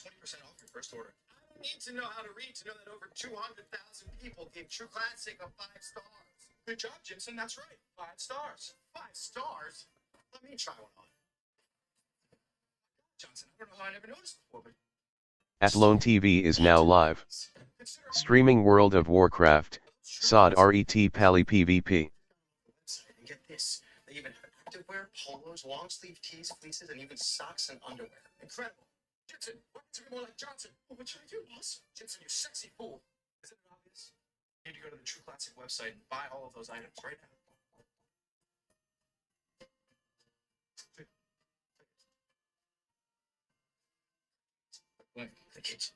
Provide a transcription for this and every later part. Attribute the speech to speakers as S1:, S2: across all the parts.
S1: 20% off your first order. I don't need to know how to read to know that over 200,000 people gave True Classic a 5 stars. Good job, Jensen. That's right. 5 stars. 5 stars? Let me try one on. Johnson, I don't know how I never noticed before, but...
S2: Athlone TV is now live. Streaming World of Warcraft, SoD Ret Pally PvP.
S1: And get this, they even have activewear, polos, long sleeve tees, fleeces, and even socks and underwear. Incredible. Jensen, why don't you be more like Johnson? Oh, what should I do, boss? Jensen, you sexy fool. Isn't it obvious? You need to go to the True Classic website and buy all of those items right now. Wait, the kitchen.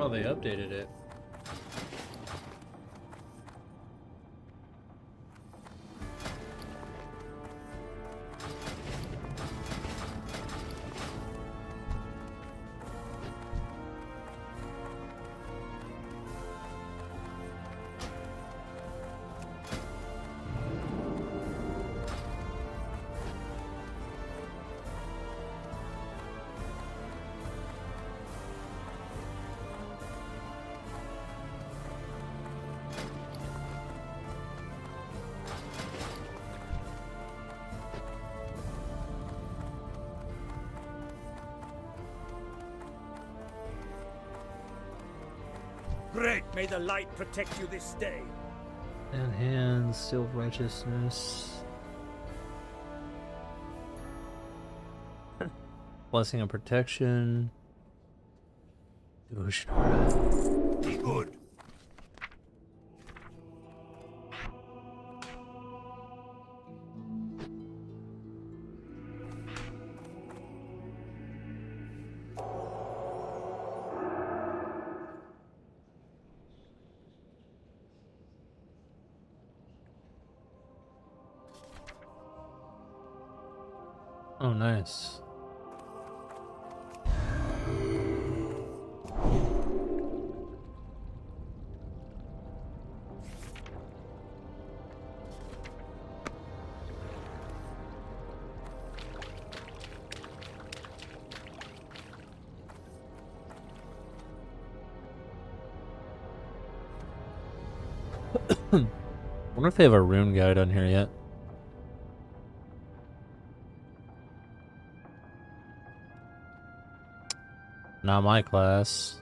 S3: Well, they updated it.
S4: Great. May the light protect you this day.
S3: And hands, seal of righteousness. Blessing of protection. Devotion aura.
S4: Be good.
S3: Oh, nice. Wonder if they have a rune guide on here yet. Not my class.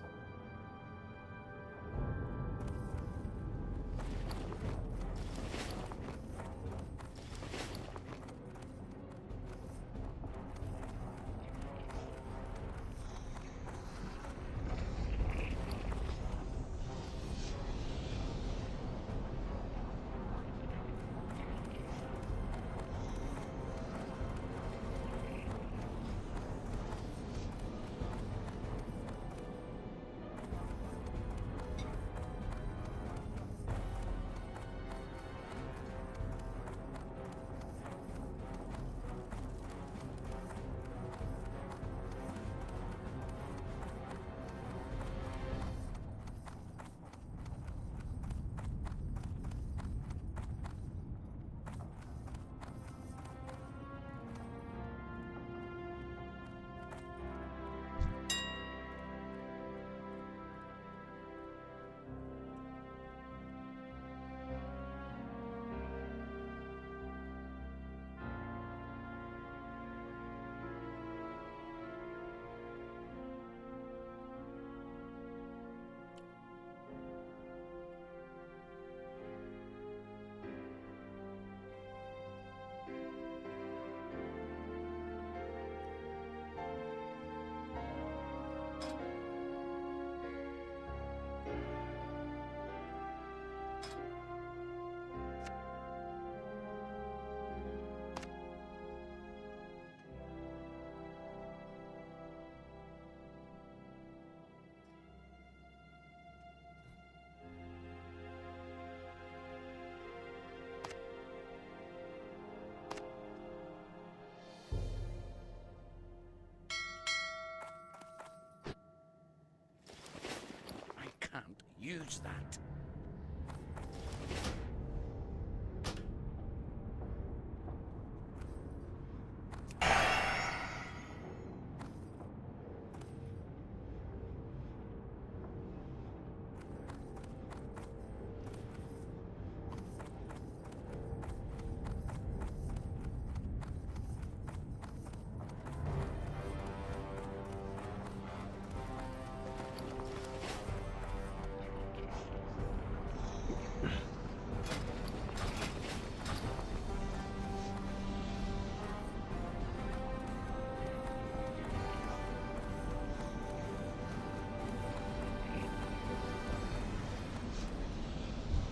S4: I can't use that.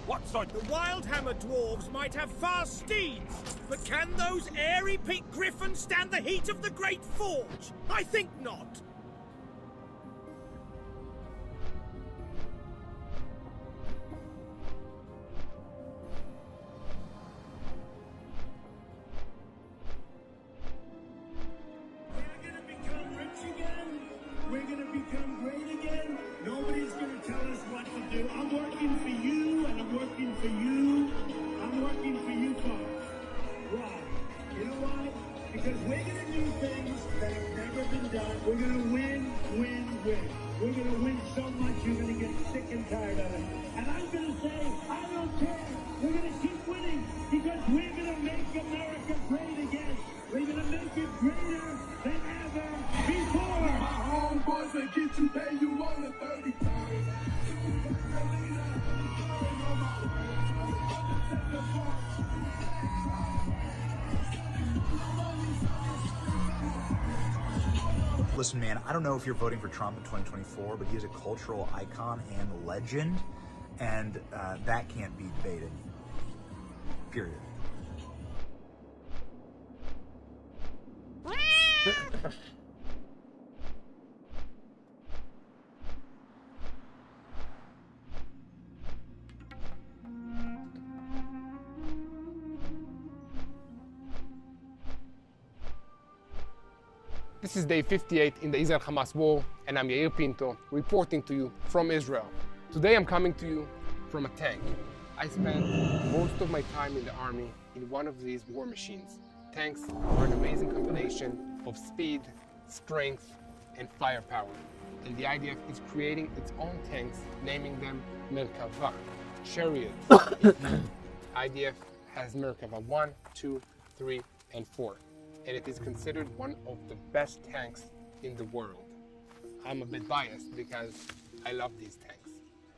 S4: What's on?
S5: The Wildhammer dwarves might have fast steeds, but can those airy peaked griffins stand the heat of the Great Forge? I think not.
S6: We're gonna become rich again. We're gonna become great again. Nobody's gonna tell us what to do. I'm working for you, and I'm working for you. I'm working for you folks. Why? You know why? Because we're gonna do things that have never been done. We're gonna win, win, win. We're gonna win so much you're gonna get sick and tired of it. And I'm gonna say, I don't care. We're gonna keep winning because we're gonna make America great again. We're gonna make it greater than ever before. My homeboys, they get you, pay you on the 30 times.
S7: Listen, man, I don't know if you're voting for Trump in 2024, but he is a cultural icon and legend, and that can't be debated. Period.
S8: This is day 58 in the Israel-Hamas war, and I'm Yair Pinto, reporting to you from Israel. Today I'm coming to you from a tank. I spent most of my time in the army in one of these war machines. Tanks are an amazing combination of speed, strength, and firepower. And the IDF is creating its own tanks, naming them Merkava, chariots. IDF has Merkava 1, 2, 3, and 4. And it is considered one of the best tanks in the world. I'm a bit biased because I love these tanks.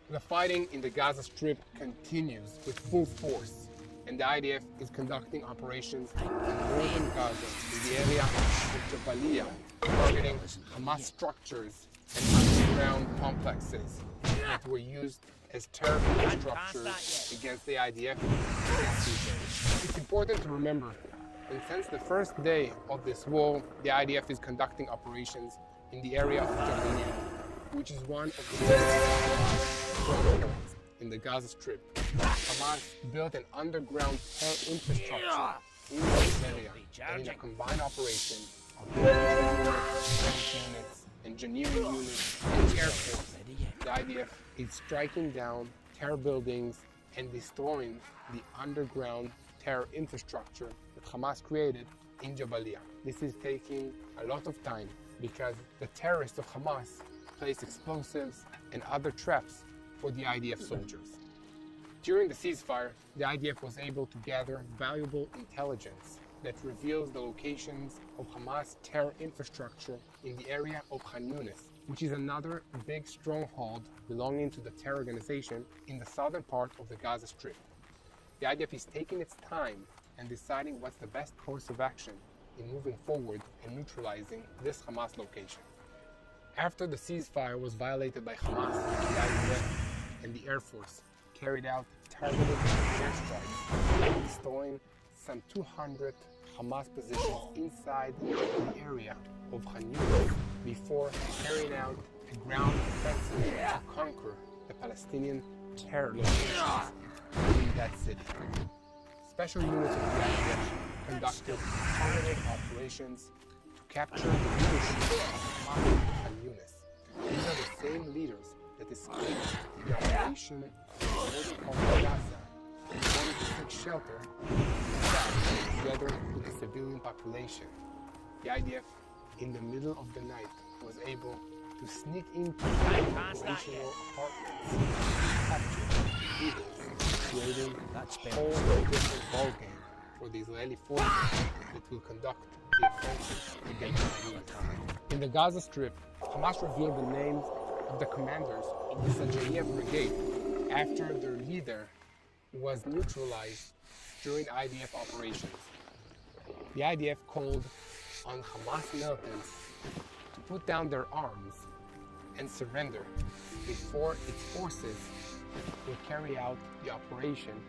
S8: The fighting in the Gaza Strip continues with full force, and the IDF is conducting operations in northern Gaza, in the area of Jabalia, targeting Hamas structures and underground complexes that were used as terror infrastructures against the IDF. It's important to remember, and since the first day of this war, the IDF is conducting operations in the area of Jabalia, which is one of the strongholds in the Gaza Strip. Hamas built an underground terror infrastructure in this area, and in a combined operation of units, engineering units, and air force, the IDF is striking down terror buildings and destroying the underground terror infrastructure that Hamas created in Jabalia. This is taking a lot of time because the terrorists of Hamas place explosives and other traps for the IDF soldiers. During the ceasefire, the IDF was able to gather valuable intelligence that reveals the locations of Hamas terror infrastructure in the area of Khan Yunis, which is another big stronghold belonging to the terror organization in the southern part of the Gaza Strip. The IDF is taking its time and deciding what's the best course of action in moving forward and neutralizing this Hamas location. After the ceasefire was violated by Hamas, the IDF and the Air Force carried out targeted airstrikes, destroying some 200 Hamas positions inside the area of Khan Yunis before carrying out a ground offensive to conquer the Palestinian terror locations in that city. Special units of the IDF conducted targeted operations to capture the leadership of Hamas in Khan Yunis. These are the same leaders that escaped the operation in the northern part of Gaza in order to seek shelter together with the civilian population. The IDF, in the middle of the night, was able to sneak into operational apartments and capture leaders, creating a whole different ballgame for the Israeli forces that will conduct the offensive against Hamas. In the Gaza Strip, Hamas revealed the names of the commanders of the Sajayev Brigade after their leader was neutralized during IDF operations. The IDF called on Hamas militants to put down their arms and surrender before its forces will carry out the operation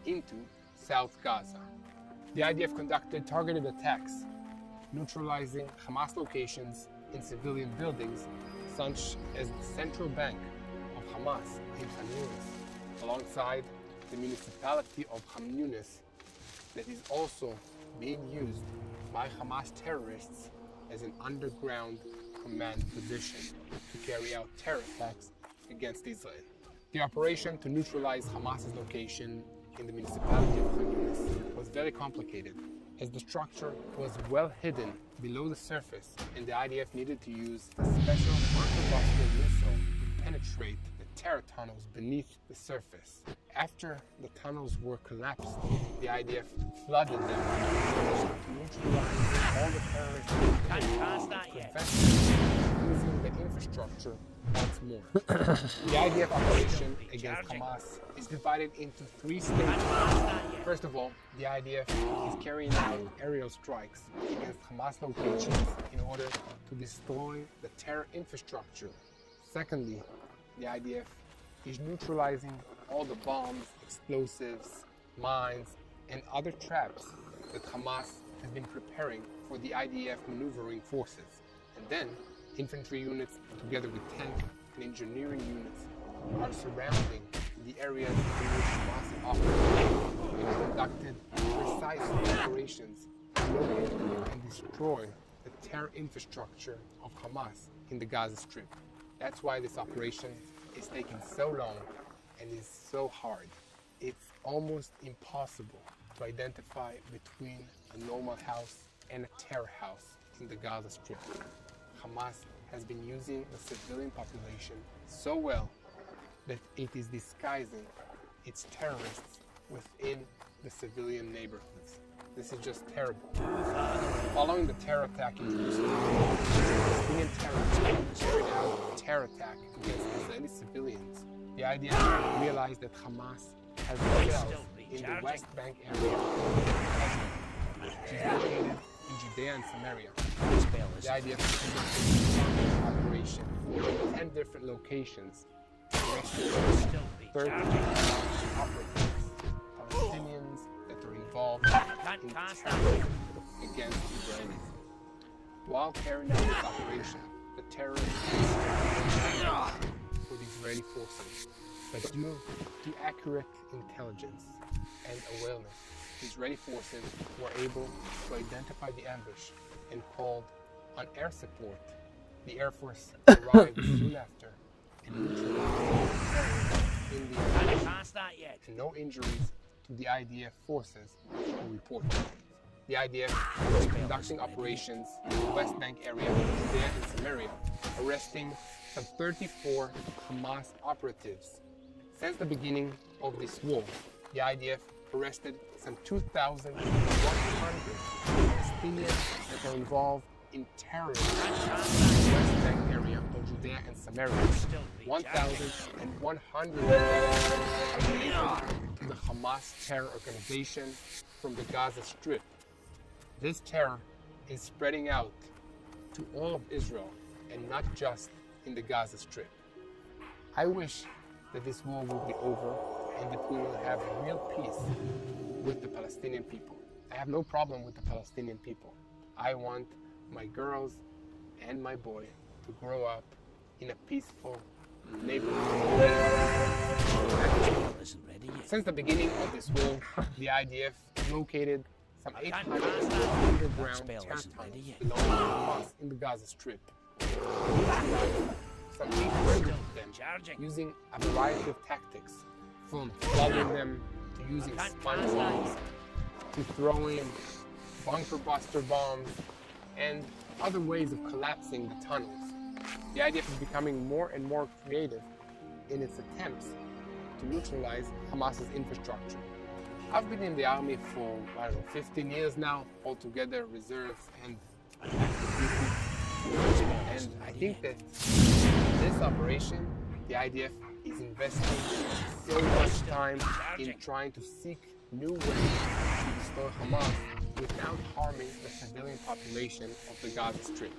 S8: into South Gaza. The IDF conducted targeted attacks, neutralizing Hamas locations in civilian buildings such as the central bank of Hamas in Khan Yunis, alongside the municipality of Khan Yunis that is also being used by Hamas terrorists as an underground command position to carry out terror attacks against Israel. The operation to neutralize Hamas's location in the municipality of Khan Yunis was very complicated, as the structure was well hidden below the surface and the IDF needed to use a special arquebus missile to penetrate the terror tunnels beneath the surface. After the tunnels were collapsed, the IDF flooded them to neutralize all the terrorists and prevent them using the infrastructure once more. The IDF operation against Hamas is divided into 3 stages. First of all, the IDF is carrying out aerial strikes against Hamas locations in order to destroy the terror infrastructure. Secondly, the IDF is neutralizing all the bombs, explosives, mines, and other traps that Hamas has been preparing for the IDF maneuvering forces. And then, infantry units, together with tank and engineering units, are surrounding the areas in which Hamas operates and conducted precise operations to locate and destroy the terror infrastructure of Hamas in the Gaza Strip. That's why this operation is taking so long and is so hard. It's almost impossible to identify between a normal house and a terror house in the Gaza Strip. Hamas has been using the civilian population so well that it is disguising its terrorists within the civilian neighborhoods. This is just terrible. Following the terror attack in Jerusalem, Palestinian terrorists carried out a terror attack against Israeli civilians. The IDF realized that Hamas has cells in the West Bank area, which is located in Judea and Samaria. The IDF conducted an operation in 10 different locations, arresting 30 operatives, Palestinians that are involved in terror against Israelis. While carrying out this operation, the terrorists for the Israeli forces, but due to accurate intelligence and awareness, the Israeli forces were able to identify the ambush and called on air support. The Air Force arrived soon after and neutralized in the ambush, and no injuries to the IDF forces were reported. The IDF was conducting operations in the West Bank area, Judea and Samaria, arresting some 34 Hamas operatives. Since the beginning of this war, the IDF arrested some 2,100 Palestinians that are involved in terrorism in the West Bank area of Judea and Samaria. 1,100 are related to the Hamas terror organization from the Gaza Strip. This terror is spreading out to all of Israel and not just in the Gaza Strip. I wish that this war will be over and that we will have real peace with the Palestinian people. I have no problem with the Palestinian people. I want my girls and my boy to grow up in a peaceful neighborhood. Since the beginning of this war, the IDF located some 800 underground terror tunnels belonging to Hamas in the Gaza Strip. Some 800 of them using a variety of tactics, from flooding them to using sponge bombs to throwing bunker buster bombs and other ways of collapsing the tunnels. The IDF is becoming more and more creative in its attempts to neutralize Hamas's infrastructure. I've been in the army for, 15 years now, altogether, reserves and active duty. And I think that this operation, the IDF is investing so much time in trying to seek new ways to destroy Hamas without harming the civilian population of the Gaza Strip.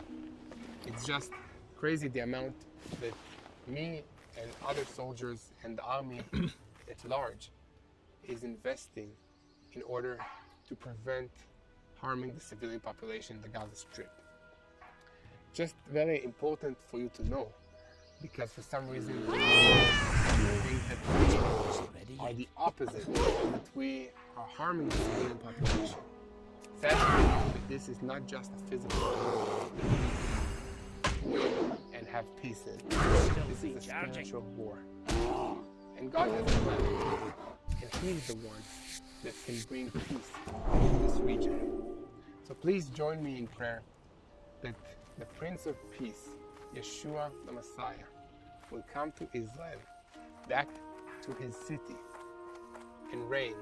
S8: It's just crazy the amount that me and other soldiers and the army at large is investing in order to prevent harming the civilian population in the Gaza Strip. Just very important for you to know, because for some reason you think that we are the opposite, that we are harming the civilian population. Sadly, this is not just a physical war that we can win and have peace in. This is a spiritual war. And God has a plan, and He's the one that can bring peace in this region. So please join me in prayer that the Prince of Peace, Yeshua the Messiah, will come to Israel, back to his city, and reign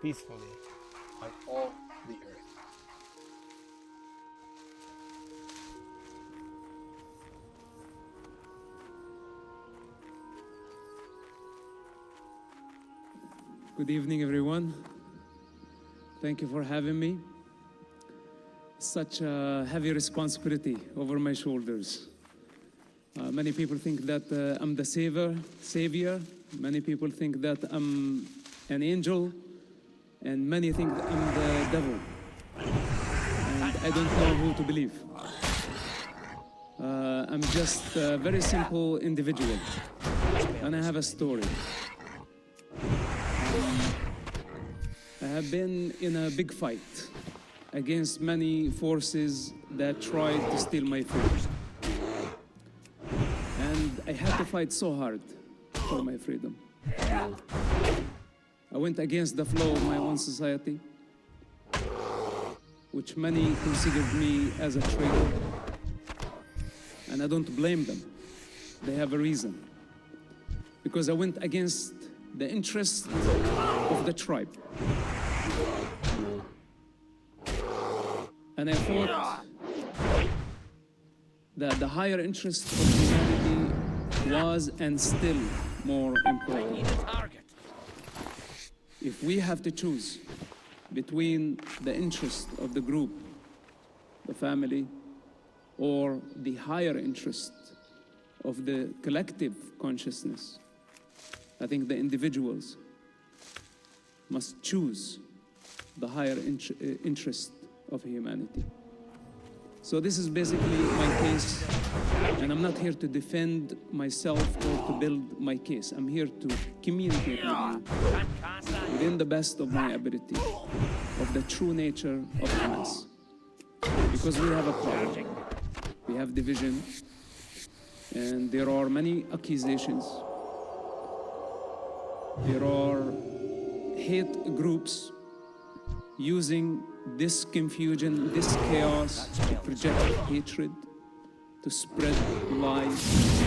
S8: peacefully on all the earth.
S9: Good evening, everyone. Thank you for having me. such a heavy responsibility over my shoulders. Many people think that I'm the savior. Many people think that I'm an angel. And many think that I'm the devil. And I don't know who to believe. I'm just a very simple individual. And I have a story. I have been in a big fight against many forces that tried to steal my freedom. And I had to fight so hard for my freedom. I went against the flow of my own society, which many considered me as a traitor. And I don't blame them. They have a reason. Because I went against the interests of the tribe. And I thought that the higher interest of humanity was and still more important. If we have to choose between the interest of the group, the family, or the higher interest of the collective consciousness, I think the individuals must choose the higher interest of humanity. So this is basically my case, and I'm not here to defend myself or to build my case. I'm here to communicate with you within the best of my ability of the true nature of Hamas. Because we have a problem. We have division, and there are many accusations. There are hate groups using this confusion, this chaos to project hatred, to spread lies.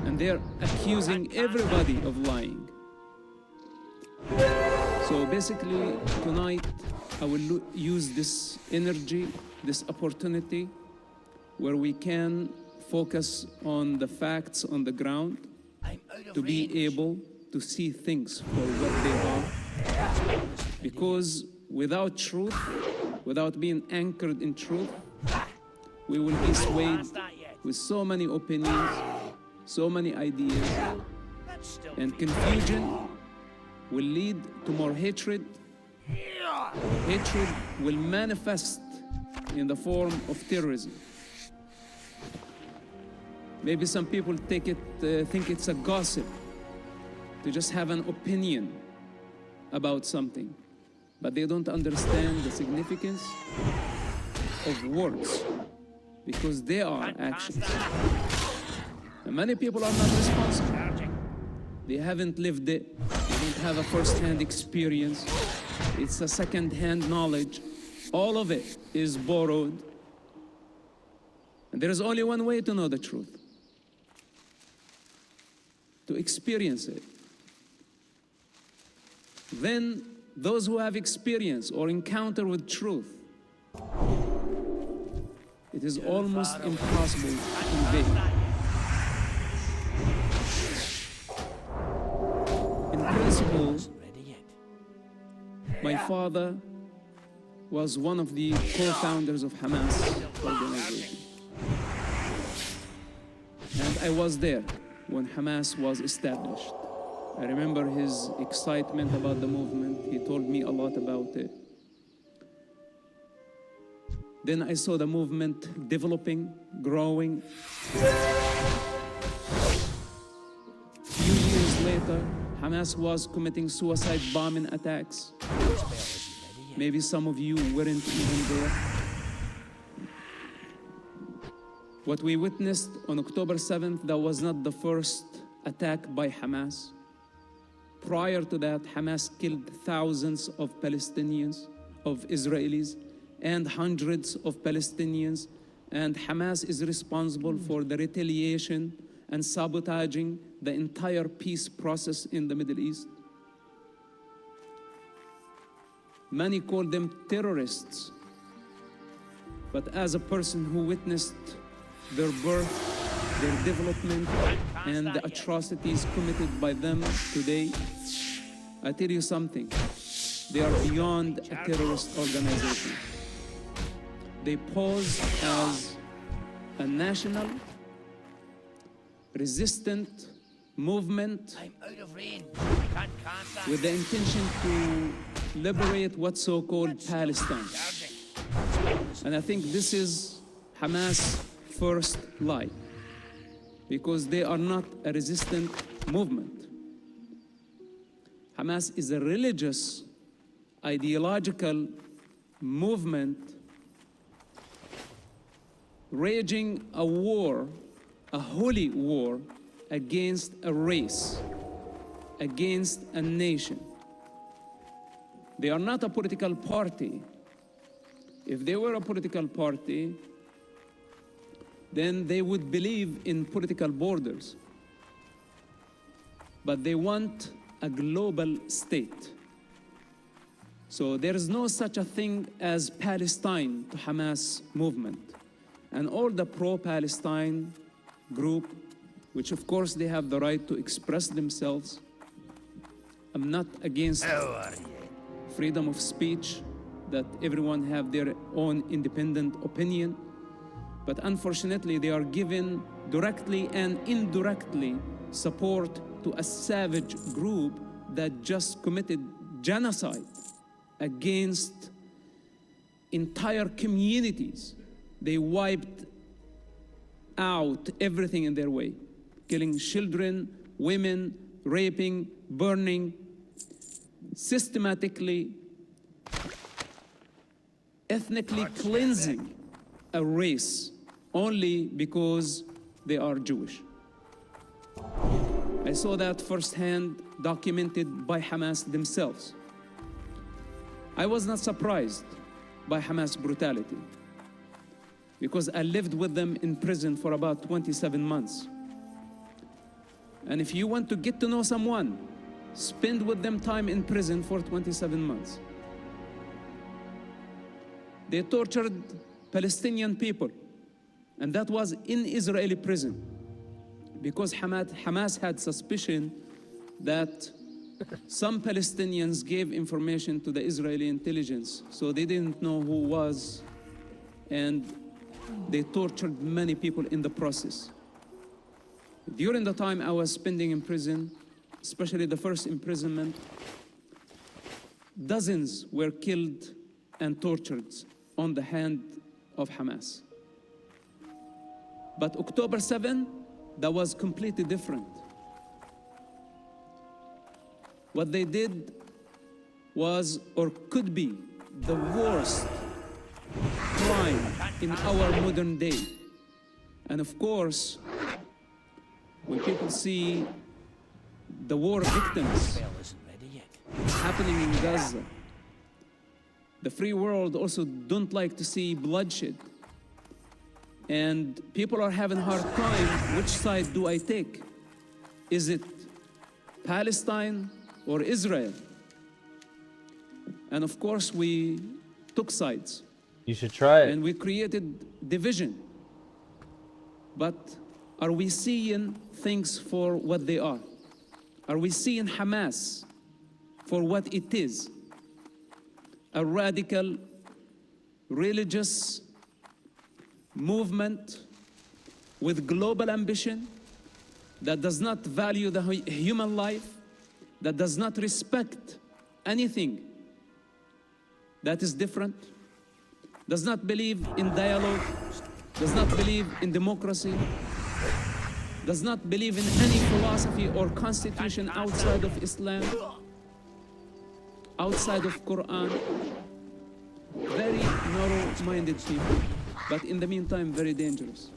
S9: And they're accusing everybody of lying. So basically, tonight, I will use this energy, this opportunity, where we can focus on the facts on the ground, to be able to see things for what they are. Because without truth, without being anchored in truth, we will be swayed with so many opinions, so many ideas, and confusion will lead to more hatred. Hatred will manifest in the form of terrorism. Maybe some people think it's a gossip to just have an opinion about something, but they don't understand the significance of words, because they are actions. And many people are not responsible. They haven't lived it. They don't have a first-hand experience. It's a second-hand knowledge. All of it is borrowed. And there is only one way to know the truth: to experience it. Then those who have experience or encounter with truth, it is almost impossible to convey. In principle, my father was one of the co-founders of Hamas organization. And I was there when Hamas was established. I remember his excitement about the movement. He told me a lot about it. Then I saw the movement developing, growing. Few years later, Hamas was committing suicide bombing attacks. Maybe some of you weren't even there. What we witnessed on October 7th, that was not the first attack by Hamas. Prior to that, Hamas killed thousands of Palestinians, of Israelis, and hundreds of Palestinians. And Hamas is responsible for the retaliation and sabotaging the entire peace process in the Middle East. Many call them terrorists. But as a person who witnessed their birth, their development, and the atrocities committed by them today, I tell you something: they are beyond a terrorist organization. they pose as a national resistant movement with the intention to liberate what's so-called Palestine. And I think this is Hamas' first lie, because they are not a resistant movement. Hamas is a religious, ideological movement raging a war, a holy war, against a race, against a nation. They are not a political party. If they were a political party, then they would believe in political borders. But they want a global state. So there is no such a thing as Palestine to Hamas movement. And all the pro-Palestine group, which of course they have the right to express themselves. I'm not against freedom of speech, that everyone have their own independent opinion. But unfortunately, they are given directly and indirectly support to a savage group that just committed genocide against entire communities. They wiped out everything in their way, killing children, women, raping, burning, systematically, ethnically cleansing a race only because they are Jewish. I saw that firsthand, documented by Hamas themselves. I was not surprised by Hamas brutality, because I lived with them in prison for about 27 months. And if you want to get to know someone, spend with them time in prison for 27 months. They tortured Palestinian people, and that was in Israeli prison, because Hamas had suspicion that some Palestinians gave information to the Israeli intelligence, so they didn't know who was, and they tortured many people in the process. During the time I was spending in prison, especially the first imprisonment, dozens were killed and tortured on the hand of Hamas. But October 7, that was completely different. What they did was, or could be, the worst crime in our modern day. And of course, when people see the war victims happening in Gaza, the free world also don't like to see bloodshed. And people are having a hard time, which side do I take? Is it Palestine or Israel? And of course, we took sides.
S3: You should try it.
S9: And we created division. But are we seeing things for what they are? Are we seeing Hamas for what it is? A radical, religious movement with global ambition that does not value the human life, that does not respect anything that is different, does not believe in dialogue, does not believe in democracy, does not believe in any philosophy or constitution outside of Islam, outside of Quran. Very narrow-minded people, but in the meantime, very dangerous.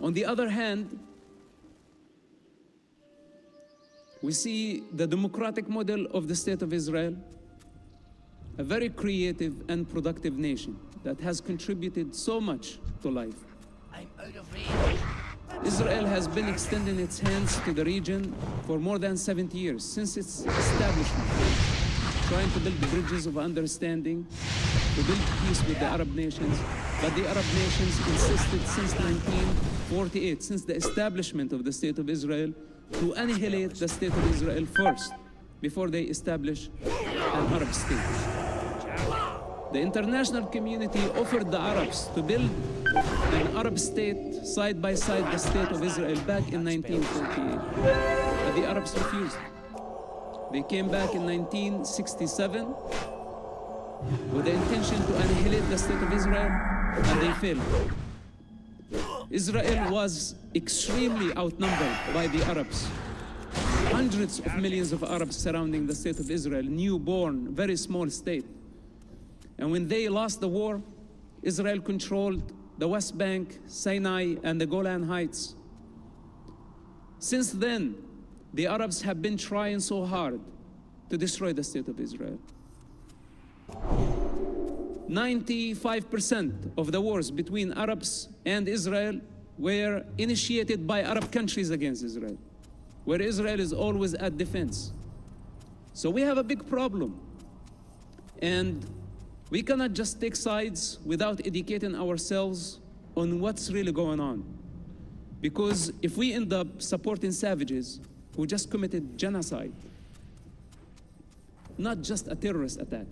S9: On the other hand, we see the democratic model of the State of Israel, a very creative and productive nation that has contributed so much to life. Israel has been extending its hands to the region for more than 70 years, since its establishment, trying to build bridges of understanding, to build peace with the Arab nations. But the Arab nations insisted since 1948, since the establishment of the State of Israel, to annihilate the State of Israel first, before they establish an Arab state. the international community offered the Arabs to build an Arab state side by side the state of Israel back in 1948. But the Arabs refused. They came back in 1967 with the intention to annihilate the state of Israel, and they failed. Israel was extremely outnumbered by the Arabs. Hundreds of millions of Arabs surrounding the state of Israel, newborn, very small state. And when they lost the war, Israel controlled the West Bank, Sinai, and the Golan Heights. Since then, the Arabs have been trying so hard to destroy the state of Israel. 95% of the wars between Arabs and Israel were initiated by Arab countries against Israel, where Israel is always at defense. So we have a big problem. And we cannot just take sides without educating ourselves on what's really going on. Because if we end up supporting savages who just committed genocide, not just a terrorist attack.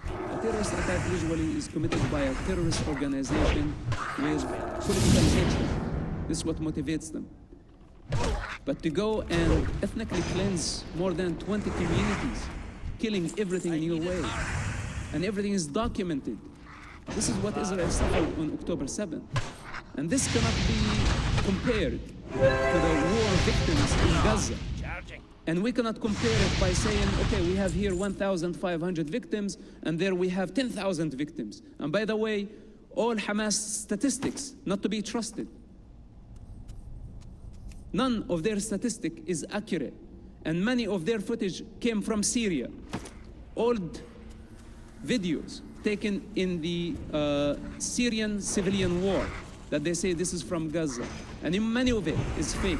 S9: A terrorist attack usually is committed by a terrorist organization with political hatred. This is what motivates them. But to go and ethnically cleanse more than 20 communities, killing everything in your way, and everything is documented. This is what Israel suffered on October 7th. And this cannot be compared to the war victims in Gaza. And we cannot compare it by saying, okay, we have here 1,500 victims, and there we have 10,000 victims. And by the way, all Hamas statistics not to be trusted. None of their statistic is accurate. And many of their footage came from Syria. Old videos taken in the Syrian civilian war that they say this is from Gaza. And in many of it is fake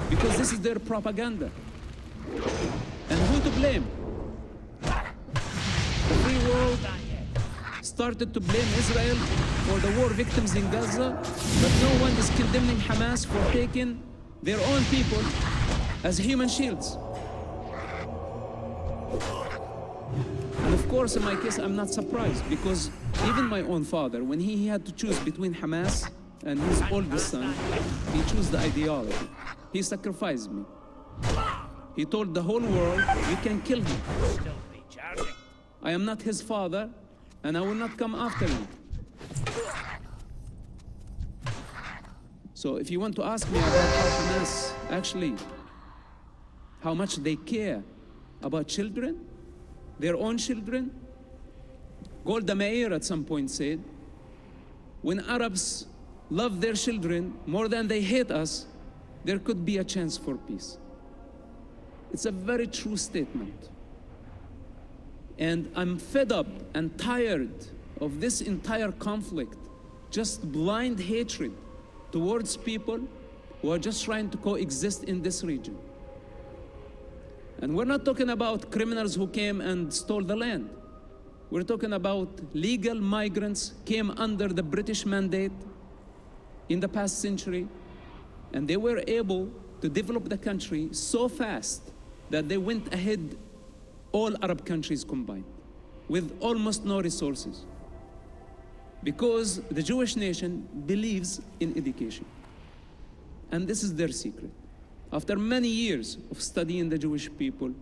S9: because this is their propaganda. And who to blame? The free world started to blame Israel for the war victims in Gaza, but no one is condemning Hamas for taking their own people as human shields. And of course, in my case, I'm not surprised because even my own father, when he had to choose between Hamas and his oldest son, he chose the ideology. He sacrificed me. He told the whole world, you can kill him. I am not his father, and I will not come after him. So if you want to ask me about how Hamas actually, how much they care about children, their own children, Golda Meir at some point said, when Arabs love their children more than they hate us, there could be a chance for peace. It's a very true statement. And I'm fed up and tired of this entire conflict, just blind hatred towards people who are just trying to coexist in this region. And we're not talking about criminals who came and stole the land. We're talking about legal migrants came under the British mandate in the past century, and they were able to develop the country so fast that they went ahead all Arab countries combined with almost no resources, because the Jewish nation believes in education. And this is their secret. After many years of studying the Jewish people,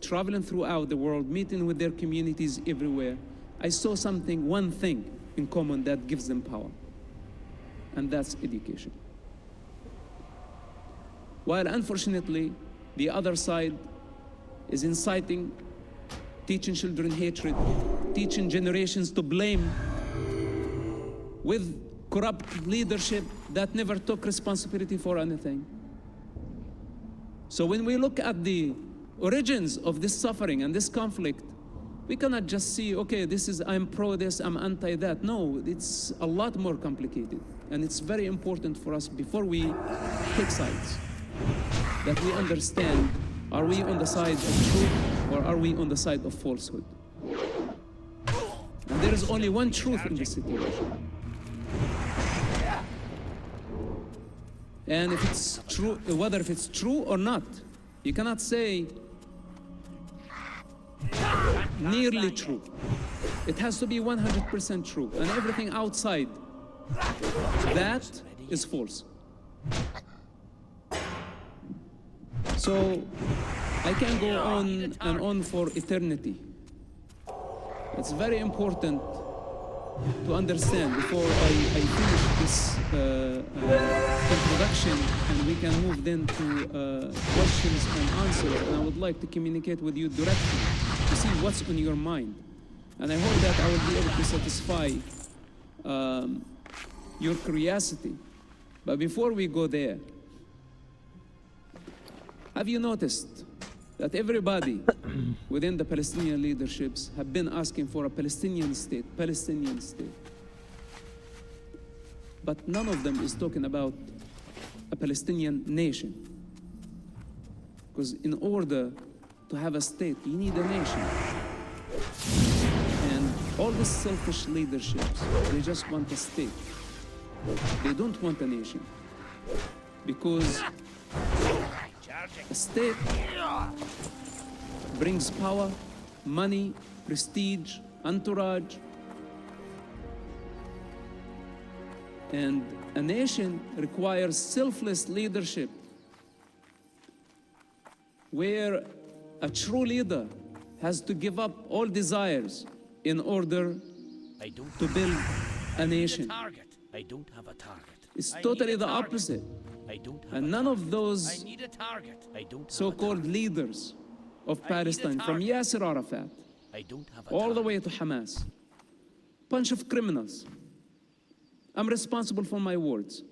S9: traveling throughout the world, meeting with their communities everywhere, I saw one thing in common that gives them power, and that's education. While unfortunately, the other side is inciting, teaching children hatred, teaching generations to blame with corrupt leadership that never took responsibility for anything. So when we look at the origins of this suffering and this conflict, we cannot just see, okay, I'm pro this, I'm anti that. No, it's a lot more complicated. And it's very important for us, before we take sides, that we understand, are we on the side of truth or are we on the side of falsehood? And there is only one truth in this situation. And if it's true, whether if it's true or not, you cannot say nearly true. It has to be 100% true, and everything outside that is false. So I can go on and on for eternity. It's very important to understand before I finish this introduction, and we can move then to questions and answers. And I would like to communicate with you directly to see what's on your mind. And I hope that I will be able to satisfy your curiosity. But before we go there, have you noticed that everybody within the Palestinian leaderships have been asking for a Palestinian state, Palestinian state? But none of them is talking about a Palestinian nation. Because in order to have a state, you need a nation. And all the selfish leaderships, they just want a state. They don't want a nation. Because a state brings power, money, prestige, entourage. And a nation requires selfless leadership, where a true leader has to give up all desires in order to build a nation.
S4: I don't have a target.
S9: It's totally the opposite. And none of those so-called leaders of Palestine, from Yasser Arafat all the way to Hamas, bunch of criminals. I'm responsible for my words.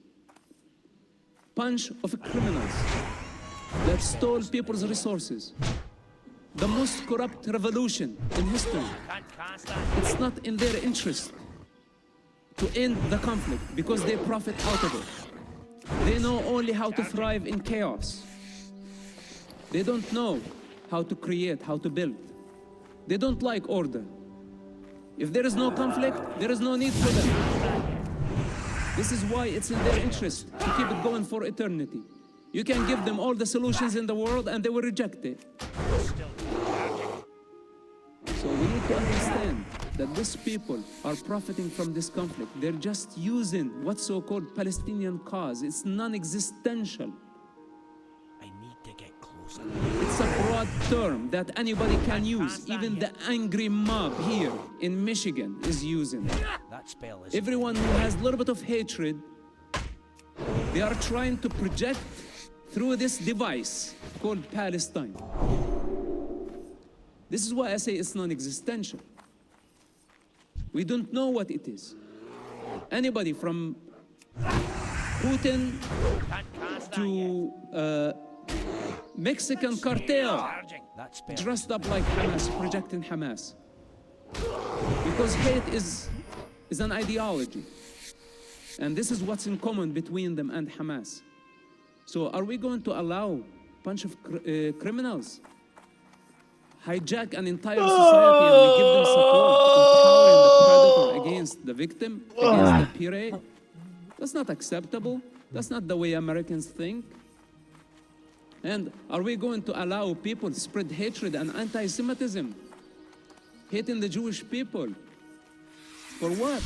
S9: Bunch of criminals that stole people's resources. The most corrupt revolution in history. It's not in their interest to end the conflict because they profit out of it. They know only how to thrive in chaos. They don't know how to create, how to build. They don't like order. If there is no conflict, there is no need for them. This is why it's in their interest to keep it going for eternity. You can give them all the solutions in the world and they will reject it. So we need to understand that these people are profiting from this conflict. They're just using what's so-called Palestinian cause. It's non-existential.
S4: I need to get closer.
S9: It's a broad term that anybody can use. Even the angry mob here in Michigan is using it.
S4: That spell is
S9: Everyone who has a little bit of hatred, they are trying to project through this device called Palestine. This is why I say it's non-existential. We don't know what it is. Anybody from Putin to Mexican cartel dressed up like Hamas, projecting Hamas. Because hate is an ideology. And this is what's in common between them and Hamas. So are we going to allow a bunch of criminals hijack an entire society and we give them support, empowering the predator against the victim, against the prey? That's not acceptable. That's not the way Americans think. And are we going to allow people to spread hatred and anti-Semitism, hating the Jewish people? For what?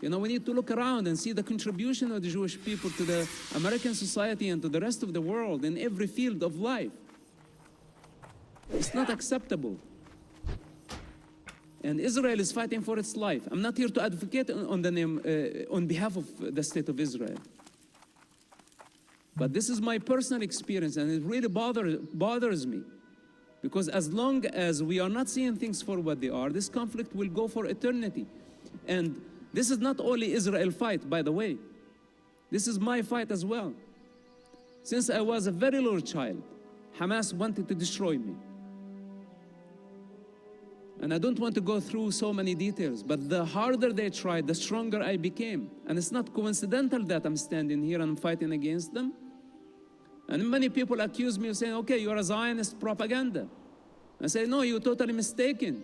S9: You know, we need to look around and see the contribution of the Jewish people to the American society and to the rest of the world in every field of life. It's not acceptable. And Israel is fighting for its life. I'm not here to advocate on behalf of the state of Israel. But this is my personal experience, and it really bothers me. Because as long as we are not seeing things for what they are, this conflict will go for eternity. And this is not only Israel fight, by the way. This is my fight as well. Since I was a very little child, Hamas wanted to destroy me. And I don't want to go through so many details, but the harder they tried, the stronger I became. And it's not coincidental that I'm standing here and I'm fighting against them. And many people accuse me of saying, okay, you're a Zionist propaganda. I say, no, you're totally mistaken.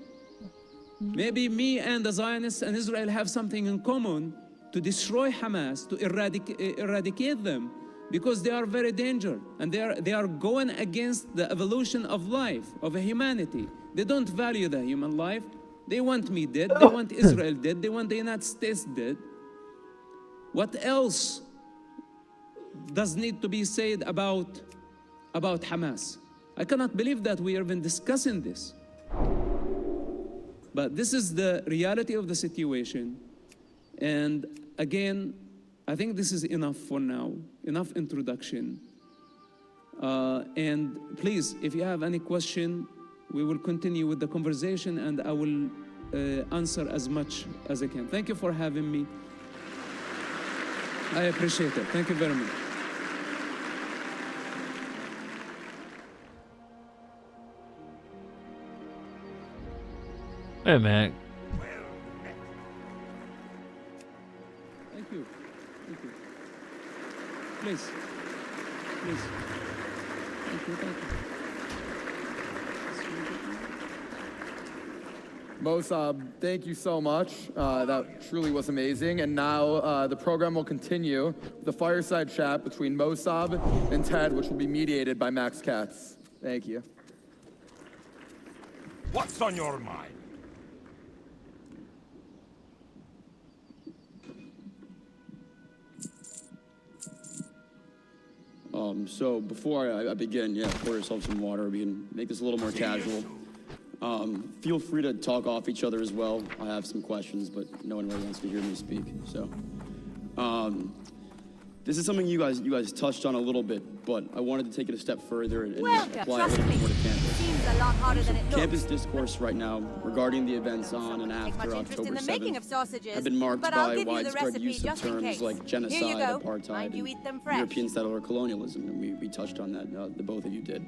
S9: Maybe me and the Zionists and Israel have something in common to destroy Hamas, to eradicate them, because they are very dangerous. And they are going against the evolution of life, of humanity. They don't value the human life. They want me dead. They want Israel dead. They want the United States dead. What else does need to be said about Hamas? I cannot believe that we are even discussing this. But this is the reality of the situation. And again, I think this is enough for now, enough introduction. And please, if you have any question, we will continue with the conversation and I will answer as much as I can. Thank you for having me. I appreciate it. Thank you very much.
S3: Wait a minute.
S9: Thank you. Thank you. Please. Please. Thank you. Thank you.
S10: Mossab, thank you so much. That truly was amazing. And now the program will continue with the fireside chat between Mossab and Ted, which will be mediated by Max Katz. Thank you.
S11: What's on your mind?
S12: So before I begin, pour yourself some water. We can make this a little more casual. Feel free to talk off each other as well. I have some questions, but no one really wants to hear me speak. So, this is something you guys touched on a little bit, but I wanted to take it a step further and apply it a little bit more to campus.
S13: Seems a lot harder than it looks.
S12: Campus discourse right now regarding the events on and after October 7th have been marked by widespread use of terms like genocide, apartheid, and European settler colonialism, and we touched on that, the both of you did.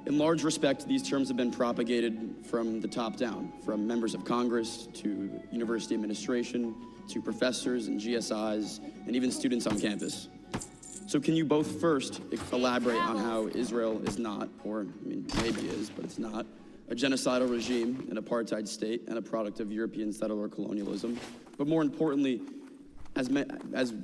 S12: In large respect, these terms have been propagated from the top down, from members of Congress to university administration, to professors and GSIs, and even students on campus. So can you both first elaborate on how Israel is not, or I mean, maybe is, but it's not, a genocidal regime, an apartheid state, and a product of European settler colonialism? But more importantly, as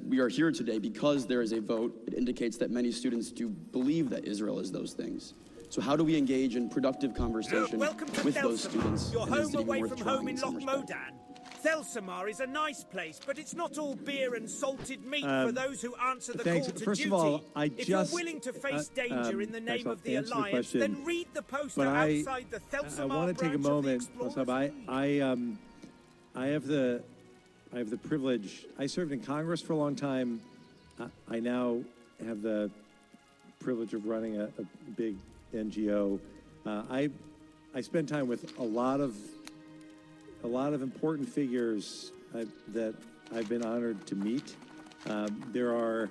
S12: we are here today, because there is a vote, it indicates that many students do believe that Israel is those things. So how do we engage in productive conversation with those students?
S5: You're home away from home in Loch Modan. Thelsamar is a nice place, but it's not all beer and salted meat for those who answer the call to
S6: First
S5: duty.
S6: of all,
S5: if you're willing to face danger in the name of the Alliance, then read the poster outside the Thelsamar
S6: I want to take a moment, I have the privilege. I served in Congress for a long time. I now have the privilege of running a big NGO. I spend time with a lot of important figures that I've been honored to meet. There are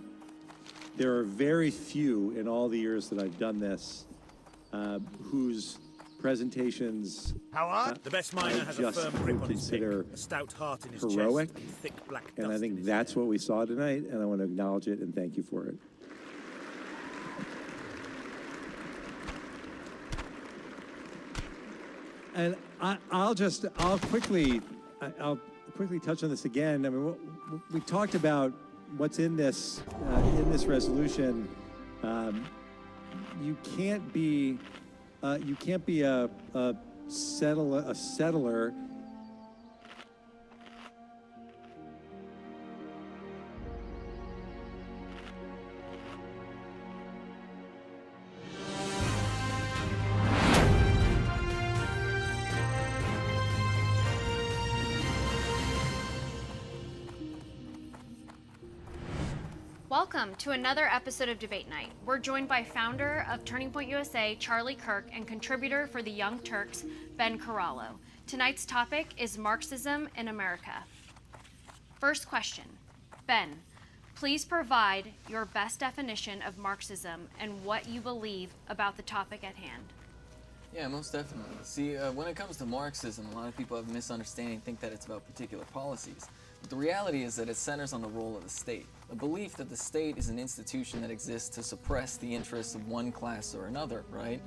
S6: very few in all the years that I've done this whose presentations
S5: the best miner has a firm grip on his pick, a stout heart in his
S6: heroic,
S5: chest, and thick black
S6: and I
S5: dust
S6: think
S5: in
S6: that's what we saw tonight, and I want to acknowledge it and thank you for it. And I'll quickly touch on this again. I mean, we talked about what's in this resolution. You can't be a settler.
S14: Welcome to another episode of Debate Night. We're joined by founder of Turning Point USA, Charlie Kirk, and contributor for the Young Turks, Ben Corallo. Tonight's topic is Marxism in America. First question. Ben, please provide your best definition of Marxism and what you believe about the topic at hand.
S15: Yeah, most definitely. See, when it comes to Marxism, a lot of people have a misunderstanding, think that it's about particular policies. But the reality is that it centers on the role of the state. The belief that the state is an institution that exists to suppress the interests of one class or another, right?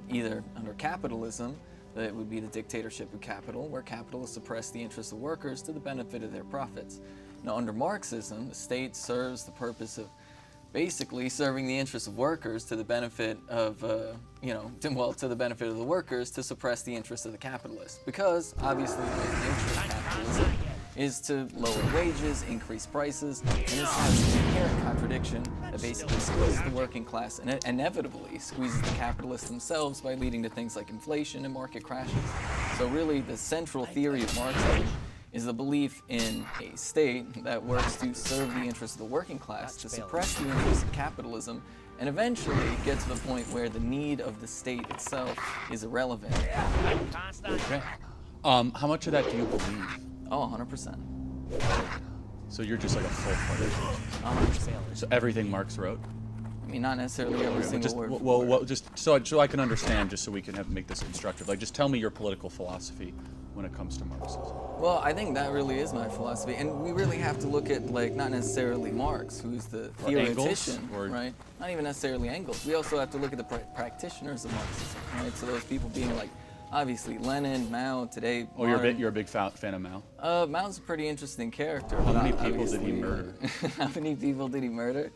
S15: Either under capitalism, that it would be the dictatorship of capital, where capitalists suppress the interests of workers to the benefit of their profits. Now, under Marxism, the state serves the purpose of basically serving the interests of workers to the benefit of, to the benefit of the workers to suppress the interests of the capitalists. Because obviously the nature of capitalism is to lower wages, increase prices, and this has an inherent contradiction that basically squeezes the working class and inevitably squeezes the capitalists themselves by leading to things like inflation and market crashes. So really the central theory of Marxism is the belief in a state that works to serve the interests of the working class, to suppress the interests of capitalism, and eventually get to the point where the need of the state itself is irrelevant.
S11: Okay. How much of that do you believe?
S15: Oh, 100%.
S11: So you're just like a full partisan. So everything Marx wrote?
S15: I mean, not necessarily every single word.
S11: Well, just so I can understand, just so we can make this constructive. Like, just tell me your political philosophy when it comes to Marxism.
S15: Well, I think that really is my philosophy, and we really have to look at, like, not necessarily Marx, who's the theoretician, right? Not even necessarily Engels. We also have to look at the practitioners of Marxism, right? So those people being like, obviously Lenin, Mao, today.
S11: Oh, you're a big fan of Mao?
S15: Mao's a pretty interesting character.
S11: How many people did he murder?
S15: How many people did he murder?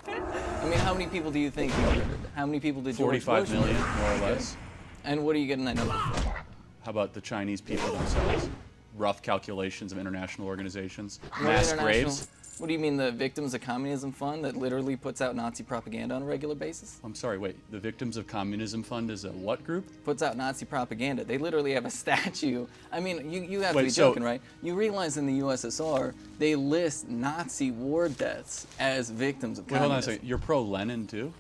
S15: I mean, how many people do you think he murdered? How many people did George Bush
S11: 45 million, more or less.
S15: And what are you getting that number from?
S11: How about the Chinese people themselves? Rough calculations of international organizations. Mass graves.
S15: What do you mean, the Victims of Communism Fund that literally puts out Nazi propaganda on a regular basis?
S11: I'm sorry, wait. The Victims of Communism Fund is a what group?
S15: Puts out Nazi propaganda. They literally have a statue. I mean, you have to be joking, right? You realize in the USSR, they list Nazi war deaths as victims of communism.
S11: Hold on a second. You're pro-Lenin too?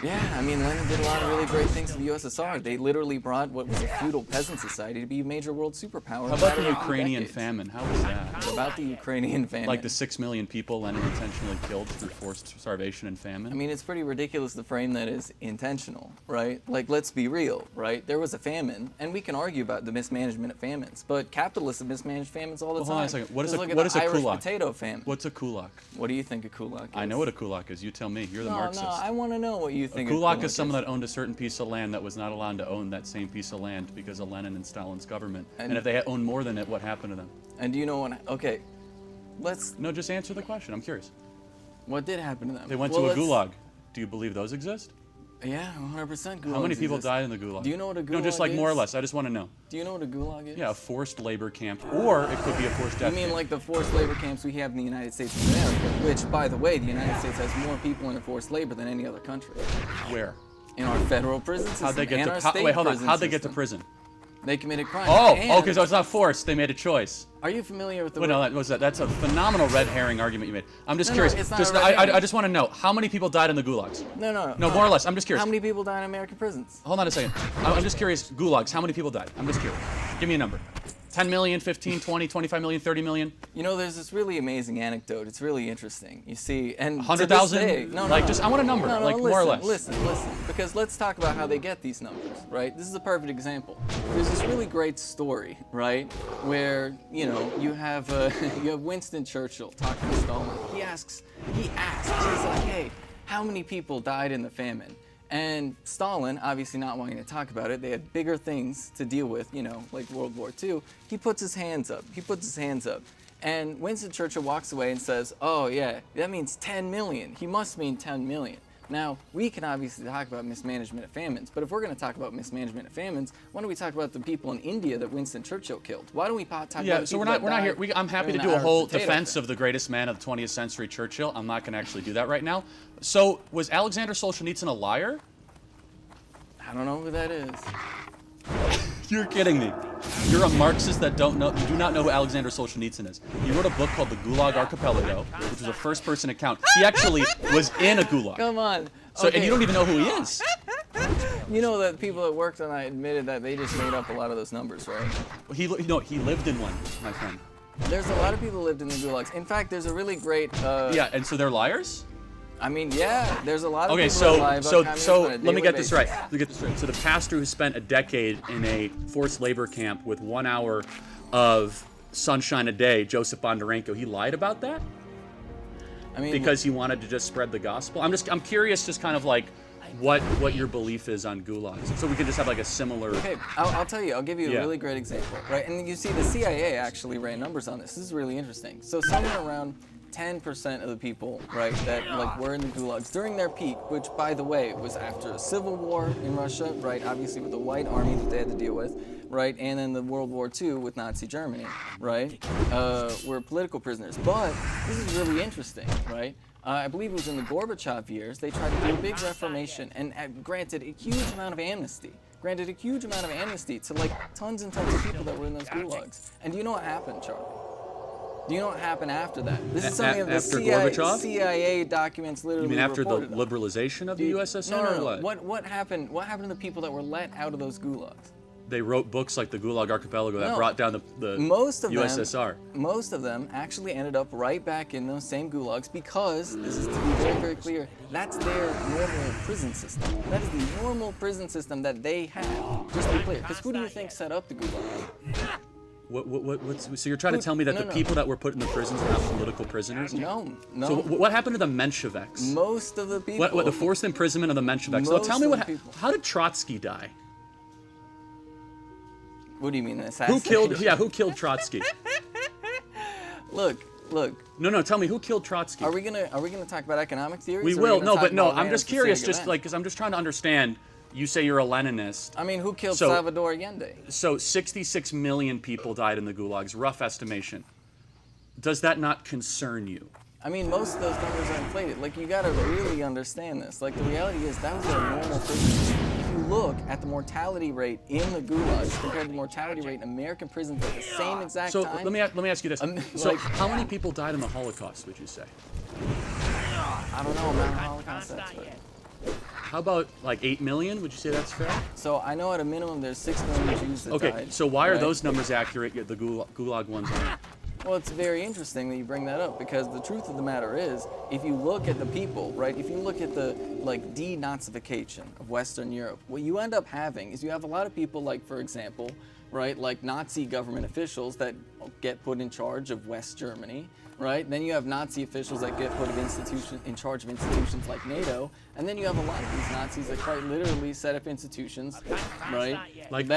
S15: Yeah, I mean, Lenin did a lot of really great things for the USSR. They literally brought what was a feudal peasant society to be a major world superpower.
S11: How about the Ukrainian famine? How was that?
S15: What about the Ukrainian famine?
S11: Like the 6 million people Lenin intentionally killed through forced starvation and famine?
S15: I mean, it's pretty ridiculous to frame that as intentional, right? Like, let's be real, right? There was a famine, and we can argue about the mismanagement of famines, but capitalists have mismanaged famines all the time.
S11: Hold on a second. What is
S15: Look
S11: a
S15: at the Irish
S11: kulak?
S15: potato famine.
S11: What's a kulak?
S15: What do you think a kulak is?
S11: I know what a kulak is. You tell me. You're the Marxist.
S15: No, I want to know what you think
S11: a kulak is someone that owned a certain piece of land that was not allowed to own that same piece of land because of Lenin and Stalin's government. And if they owned more than it, what happened to them?
S15: And do you know what? Okay, let's.
S11: No, just answer the question. I'm curious.
S15: What did happen to them?
S11: They went to a gulag. Do you believe those exist?
S15: Yeah, 100% gulags.
S11: How many people died in the gulag?
S15: Do you know what a gulag is?
S11: No, just like more or less. I just want to know.
S15: Do you know what a gulag is?
S11: Yeah, a forced labor camp, or it could be a forced death
S15: camp. You mean
S11: camp.
S15: like the forced labor camps we have in the United States of America, which, by the way, the United States has more people in forced labor than any other country.
S11: Where?
S15: In our federal prison system.
S11: How'd they get
S15: and
S11: to?
S15: our state
S11: Wait, hold on.
S15: prison
S11: How'd they get to
S15: system.
S11: prison?
S15: They committed crimes.
S11: Okay, so it's not forced. They made a choice.
S15: Are you familiar with the?
S11: Wait, no, that's a phenomenal red herring argument you made. I'm just curious.
S15: No, it's not
S11: just,
S15: a red herring.
S11: I just want to know how many people died in the gulags.
S15: No,
S11: more or less. I'm just curious.
S15: How many people died in American prisons?
S11: Hold on a second. I'm just curious. Gulags. How many people died? I'm just curious. Give me a number. 10 million, 15, 20, 25 million, 30 million?
S15: You know, there's this really amazing anecdote. It's really interesting. You see, and
S11: 100,000? Just I want a number, more or less.
S15: Listen, because let's talk about how they get these numbers, right? This is a perfect example. There's this really great story, right, where you have Winston Churchill talking to Stalin. He asks, he's like, hey, how many people died in the famine? And Stalin, obviously not wanting to talk about it, they had bigger things to deal with, like World War II. He puts his hands up. And Winston Churchill walks away and says, oh yeah, that means 10 million. He must mean 10 million. Now, we can obviously talk about mismanagement of famines, but if we're going to talk about mismanagement of famines, why don't we talk about the people in India that Winston Churchill killed? Why don't we talk about the people that
S11: we're not here. I'm happy to do a whole defense
S15: famine.
S11: of the greatest man of the 20th century, Churchill. I'm not going to actually do that right now. So, was Alexander Solzhenitsyn a liar?
S15: I don't know who that is.
S11: You're kidding me. You're a Marxist that you do not know who Alexander Solzhenitsyn is. He wrote a book called The Gulag Archipelago, which was a first-person account. He actually was in a gulag.
S15: Come on.
S11: So, and you don't even know who he is.
S15: You know that people that worked on it admitted that they just made up a lot of those numbers, right?
S11: He lived in one, my friend.
S15: There's a lot of people who lived in the gulags. In fact, there's a really great.
S11: Yeah, and so they're liars?
S15: I mean, yeah, there's a lot of people
S11: so
S15: that lie about communism on a
S11: let me
S15: daily
S11: get this right.
S15: basis.
S11: So the pastor who spent a decade in a forced labor camp with 1 hour of sunshine a day, Joseph Bondarenko, he lied about that?
S15: I mean,
S11: because he wanted to just spread the gospel. I'm curious, just kind of like what your belief is on gulags, so we can just have like a similar.
S15: Okay, I'll tell you. I'll give you a really great example, right? And you see, the CIA actually ran numbers on this. This is really interesting. So somewhere around 10% of the people, right, that like were in the gulags during their peak, which by the way was after a civil war in Russia, right, obviously with the White Army that they had to deal with, right, and then the World War II with Nazi Germany, right, were political prisoners. But this is really interesting, right? I believe it was in the Gorbachev years, they tried to do a big reformation and granted a huge amount of amnesty. To like tons and tons of people that were in those gulags. And do you know what happened, Charlie? Do you know what happened after that? This is something that the CIA documents literally
S11: You mean after the
S15: reported on.
S11: liberalization of the USSR?
S15: No. What happened? What happened to the people that were let out of those gulags?
S11: They wrote books like the Gulag Archipelago that brought down the USSR.
S15: Most of them actually ended up right back in those same gulags because, this is to be very, very clear, that's their normal prison system. That is the normal prison system that they have. Just to be clear, because who do you think set up the gulag?
S11: So you're trying to tell me that the people that were put in the prisons are not political prisoners?
S15: No.
S11: So what happened to the Mensheviks?
S15: Most of the people.
S11: What the forced imprisonment of the Mensheviks? So tell me how did Trotsky die?
S15: What do you mean, an assassin?
S11: Who killed Trotsky?
S15: Look.
S11: No, tell me who killed Trotsky?
S15: Are we gonna talk about economic theories?
S11: We will. I'm just curious, because I'm just trying to understand. You say you're a Leninist.
S15: I mean, who killed Salvador Allende?
S11: So 66 million people died in the gulags, rough estimation. Does that not concern you?
S15: I mean, most of those numbers are inflated. Like, you gotta really understand this. Like, the reality is that was a normal prison. If you look at the mortality rate in the gulags compared to the mortality rate in American prisons at the same exact time.
S11: So let me ask you this. So how many people died in the Holocaust, would you say?
S15: I don't know about the Holocaust expert.
S11: How about like 8 million? Would you say that's fair?
S15: So I know at a minimum there's 6 million Jews that died.
S11: Okay, so why are those numbers accurate, yet the gulag ones aren't?
S15: Well, it's very interesting that you bring that up because the truth of the matter is, if you look at the people, right, if you look at the like denazification of Western Europe, what you end up having is you have a lot of people like, for example, right, like Nazi government officials that get put in charge of West Germany, right? Then you have Nazi officials that get put in charge of institutions like NATO, and then you have a lot of these Nazis that quite literally set up institutions, right?
S11: Like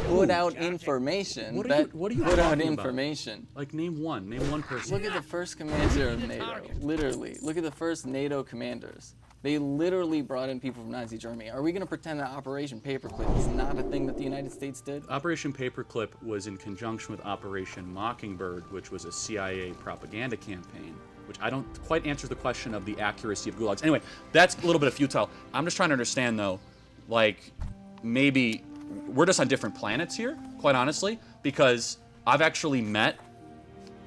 S15: put out information.
S11: What are you
S15: put out
S11: talking
S15: information?
S11: About? Like name one person.
S15: Look at the first commander of NATO. Literally, look at the first NATO commanders. They literally brought in people from Nazi Germany. Are we going to pretend that Operation Paperclip is not a thing that the United States did?
S11: Operation Paperclip was in conjunction with Operation Mockingbird, which was a CIA propaganda campaign, which I don't quite answer the question of the accuracy of gulags. Anyway, that's a little bit of futile. I'm just trying to understand, though, like, maybe we're just on different planets here, quite honestly, because I've actually met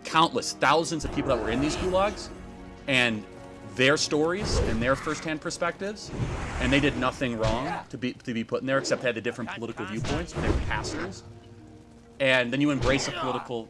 S11: countless, thousands of people that were in these gulags, and their stories and their firsthand perspectives, and they did nothing wrong to be put in there except they had the different political viewpoints, but they were pastors. And then you embrace a political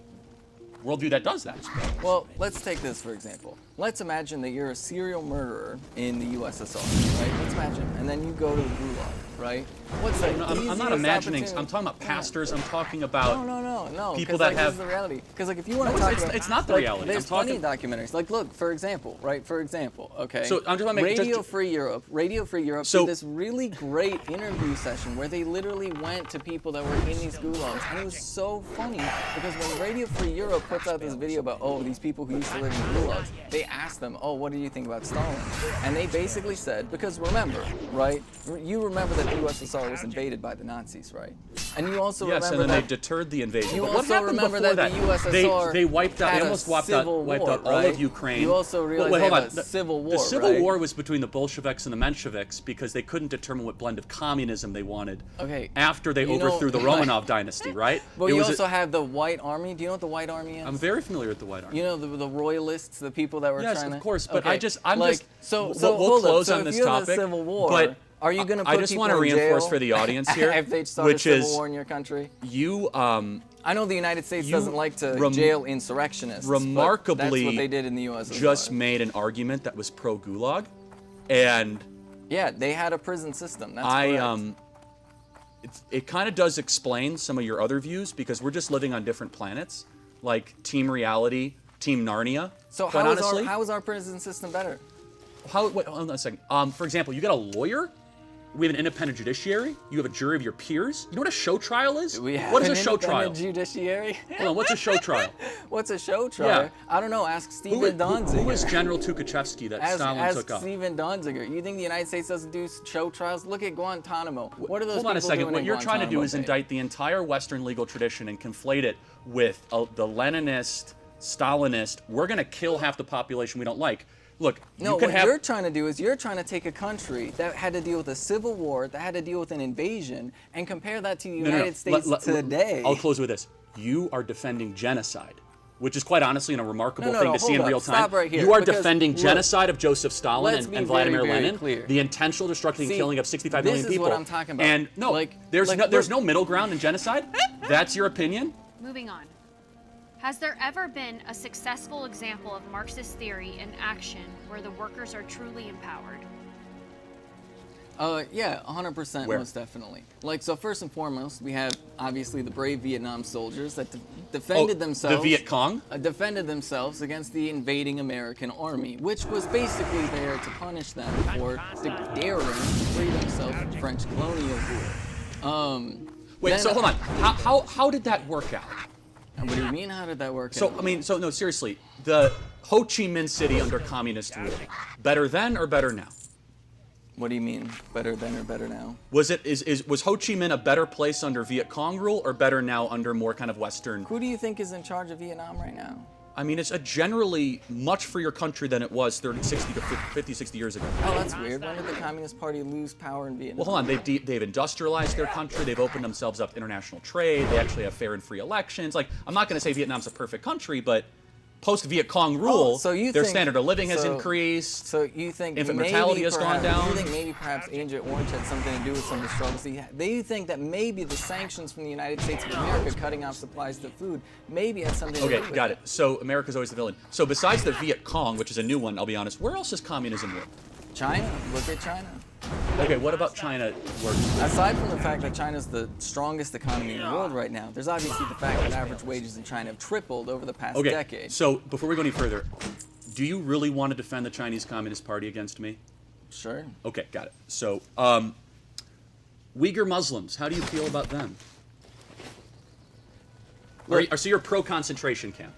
S11: worldview that does that.
S15: Well, let's take this for example. Let's imagine that you're a serial murderer in the USSR, right? Let's imagine, and then you go to the gulag, right? What's that?
S11: I'm not imagining. I'm talking about pastors. I'm talking about
S15: no.
S11: people that have.
S15: This is the reality. Because like if you want to talk about,
S11: it's not the reality.
S15: There's plenty of documentaries. Like look, for example, right? For example, okay.
S11: So I'm just want to make
S15: Radio Free Europe did this really great interview session where they literally went to people that were in these gulags, and it was so funny because when Radio Free Europe puts out this video about these people who used to live in gulags, they asked them, what do you think about Stalin? And they basically said, because remember, right? You remember that the USSR was invaded by the Nazis, right? And you also remember
S11: and then
S15: that
S11: they deterred the invasion.
S15: You
S11: but
S15: also
S11: what happened
S15: remember
S11: before
S15: that the USSR
S11: they wiped out.
S15: had
S11: They almost
S15: a
S11: wiped
S15: civil
S11: out
S15: war,
S11: all
S15: right?
S11: of Ukraine.
S15: You also realize
S11: wait, hold
S15: they
S11: on.
S15: had a civil war.
S11: The civil
S15: right?
S11: war was between the Bolsheviks and the Mensheviks because they couldn't determine what blend of communism they wanted.
S15: Okay.
S11: After they overthrew the Romanov dynasty, right?
S15: But you also have the White Army. Do you know what the White Army is?
S11: I'm very familiar with the White Army.
S15: You know the royalists, the people that were trying to.
S11: Yes, of course. But
S15: okay. We'll
S11: close
S15: on
S11: this
S15: if you have
S11: topic.
S15: a civil war,
S11: but
S15: are you going to put
S11: I just want to
S15: people in
S11: reinforce
S15: jail
S11: for the audience here,
S15: if they start a civil war in your country?
S11: I
S15: know the United States doesn't like to jail insurrectionists.
S11: Remarkably,
S15: but that's what they did in the USSR.
S11: Just made an argument that was pro-Gulag, and
S15: yeah, they had a prison system. That's correct.
S11: It kind of does explain some of your other views because we're just living on different planets, like Team Reality, Team Narnia.
S15: So how is our prison system better?
S11: Wait, hold on a second. For example, you got a lawyer we have an independent judiciary. You have a jury of your peers. You know what a show trial is?
S15: We have
S11: what is
S15: an
S11: a show trial?
S15: independent judiciary.
S11: Hold on, what's a show trial?
S15: What's a show trial?
S11: Yeah.
S15: I don't know. Ask Steven Donziger.
S11: Who was General Tukhachevsky that Stalin took
S15: Ask
S11: off?
S15: Steven Donziger. You think the United States doesn't do show trials? Look at Guantanamo. What are those
S11: Hold on a
S15: people
S11: second.
S15: doing
S11: What
S15: in
S11: you're trying to do is
S15: Guantanamo Bay?
S11: indict the entire Western legal tradition and conflate it with the Leninist, Stalinist. We're going to kill half the population we don't like. Look,
S15: No,
S11: you could
S15: what
S11: have.
S15: you're trying to do is you're trying to take a country that had to deal with a civil war, that had to deal with an invasion, and compare that to the United States today.
S11: I'll close with this. You are defending genocide, which is quite honestly a remarkable
S15: No,
S11: thing to see in
S15: hold
S11: real
S15: up.
S11: time.
S15: Stop right here,
S11: you are
S15: because,
S11: defending
S15: look,
S11: genocide of Joseph Stalin
S15: let's be
S11: and Vladimir
S15: very, very
S11: Lenin,
S15: clear.
S11: the intentional destruction and
S15: See,
S11: killing of 65 million
S15: this is
S11: people.
S15: what I'm talking about.
S11: And no, there's no middle ground in genocide. That's your opinion.
S14: Moving on. Has there ever been a successful example of Marxist theory in action where the workers are truly empowered?
S15: Yeah, 100%,
S11: Where?
S15: most definitely. Like, so first and foremost, we have obviously the brave Vietnam soldiers that defended themselves.
S11: The Viet Cong?
S15: Defended themselves against the invading American army, which was basically there to punish them for daring to free themselves from French colonial rule.
S11: Wait, so hold on. How did that work out?
S15: What do you mean, how did that work
S11: So,
S15: out?
S11: I mean, so no, seriously, the Ho Chi Minh City under communist rule, better then or better now?
S15: What do you mean, better then or better now?
S11: Was Ho Chi Minh a better place under Viet Cong rule or better now under more kind of Western?
S15: Who do you think is in charge of Vietnam right now?
S11: I mean, it's a generally much freer country than it was 30, 60 to 50, 60 years ago.
S15: Oh, that's weird. When did the Communist Party lose power in Vietnam?
S11: Well, hold on. They've industrialized their country. They've opened themselves up to international trade. They actually have fair and free elections. Like, I'm not going to say Vietnam's a perfect country, but post-Viet Cong rule, their standard of living has increased.
S15: So you think
S11: infant mortality has gone down.
S15: You think maybe perhaps Agent Orange had something to do with some of the struggles he had? Do you think that maybe the sanctions from the United States of America cutting off supplies to food maybe had something to do with it?
S11: Okay, got it. So America's always the villain. So besides the Viet Cong, which is a new one, I'll be honest, where else has communism worked?
S15: China. Look at China.
S11: Okay, what about China works?
S15: Aside from the fact that China's the strongest economy in the world right now, there's obviously the fact that average wages in China have tripled over the past decade.
S11: So before we go any further, do you really want to defend the Chinese Communist Party against me?
S15: Sure.
S11: Okay, got it. So, Uyghur Muslims, how do you feel about them? So you're pro-concentration camp?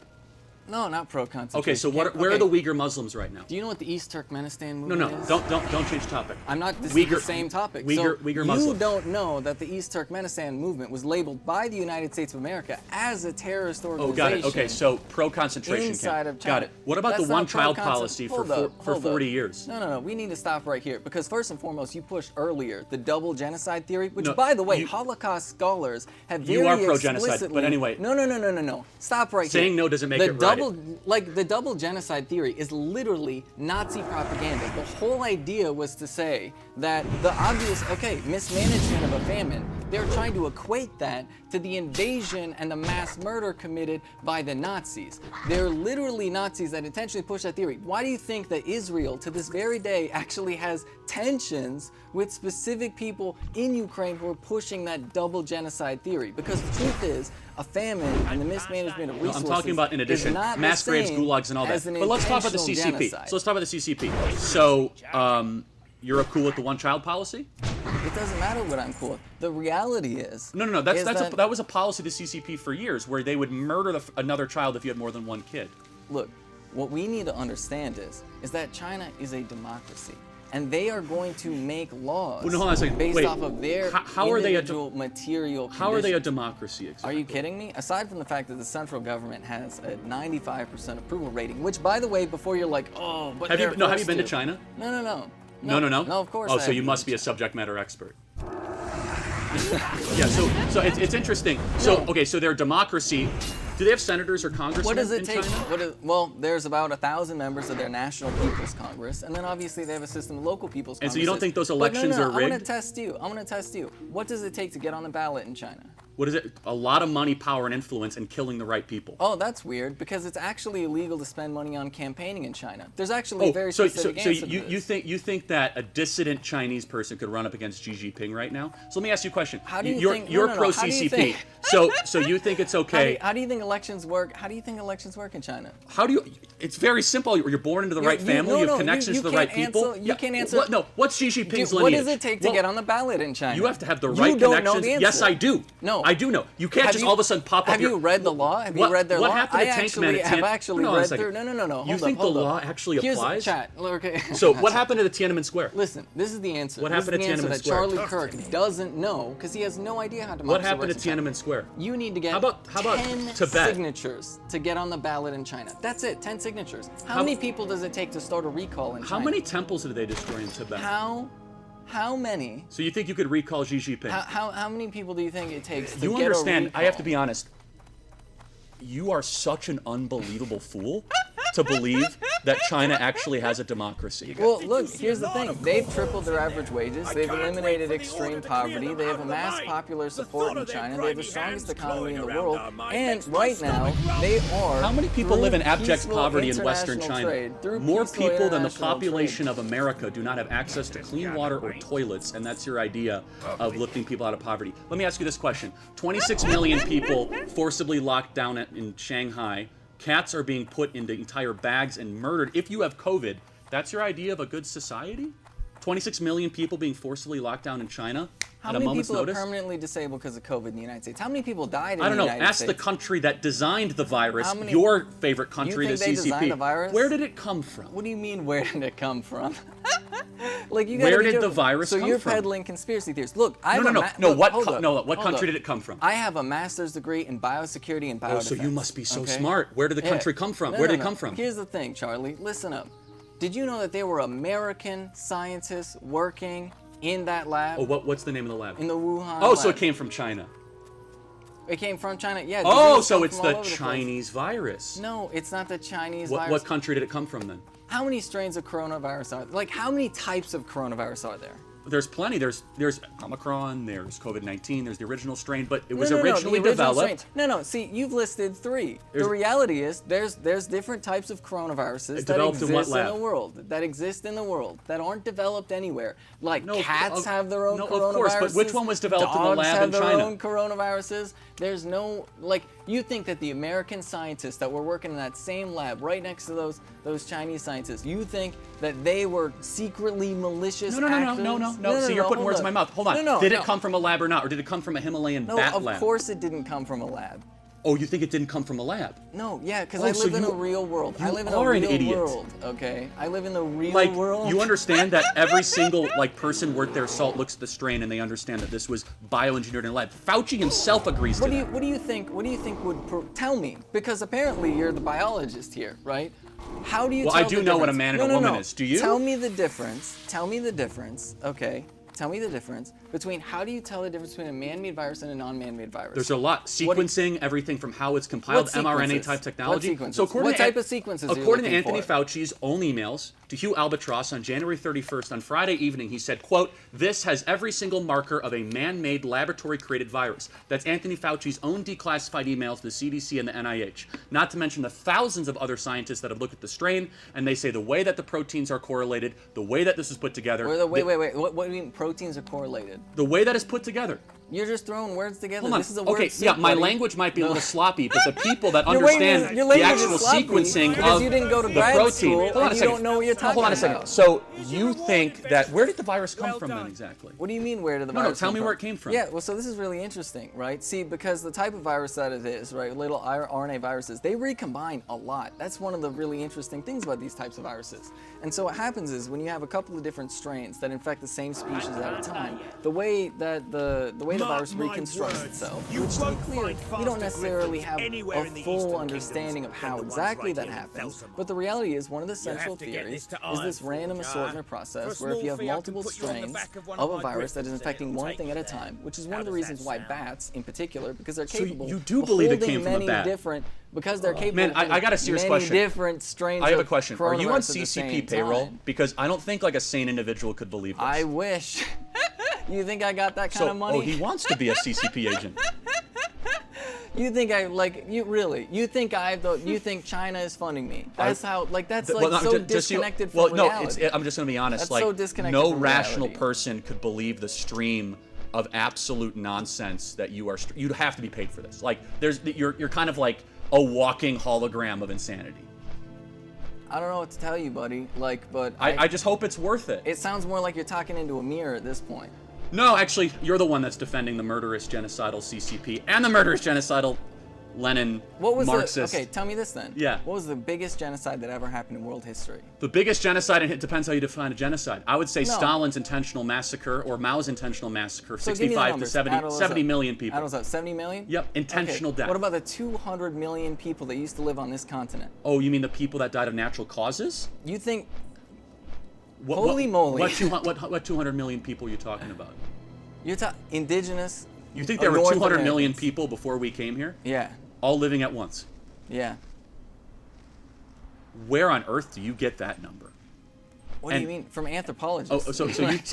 S15: No, not pro-concentration.
S11: Okay, so where are the Uyghur Muslims right now?
S15: Do you know what the East Turkmenistan movement is?
S11: No, don't change topic.
S15: I'm not. This is the same topic.
S11: Uyghur Muslims.
S15: You don't know that the East Turkmenistan movement was labeled by the United States of America as a terrorist organization.
S11: Oh, got it. Okay, so pro-concentration
S15: inside
S11: camp.
S15: of China.
S11: Got it. What about
S15: That's
S11: the
S15: not
S11: one-child policy for 40 years?
S15: No. We need to stop right here because first and foremost, you pushed earlier the double genocide theory, which, by the way, Holocaust scholars have very
S11: You are pro-genocide, but anyway.
S15: No. Stop right here.
S11: Saying no doesn't make it right.
S15: The double genocide theory is literally Nazi propaganda. The whole idea was to say that the obvious, mismanagement of a famine, they're trying to equate that to the invasion and the mass murder committed by the Nazis. They're literally Nazis that intentionally push that theory. Why do you think that Israel, to this very day, actually has tensions with specific people in Ukraine who are pushing that double genocide theory? Because the truth is, a famine and the mismanagement of resources
S11: I'm talking about, in addition, mass graves, gulags, and all that. But let's talk about the CCP.
S15: Genocide.
S11: So let's talk about the CCP. So, you're cool with the one-child policy?
S15: It doesn't matter what I'm cool with. The reality is...
S11: No. That was a policy of the CCP for years, where they would murder another child if you had more than one kid.
S15: Look, what we need to understand is that China is a democracy. And they are going to make laws based off of their individual material conditions.
S11: How are they a democracy exactly?
S15: Are you kidding me? Aside from the fact that the central government has a 95% approval rating, which, by the way, before you're like, oh, but
S11: have you been to China?
S15: No.
S11: No,
S15: of course
S11: Oh, so you must be a subject matter expert. Yeah, so it's interesting. So, so they're a democracy. Do they have senators or congressmen
S15: What does it
S11: in
S15: take?
S11: China?
S15: Well, there's about 1,000 members of their National People's Congress, and then obviously they have a system of local people's Congress.
S11: And so you don't think those elections are rigged?
S15: I'm going to test you. What does it take to get on the ballot in China?
S11: What is it? A lot of money, power, and influence, and killing the right people.
S15: Oh, that's weird, because it's actually illegal to spend money on campaigning in China. There's actually a very specific answer to this.
S11: you think that a dissident Chinese person could run up against Xi Jinping right now? So let me ask you a question.
S15: How do you think?
S11: You're pro CCP. So you think it's okay?
S15: How do you think elections work? How do you think elections work in China?
S11: How do you? It's very simple. You're born into the right family. You have connections to the right people.
S15: You can't answer.
S11: What's Xi Jinping's lineage?
S15: What does it take to get on the ballot in China?
S11: You have to have the right connections.
S15: Know the answer.
S11: Yes, I do.
S15: No,
S11: I do know. You can't just all of a sudden pop up.
S15: Have you read the law? Have you read their law?
S11: What happened to Tankman?
S15: I have actually read through. No.
S11: You think the law actually applies?
S15: Chat. Okay.
S11: So what happened to the Tiananmen Square?
S15: Listen, this is the answer.
S11: What happened to Tiananmen Square?
S15: Charlie Kirk doesn't know because he has no idea how to.
S11: What happened to Tiananmen Square?
S15: You need to get
S11: how about
S15: 10
S11: Tibet?
S15: Signatures to get on the ballot in China. That's it. 10 signatures. How many people does it take to start a recall in China?
S11: How many temples did they destroy in Tibet?
S15: How many?
S11: So you think you could recall Xi Jinping?
S15: How many people do you think it takes to get a recall?
S11: You understand, I have to be honest. You are such an unbelievable fool to believe that China actually has a democracy.
S15: Well, look, here's the thing. They've tripled their average wages. They've eliminated extreme poverty. They have amassed popular support in China. They have the strongest economy in the world. And right now, they are...
S11: How many people live in abject poverty in Western China? More people than the population of America do not have access to clean water or toilets, and that's your idea of lifting people out of poverty. Let me ask you this question. 26 million people forcibly locked down in Shanghai. Cats are being put into entire bags and murdered. If you have COVID, that's your idea of a good society? 26 million people being forcibly locked down in China at a moment's notice?
S15: How many people are permanently disabled because of COVID in the United States? How many people died in the
S11: United States?
S15: I don't know.
S11: Ask the country that designed the virus, your favorite country, the CCP.
S15: Designed the virus?
S11: Where did it come from?
S15: What do you mean, where did it come from? Like, you
S11: where did the virus come from?
S15: So you're peddling conspiracy theories. Look,
S11: what country did it come from?
S15: I have a master's degree in biosecurity and biodefense.
S11: Oh, so you must be so smart. Where did the country come from? Where did it come from?
S15: Here's the thing, Charlie. Listen up. Did you know that there were American scientists working in that lab?
S11: Oh, what's the name of the lab?
S15: In the Wuhan
S11: Oh,
S15: lab.
S11: so it came from China.
S15: It came from China, yeah.
S11: Oh, so it's the Chinese virus.
S15: No, it's not the Chinese virus.
S11: What country did it come from then?
S15: How many strains of coronavirus are there? Like, how many types of coronavirus are there?
S11: There's plenty. There's Omicron, there's COVID-19, there's the original strain, but it was originally developed.
S15: No, see, you've listed 3. The reality is there's different types of coronaviruses that exist in the world. That exist in the world that aren't developed anywhere. Like cats have their own coronaviruses.
S11: Of course, but which one was developed in the lab in China?
S15: Dogs have their own coronaviruses. There's no, like, you think that the American scientists that were working in that same lab right next to those Chinese scientists, you think that they were secretly malicious actors?
S11: No. See, you're putting words in my mouth. Hold on. Did it come from a lab or not? Or did it come from a Himalayan bat lab?
S15: No, of course it didn't come from a lab.
S11: Oh, you think it didn't come from a lab?
S15: No, yeah, because I live in a real world. I live in a real world, okay? I live in the real world.
S11: You understand that every single person worth their salt looks at the strain and they understand that this was bioengineered in a lab. Fauci himself agrees to that.
S15: What do you think would tell me? Because apparently you're the biologist here, right? How do you tell the difference?
S11: Well, I do know what a man and a woman is. Do you?
S15: Tell me the difference, okay? Tell me the difference between, how do you tell the difference between a man-made virus and a non-man-made virus?
S11: There's a lot. Sequencing, everything from how it's compiled, mRNA-type technology.
S15: What type of sequences
S11: According to Anthony Fauci's own emails to Hugh Albatross on January 31st, on Friday evening, he said, quote, "This has every single marker of a man-made laboratory-created virus." That's Anthony Fauci's own declassified emails to the CDC and the NIH. Not to mention the thousands of other scientists that have looked at the strain, and they say the way that the proteins are correlated, the way that this is put together.
S15: Wait. What do you mean proteins are correlated?
S11: The way that it's put together.
S15: You're just throwing words together.
S11: Hold on.
S15: This is a word
S11: okay,
S15: soup,
S11: yeah, my
S15: buddy.
S11: language might be a little sloppy, but the people that understand the actual sequencing
S15: because
S11: of
S15: you didn't go to
S11: the
S15: grad
S11: protein.
S15: school
S11: Hold on a
S15: and you
S11: second.
S15: don't know what you're talking
S11: Hold on a second.
S15: about.
S11: So you think that, where did the virus come from then exactly?
S15: What do you mean, where did the virus
S11: tell
S15: come
S11: me
S15: from?
S11: where it came from.
S15: Yeah, well, so this is really interesting, right? See, because the type of virus that it is, right, little RNA viruses, they recombine a lot. That's one of the really interesting things about these types of viruses. And so what happens is when you have a couple of different strains that infect the same species at a time, the way the virus reconstructs itself, which to be clear, you don't necessarily have a full understanding of how exactly that happens, but the reality is one of the central theories is this random assortment process where if you have multiple strains of a virus that is infecting one thing at a time, which is one of the reasons why bats, in particular, because they're capable
S11: you do believe it came from a bat?
S15: Because they're capable
S11: Man, I got a serious question.
S15: Different strains
S11: I have a question. Are you on
S15: CCP
S11: payroll? Because I don't think like a sane individual could believe this.
S15: I wish. You think I got that kind of money?
S11: Oh, he wants to be a CCP agent.
S15: You think you think China is funding me? That's disconnected from reality.
S11: I'm just gonna be honest.
S15: That's
S11: like,
S15: so disconnected
S11: no
S15: from
S11: rational
S15: reality.
S11: person could believe the stream of absolute nonsense that you'd have to be paid for this. Like, you're kind of like a walking hologram of insanity.
S15: I don't know what to tell you, buddy. But
S11: I just hope it's worth it.
S15: It sounds more like you're talking into a mirror at this point.
S11: No, actually, you're the one that's defending the murderous genocidal CCP and the murderous genocidal Lenin Marxist.
S15: Okay, tell me this then.
S11: Yeah.
S15: What was the biggest genocide that ever happened in world history?
S11: The biggest genocide, and it depends how you define a genocide. I would say
S15: No.
S11: Stalin's intentional massacre or Mao's intentional massacre,
S15: So give me the
S11: 65 to
S15: numbers.
S11: 70 million people.
S15: Add those up. 70 million?
S11: Yep, intentional death.
S15: What about the 200 million people that used to live on this continent?
S11: Oh, you mean the people that died of natural causes?
S15: You think...
S11: Holy
S15: moly.
S11: What 200 million people are you talking about?
S15: You're talking indigenous.
S11: You think there were
S15: North
S11: 200 million
S15: Americans.
S11: people before we came here?
S15: Yeah.
S11: All living at once?
S15: Yeah.
S11: Where on earth do you get that number?
S15: What do you mean? From anthropologists.
S11: Oh, so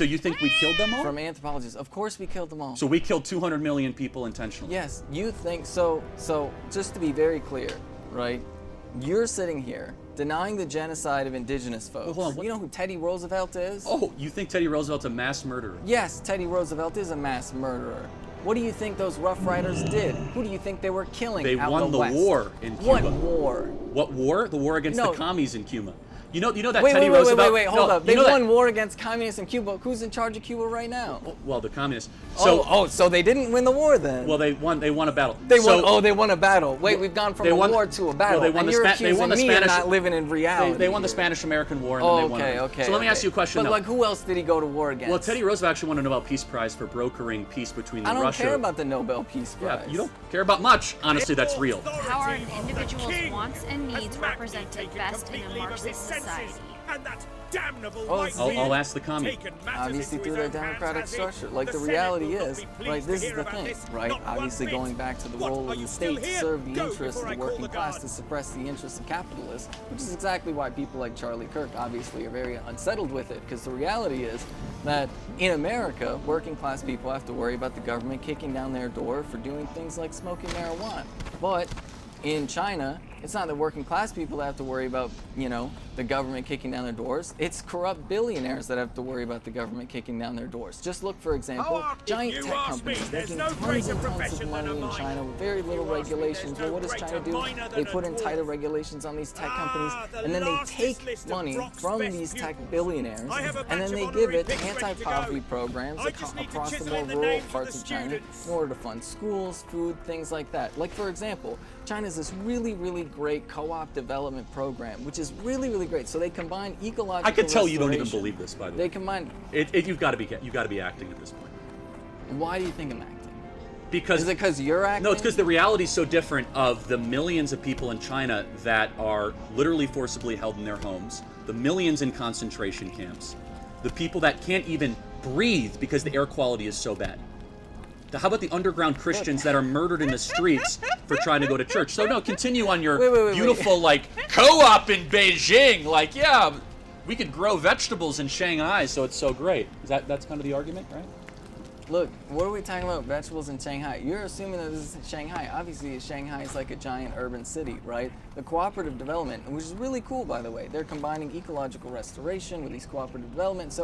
S11: you think we killed them all?
S15: From anthropologists. Of course we killed them all.
S11: So we killed 200 million people intentionally?
S15: Yes, you think so. So just to be very clear, right? You're sitting here denying the genocide of indigenous folks.
S11: Well, hold on,
S15: You know who Teddy Roosevelt is?
S11: Oh, you think Teddy Roosevelt's a mass murderer?
S15: Yes, Teddy Roosevelt is a mass murderer. What do you think those Rough Riders did? Who do you think they were killing
S11: They
S15: out
S11: won
S15: in
S11: the
S15: West?
S11: war in Cuba.
S15: What war?
S11: What war? The war against
S15: No.
S11: the commies in Cuba. You know that
S15: Wait,
S11: Teddy
S15: wait,
S11: Roosevelt.
S15: wait, hold up.
S11: You
S15: They
S11: know
S15: won war against communists in Cuba. Who's in charge of Cuba right now?
S11: Well, the communists.
S15: So they didn't win the war then?
S11: Well, they won a battle.
S15: They won a battle. Wait, we've gone from a war to a battle.
S11: Well, they won
S15: and
S11: the
S15: you're
S11: they
S15: accusing
S11: won the
S15: me
S11: Spanish.
S15: of not living in reality.
S11: They won the Spanish-American War, and then they won.
S15: Okay.
S11: So let me ask you a question.
S15: But
S11: though.
S15: like, who else did he go to war against?
S11: Well, Teddy Roosevelt actually won a Nobel Peace Prize for brokering peace between the
S15: I don't
S11: Russia.
S15: care about the Nobel Peace Prize.
S11: Yeah, you don't care about much. Honestly, that's real.
S14: How are an individual's wants and needs represented best in a Marxist society?
S5: And that damnable
S11: I'll ask the commie.
S15: Obviously through their democratic structure. Like the reality is, right, this is the thing, right? Obviously going back to the role of the state to serve the interests of the working class, to suppress the interests of capitalists, which is exactly why people like Charlie Kirk obviously are very unsettled with it, because the reality is that in America, working class people have to worry about the government kicking down their door for doing things like smoking marijuana. But in China, it's not the working class people that have to worry about, the government kicking down their doors. It's corrupt billionaires that have to worry about the government kicking down their doors. Just look, for example, giant tech companies making tons and tons of money in China with very little regulations. Well, what does China do? They put in tighter regulations on these tech companies, and then they take money from these tech billionaires, and then they give it to anti-poverty programs across the more rural parts of China in order to fund schools, food, things like that. Like, for example, China's this really, really great co-op development program, which is really, really great. So they combine ecological
S11: I could tell you don't even
S15: restoration.
S11: believe this, by the way.
S15: They combine.
S11: You've got to be acting at this point.
S15: Why do you think I'm acting?
S11: Because
S15: is it because you're acting?
S11: No, it's because the reality is so different of the millions of people in China that are literally forcibly held in their homes, the millions in concentration camps, the people that can't even breathe because the air quality is so bad. How about the underground Christians that are murdered in the streets for trying to go to church? So no, continue on your beautiful co-op in Beijing. Like, yeah, we could grow vegetables in Shanghai, so it's so great. That's kind of the argument, right?
S15: Look, what are we talking about? Vegetables in Shanghai. You're assuming that this is Shanghai. Obviously, Shanghai is like a giant urban city, right? The cooperative development, which is really cool, by the way. They're combining ecological restoration with these cooperative development.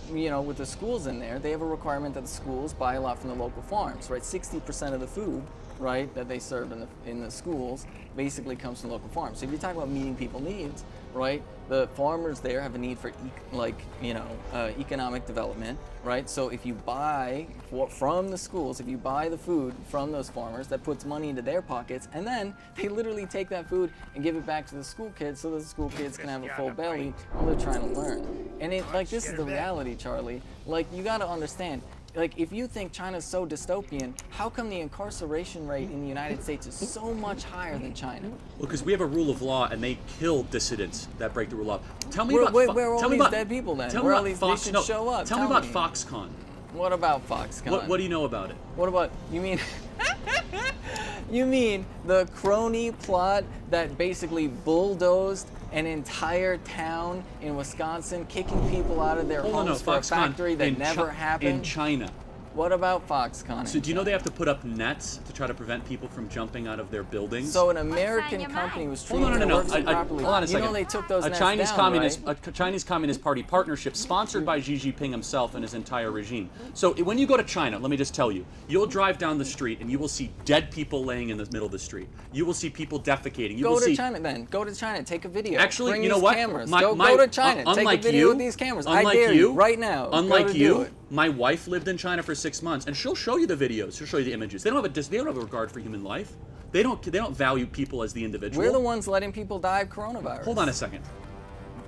S15: With the schools in there, they have a requirement that the schools buy a lot from the local farms, right? 60% of the food, right, that they serve in the schools basically comes from local farms. So if you talk about meeting people's needs, right, the farmers there have a need for economic development, right? So if you buy from the schools, if you buy the food from those farmers, that puts money into their pockets, and then they literally take that food and give it back to the school kids so that the school kids can have a full belly while they're trying to learn. And this is the reality, Charlie. Like, you got to understand. Like, if you think China's so dystopian, how come the incarceration rate in the United States is so much higher than China?
S11: Well, because we have a rule of law, and they kill dissidents that break the rule of law. Tell me
S15: Where
S11: about
S15: are all these dead people then? Where are all these? They should show up.
S11: Tell me about Foxconn.
S15: What about Foxconn?
S11: What do you know about it?
S15: What about, you mean the crony plot that basically bulldozed an entire town in Wisconsin, kicking people out of their homes for a factory that never happened?
S11: In China.
S15: What about Foxconn?
S11: So do you know they have to put up nets to try to prevent people from jumping out of their buildings?
S15: So an American company was treating the workers improperly.
S11: Hold on a second.
S15: You know they took those nets
S11: Chinese
S15: down,
S11: communist,
S15: right?
S11: A Chinese Communist Party partnership sponsored by Xi Jinping himself and his entire regime. So when you go to China, let me just tell you, you'll drive down the street and you will see dead people laying in the middle of the street. You will see people defecating.
S15: Go to China then. Go to China. Take a video.
S11: Actually,
S15: Bring
S11: you know
S15: these
S11: what?
S15: Cameras. Go to China. Take a video with these cameras. I dare you right now.
S11: Unlike you, my wife lived in China for 6 months, and she'll show you the videos. She'll show you the images. They don't have a regard for human life. They don't value people as the individual.
S15: We're the ones letting people die of coronavirus.
S11: Hold on a second.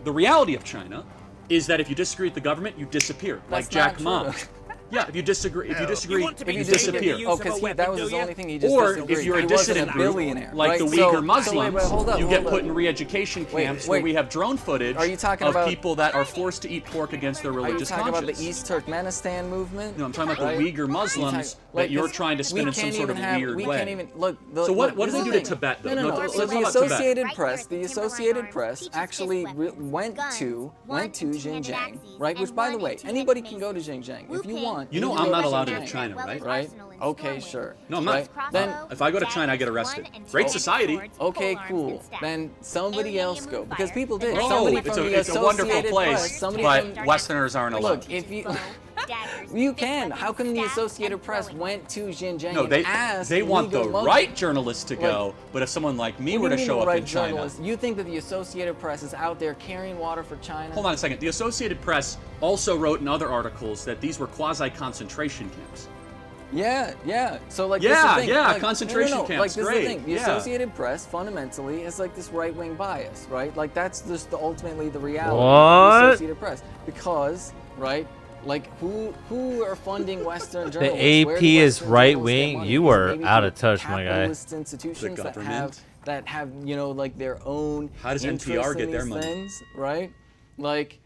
S11: The reality of China is that if you disagree with the government, you disappear, like Jack Ma. Yeah, if you disagree, you disappear.
S15: Oh, because that was his only thing. He just
S11: or
S15: disagreed.
S11: if you're a
S15: He
S11: dissident
S15: wasn't a billionaire,
S11: like
S15: right?
S11: the Uyghur Muslims, you get
S15: hold
S11: put in
S15: up.
S11: re-education camps where we have drone footage of people that are forced to eat pork against their religious
S15: conscience. Are you talking
S11: conscience.
S15: about the East Turkmenistan movement?
S11: No, I'm talking about the Uyghur Muslims that you're trying to spin in some sort of weird way.
S15: Can't even look.
S11: So what do they do to Tibet, though?
S15: No.
S11: Let's
S15: So
S11: talk
S15: the
S11: about Tibet.
S15: the Associated Press actually went to Xinjiang, right? Which, by the way, anybody can go to Xinjiang if you want.
S11: You know I'm not allowed into China, right?
S15: Right? Okay, sure.
S11: No, I'm not.
S15: Right? Then
S11: if I go to China, I get arrested. Great society.
S15: Okay, cool. Then somebody else go, because people did.
S11: Oh,
S15: Somebody
S11: it's
S15: from the
S11: a wonderful
S15: Associated
S11: place,
S15: Press, somebody
S11: but
S15: from,
S11: Westerners aren't allowed.
S15: Look, if you you can. How come the Associated Press went to Xinjiang
S11: No,
S15: and asked
S11: they want the
S15: Uyghur Muslims-
S11: right journalists to go, but if someone like me were
S15: What do
S11: to
S15: you
S11: show
S15: mean
S11: up
S15: the
S11: in
S15: right
S11: China,
S15: journalists? You think that the Associated Press is out there carrying water for China?
S11: hold on a second. The Associated Press also wrote in other articles that these were quasi-concentration camps.
S15: Yeah. So like,
S11: Yeah,
S15: this is the thing.
S11: yeah,
S15: Like,
S11: concentration
S15: no.
S11: camps,
S15: Like, this
S11: great,
S15: is the thing. The
S11: yeah.
S15: Associated Press fundamentally is like this right-wing bias, right? Like that's just ultimately the reality
S3: What?
S15: of the Associated Press, because right. Like who are funding Western
S3: The
S15: journalists? Where
S3: AP
S15: do
S3: is
S15: Western
S3: right
S15: journalists get
S3: wing.
S15: money?
S3: You
S15: Is it
S3: were
S15: maybe
S3: out
S15: from
S3: of touch, my guy.
S15: capitalist institutions that have like their own.
S11: How does
S15: interests
S11: NPR
S15: in
S11: get their
S15: these
S11: money?
S15: things, right? Like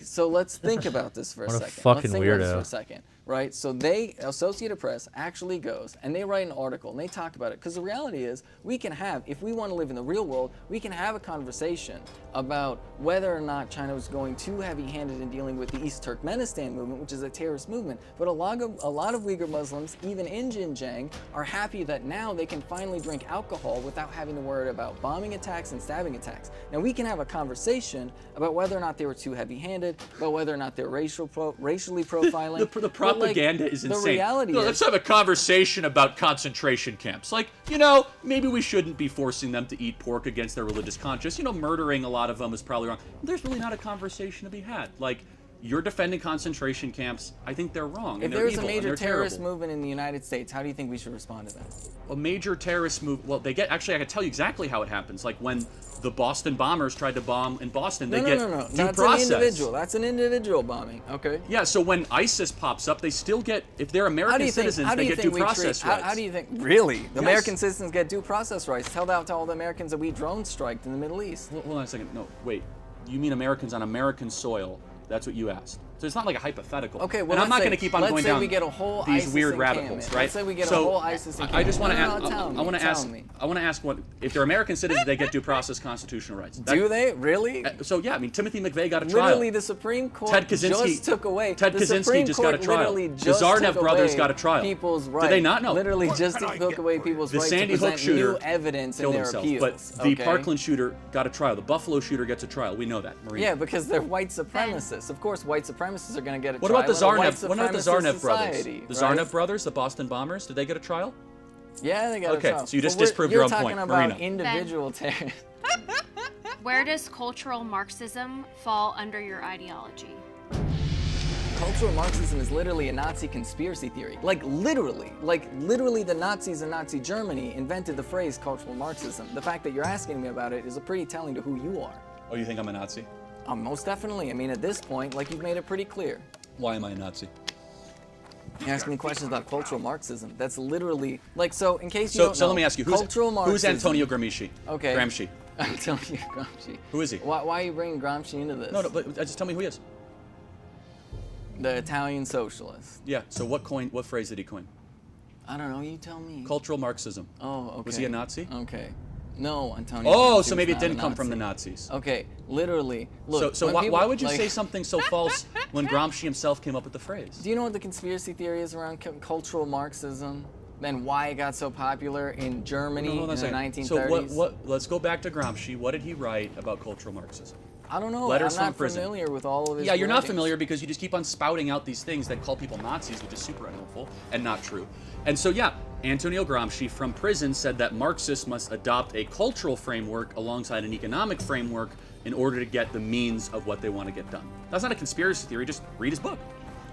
S15: so let's think about this for a
S3: What a
S15: second.
S3: fucking
S15: Let's think about this
S3: weirdo.
S15: for a second. Right, so Associated Press actually goes and they write an article and they talk about it, because the reality is we can have, if we want to live in the real world, we can have a conversation about whether or not China was going too heavy-handed in dealing with the East Turkmenistan movement, which is a terrorist movement. But a lot of Uyghur Muslims, even in Xinjiang, are happy that now they can finally drink alcohol without having to worry about bombing attacks and stabbing attacks. Now we can have a conversation about whether or not they were too heavy-handed, about whether or not they're racially profiling.
S11: The propaganda is insane.
S15: The reality
S11: No,
S15: is,
S11: let's have a conversation about concentration camps. Like, maybe we shouldn't be forcing them to eat pork against their religious conscience. Murdering a lot of them is probably wrong. There's really not a conversation to be had. Like, you're defending concentration camps. I think they're wrong.
S15: if
S11: And they're
S15: there's
S11: evil,
S15: a major
S11: and they're
S15: terrorist
S11: terrible.
S15: movement in the United States, how do you think we should respond to that?
S11: A major terrorist move. Well, actually, I can tell you exactly how it happens. Like when the Boston bombers tried to bomb in Boston, they get
S15: No.
S11: due
S15: That's
S11: process.
S15: an individual. That's an individual bombing. Okay.
S11: Yeah, so when ISIS pops up, they still get, if they're American citizens, they get due process rights.
S15: How do you think? Really? The
S11: Yes.
S15: American citizens get due process rights. Tell that to all the Americans that we drone striked in the Middle East.
S11: Hold on a second. No, wait. You mean Americans on American soil? That's what you asked. So it's not like a hypothetical.
S15: Okay, well,
S11: and I'm not
S15: let's
S11: going to
S15: say-
S11: keep on
S15: let's
S11: going
S15: say
S11: down
S15: we get a whole
S11: these
S15: ISIS
S11: weird rabbit
S15: encampment.
S11: holes, right?
S15: Let's say we get a
S11: so
S15: whole ISIS
S11: I just want to
S15: encampment.
S11: ask.
S15: No, tell
S11: I
S15: me,
S11: want to
S15: tell
S11: ask.
S15: me.
S11: I want to ask what if they're American citizens, they get due process constitutional rights.
S15: Do they really?
S11: So yeah, I mean Timothy McVeigh got a trial.
S15: Literally, the Supreme Court
S11: Ted Kaczynski
S15: just took away.
S11: Ted
S15: the
S11: Kaczynski
S15: Supreme
S11: just got a
S15: Court
S11: trial.
S15: literally
S11: The
S15: just
S11: Zarnev
S15: took
S11: brothers
S15: away
S11: got a trial.
S15: People's right.
S11: Did they not? No.
S15: Literally just took away people's
S11: The
S15: right
S11: Sandy
S15: to
S11: Hook
S15: present
S11: shooter
S15: new evidence in
S11: killed
S15: their
S11: himself,
S15: appeals.
S11: but the
S15: okay?
S11: Parkland shooter got a trial. The Buffalo shooter gets a trial. We know that, Marina.
S15: Yeah, because they're white supremacists. Of course, white supremacists are going to get a
S11: What
S15: trial.
S11: about the
S15: in a white
S11: Zarnev? What about the
S15: supremacist
S11: Zarnev brothers?
S15: society,
S11: The
S15: right?
S11: Zarnev brothers, the Boston bombers, did they get a trial?
S15: Yeah, they got
S11: Okay,
S15: a trial.
S11: so you just
S15: But
S11: disproved your
S15: you're
S11: own
S15: talking
S11: point,
S15: about
S11: Marina.
S15: individual terrorists.
S14: Where does cultural Marxism fall under your ideology?
S15: Cultural Marxism is literally a Nazi conspiracy theory. Like literally the Nazis in Nazi Germany invented the phrase cultural Marxism. The fact that you're asking me about it is a pretty telling to who you are.
S11: Oh, you think I'm a Nazi?
S15: Most definitely. I mean, at this point, like you've made it pretty clear.
S11: Why am I a Nazi?
S15: You're asking me questions about cultural Marxism. That's literally, like, so in case you
S11: So,
S15: don't
S11: so
S15: know,
S11: let me ask you,
S15: cultural
S11: who's
S15: Marxism.
S11: Antonio Gramsci?
S15: Okay.
S11: Gramsci.
S15: Antonio Gramsci.
S11: Who is he?
S15: Why are you bringing Gramsci into this?
S11: No, but just tell me who he is.
S15: The Italian socialist.
S11: Yeah, so what phrase did he coin?
S15: I don't know, you tell me.
S11: Cultural Marxism.
S15: Oh, okay.
S11: Was he a Nazi?
S15: Okay. No, Antonio.
S11: Oh, so maybe it didn't come from the Nazis.
S15: Okay, literally. Look,
S11: So why,
S15: people,
S11: why would you
S15: like,
S11: say something so false when Gramsci himself came up with the phrase?
S15: Do you know what the conspiracy theory is around cultural Marxism? And why it got so popular in Germany in the 1930s?
S11: So let's go back to Gramsci. What did he write about cultural Marxism?
S15: I don't know.
S11: Letters
S15: I'm not
S11: from prison.
S15: familiar with all of his
S11: Yeah, you're not
S15: writings.
S11: familiar because you just keep on spouting out these things that call people Nazis, which is super unhelpful and not true. And so, yeah, Antonio Gramsci from prison said that Marxists must adopt a cultural framework alongside an economic framework in order to get the means of what they want to get done. That's not a conspiracy theory, just read his book.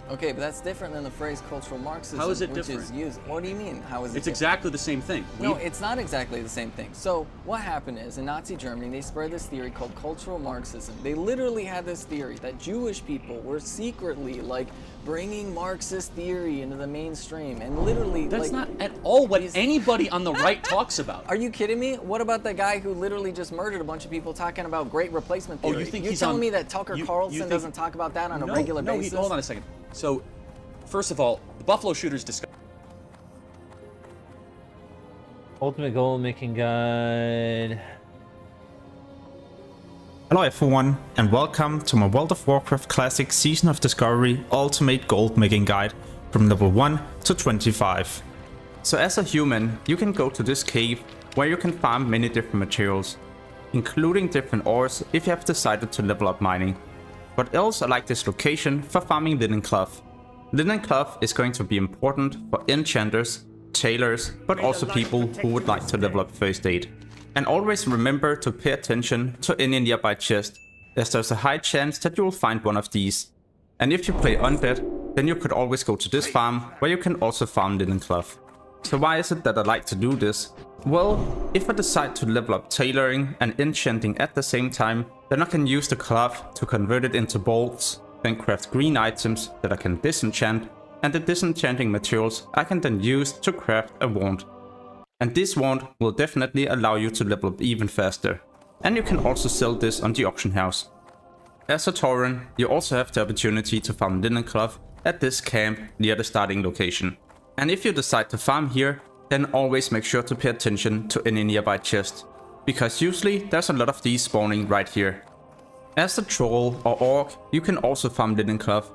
S15: Okay, but that's different than the phrase cultural Marxism,
S11: How is it
S15: which
S11: different?
S15: is used. What do you mean? How is it
S11: It's
S15: different?
S11: exactly the same thing.
S15: No, it's not exactly the same thing. So what happened is, in Nazi Germany, they spread this theory called cultural Marxism. They literally had this theory that Jewish people were secretly, like, bringing Marxist theory into the mainstream, and literally,
S11: That's
S15: like,
S11: not at all what anybody on the right talks about.
S15: Are you kidding me? What about the guy who literally just murdered a bunch of people talking about great replacement
S11: Oh,
S15: theory?
S11: you think
S15: You're
S11: he's
S15: telling
S11: on-
S15: me that Tucker
S11: you
S15: Carlson
S11: think-
S15: doesn't talk about that on a regular basis?
S11: Hold on a second. So, first of all, the Buffalo shooters discussed.
S3: Ultimate goal making guide.
S13: Hello everyone, and welcome to my World of Warcraft Classic Season of Discovery Ultimate Gold Making Guide from level 1 to 25. So as a human, you can go to this cave where you can farm many different materials, including different ores if you have decided to level up mining. But else I like this location for farming linen cloth. Linen cloth is going to be important for enchanters, tailors, but also people who would like to level up first aid. And always remember to pay attention to any nearby chest, as there's a high chance that you will find one of these. And if you play undead, then you could always go to this farm where you can also farm linen cloth. So why is it that I like to do this? Well, if I decide to level up tailoring and enchanting at the same time, then I can use the cloth to convert it into bolts, then craft green items that I can disenchant, and the disenchanting materials I can then use to craft a wand. And this wand will definitely allow you to level up even faster. And you can also sell this on the auction house. As a Tauren, you also have the opportunity to farm linen cloth at this camp near the starting location. And if you decide to farm here, then always make sure to pay attention to any nearby chest, because usually there's a lot of these spawning right here. As a troll or orc, you can also farm linen cloth,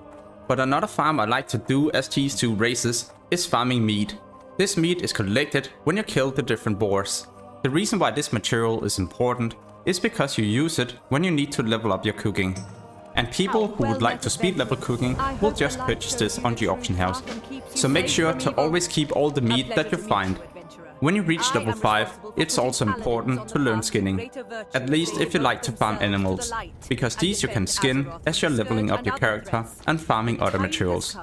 S13: but another farm I like to do as these two races is farming meat. This meat is collected when you kill the different boars. The reason why this material is important is because you use it when you need to level up your cooking. And people who would like to speed level cooking will just purchase this on the auction house. So make sure to always keep all the meat that you find. When you reach level 5, it's also important to learn skinning. At least if you like to farm animals, because these you can skin as you're leveling up your character and farming other materials.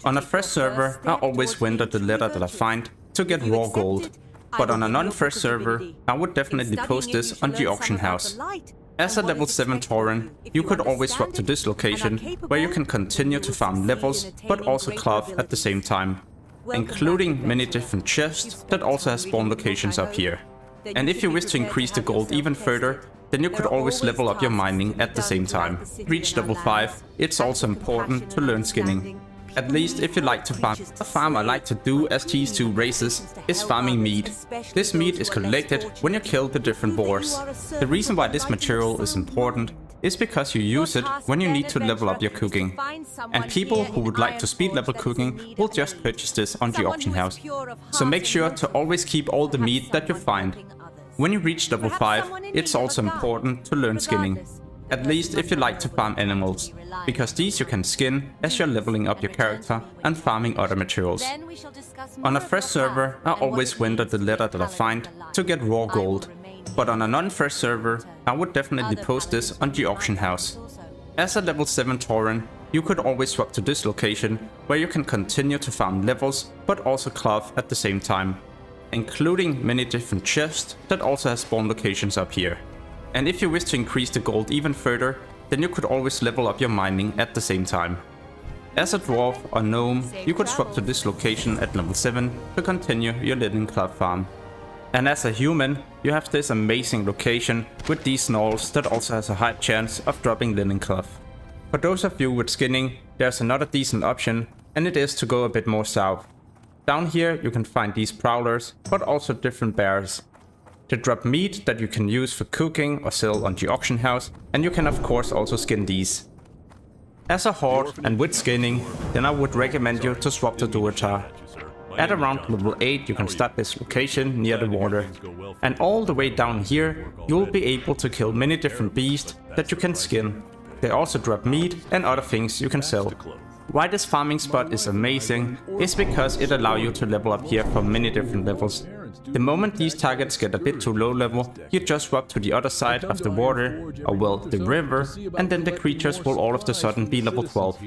S13: On a fresh server, I always vendor the leather that I find to get raw gold. But on a non-fresh server, I would definitely post this on the auction house. As a level 7 Tauren, you could always swap to this location, where you can continue to farm levels, but also cloth at the same time, including many different chests that also has spawn locations up here. And if you wish to increase the gold even further, then you could always level up your mining at the same time. Reach level 5, it's also important to learn skinning. At least if you like to farm. A farm I like to do as these two races is farming meat. This meat is collected when you kill the different boars. The reason why this material is important is because you use it when you need to level up your cooking. And people who would like to speed level cooking will just purchase this on the auction house. So make sure to always keep all the meat that you find. When you reach level 5, it's also important to learn skinning. At least if you like to farm animals, because these you can skin as you're leveling up your character and farming other materials. On a fresh server, I always vendor the leather that I find to get raw gold, but on a non-fresh server, I would definitely post this on the auction house. As a level 7 Tauren, you could always swap to this location, where you can continue to farm levels, but also cloth at the same time, including many different chests that also has spawn locations up here. And if you wish to increase the gold even further, then you could always level up your mining at the same time. As a dwarf or gnome, you could swap to this location at level 7 to continue your linen cloth farm. And as a human, you have this amazing location with these gnolls that also has a high chance of dropping linen cloth. For those of you with skinning, there's another decent option, and it is to go a bit more south. Down here you can find these prowlers, but also different bears. They drop meat that you can use for cooking or sell on the auction house, and you can of course also skin these. As a horde and with skinning, then I would recommend you to swap to Durotar. At around level 8 you can start this location near the water, and all the way down here you will be able to kill many different beasts that you can skin. They also drop meat and other things you can sell. Why this farming spot is amazing is because it allows you to level up here for many different levels. The moment these targets get a bit too low level, you just swap to the other side of the water, or well, the river, and then the creatures will all of a sudden be level 12.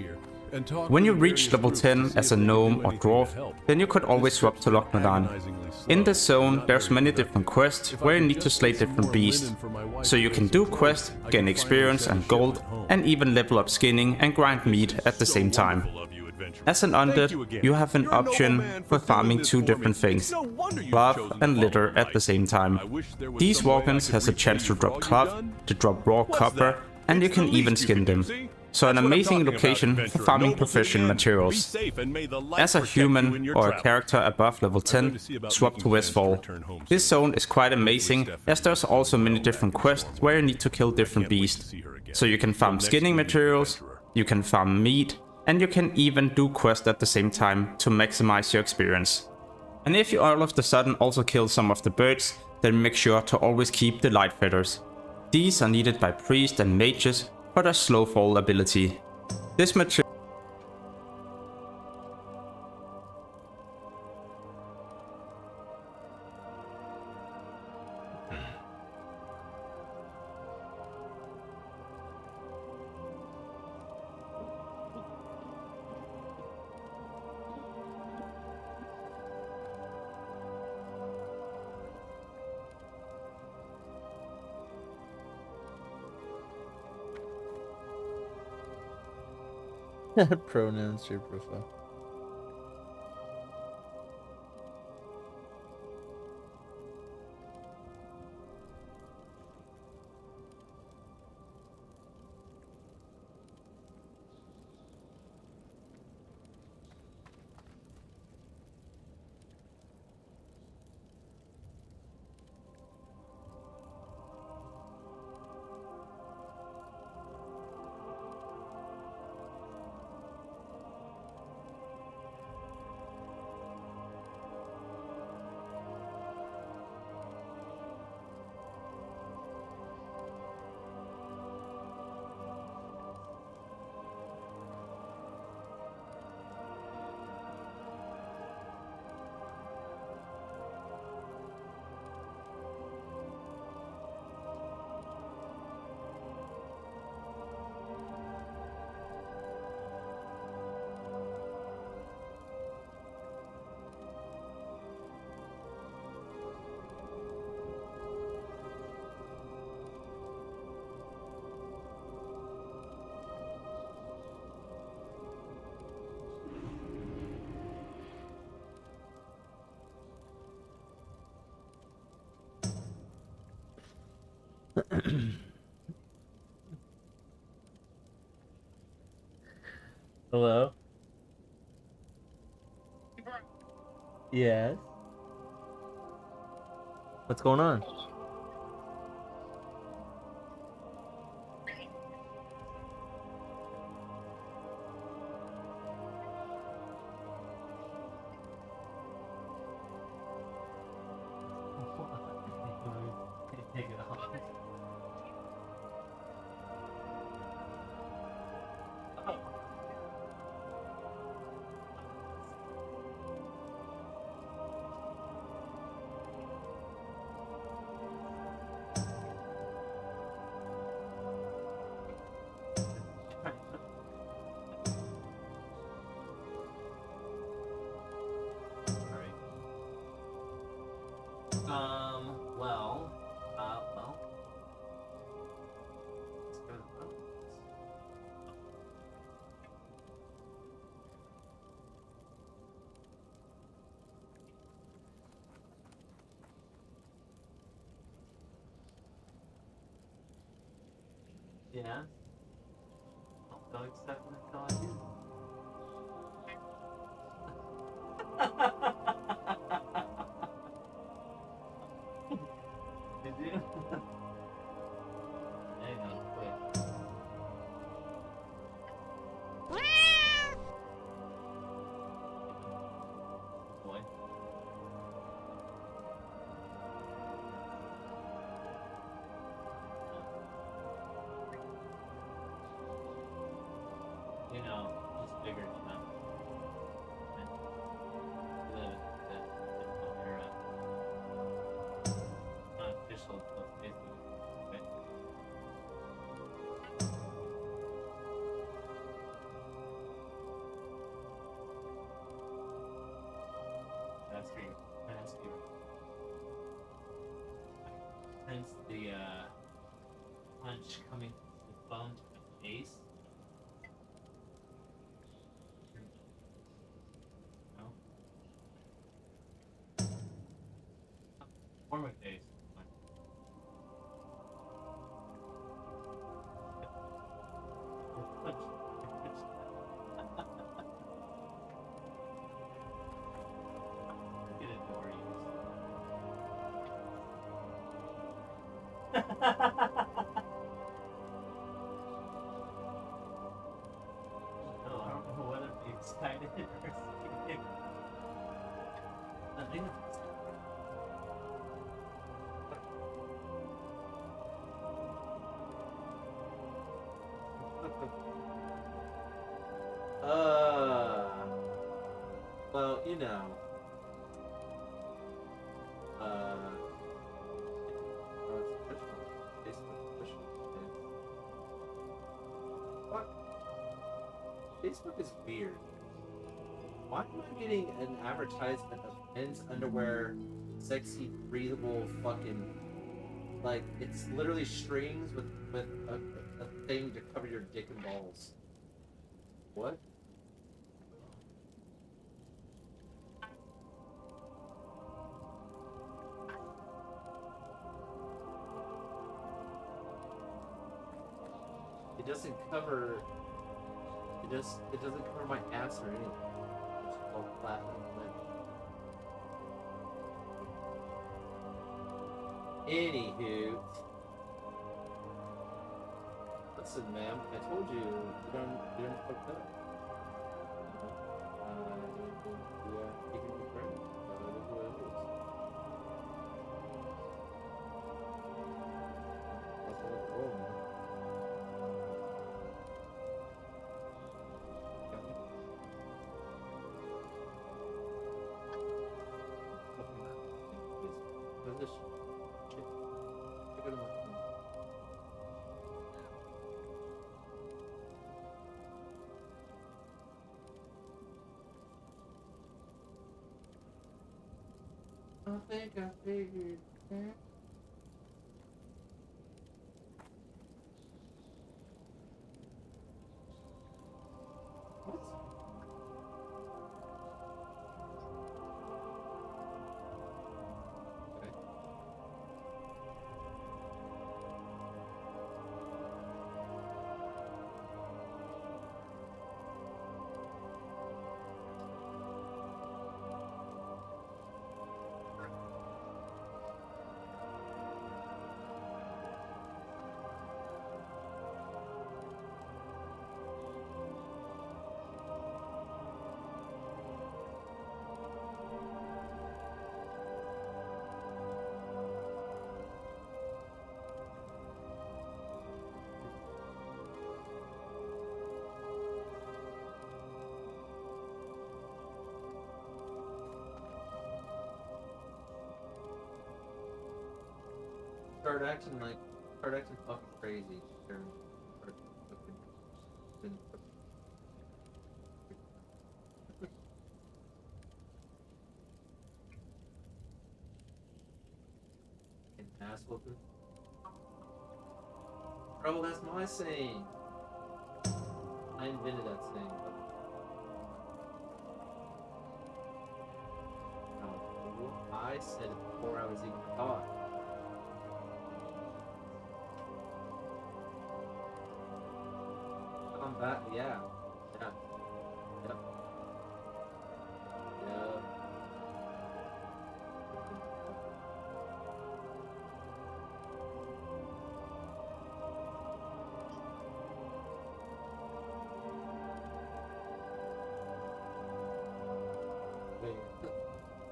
S13: When you reach level 10 as a gnome or dwarf, then you could always swap to Lochnadan. In this zone, there's many different quests where you need to slay different beasts. So you can do quests, gain experience and gold, and even level up skinning and grind meat at the same time. As an undead, you have an option for farming two different things, cloth and litter at the same time. These walk-ins has a chance to drop cloth, to drop raw copper, and you can even skin them. So an amazing location for farming proficient materials. As a human or a character above level 10, swap to Westfall. This zone is quite amazing as there's also many different quests where you need to kill different beasts. So you can farm skinning materials, you can farm meat, and you can even do quests at the same time to maximize your experience. And if you all of a sudden also kill some of the birds, then make sure to always keep the light feathers. These are needed by priests and mages for their slow fall ability. This material
S3: Pronouns to your profile. Hello? Yes? What's going on? Take it off. Well. Let's go to the bones. Yeah. Don't accept it until I do. ask you. Can I ask you? Since the punch coming to the bone to the face. No. Form of face. No, I don't know whether to be excited or scared. I think it's
S16: well, you know. It's official. What? Facebook is weird. Why am I getting an advertisement of men's underwear, sexy, breathable, fucking, like, it's literally strings with a thing to cover your dick and balls. What? It doesn't cover. It doesn't cover my ass or anything. It's all flat and limp. Anywho, listen, ma'am. I told you you're fucked up. Yeah, you can be friends. It is what it is. That's what it's rolling, man. I think I figured that. What? Okay. Start acting fucking crazy. An ass whooping. Bro, that's my saying. I invented that saying. No, I said it before I was even thought. Come back, yeah. Yeah. Yep. Yeah. Wait,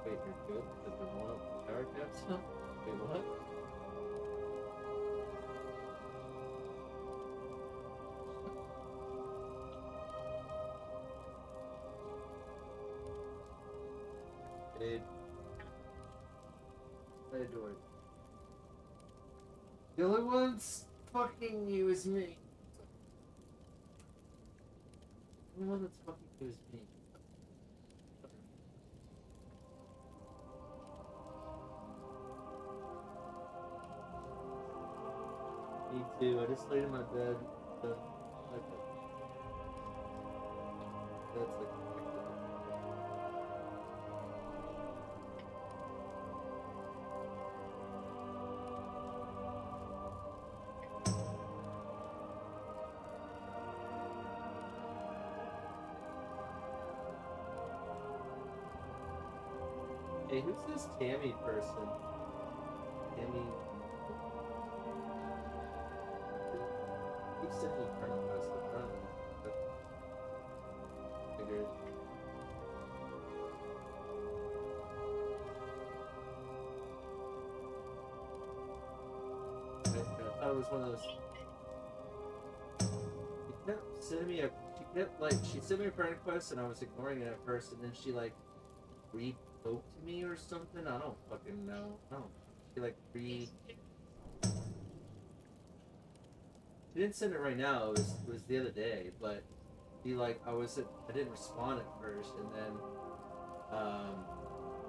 S16: wait, you're good? Because they're one up shower caps now? Wait, what? Dude. I adore it. The only one's fucking you is me. The only one that's fucking you is me. Me too. I just laid in my bed. That's like. Hey, who's this Tammy person? Tammy. Who sent me friend request? Figured. I thought it was one of those. She kept sending me she sent me a friend request and I was ignoring it at first, and then she like re-poked me or something. I don't fucking know. No, she like She didn't send it right now. It was the other day, but I didn't respond at first, and then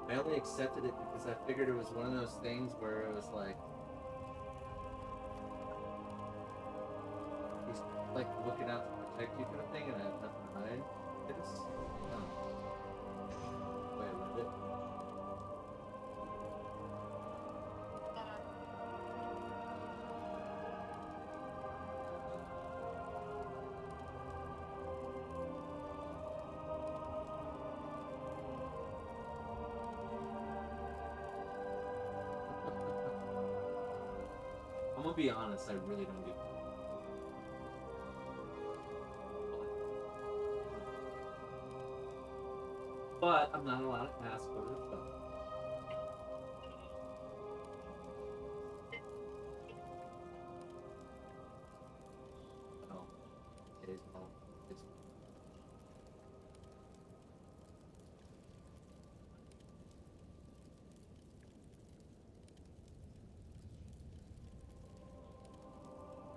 S16: I only accepted it because I figured it was one of those things where it was like he's like looking out to protect you kind of thing, and I have nothing to hide. I just wait a minute. I'm gonna be honest, I really don't give a fuck. But I'm not allowed to ask over the phone. Oh, it is wrong. It's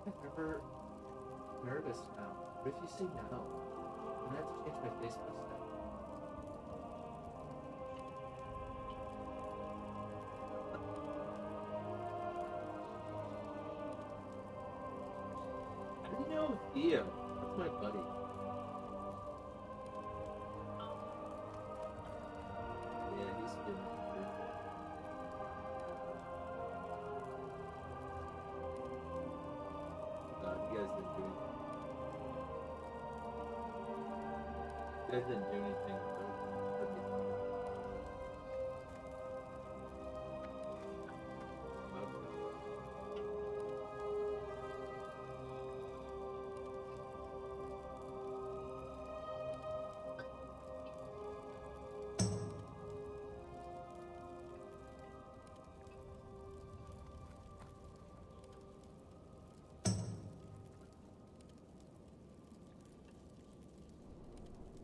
S16: I'm never nervous now. What if you say no? I'm gonna have to change my Facebook step. How do you know Theo? That's my buddy. Yeah, he's been here. You guys didn't do anything. You guys didn't do anything.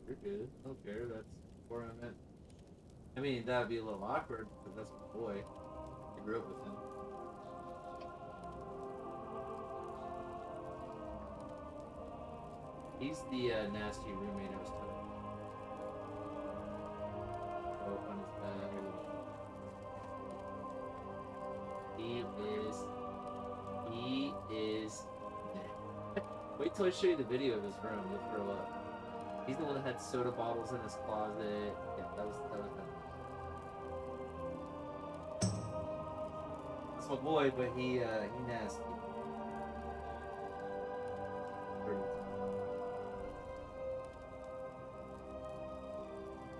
S16: You're good. I don't care. That's where I'm at. I mean, that'd be a little awkward, but that's my boy. I grew up with him. He's the nasty roommate I was telling you. Oh, on his bed. He is. Wait till I show you the video of his room. You'll throw up. He's the one that had soda bottles in his closet. Yeah, that was him. That's my boy, but he nasty.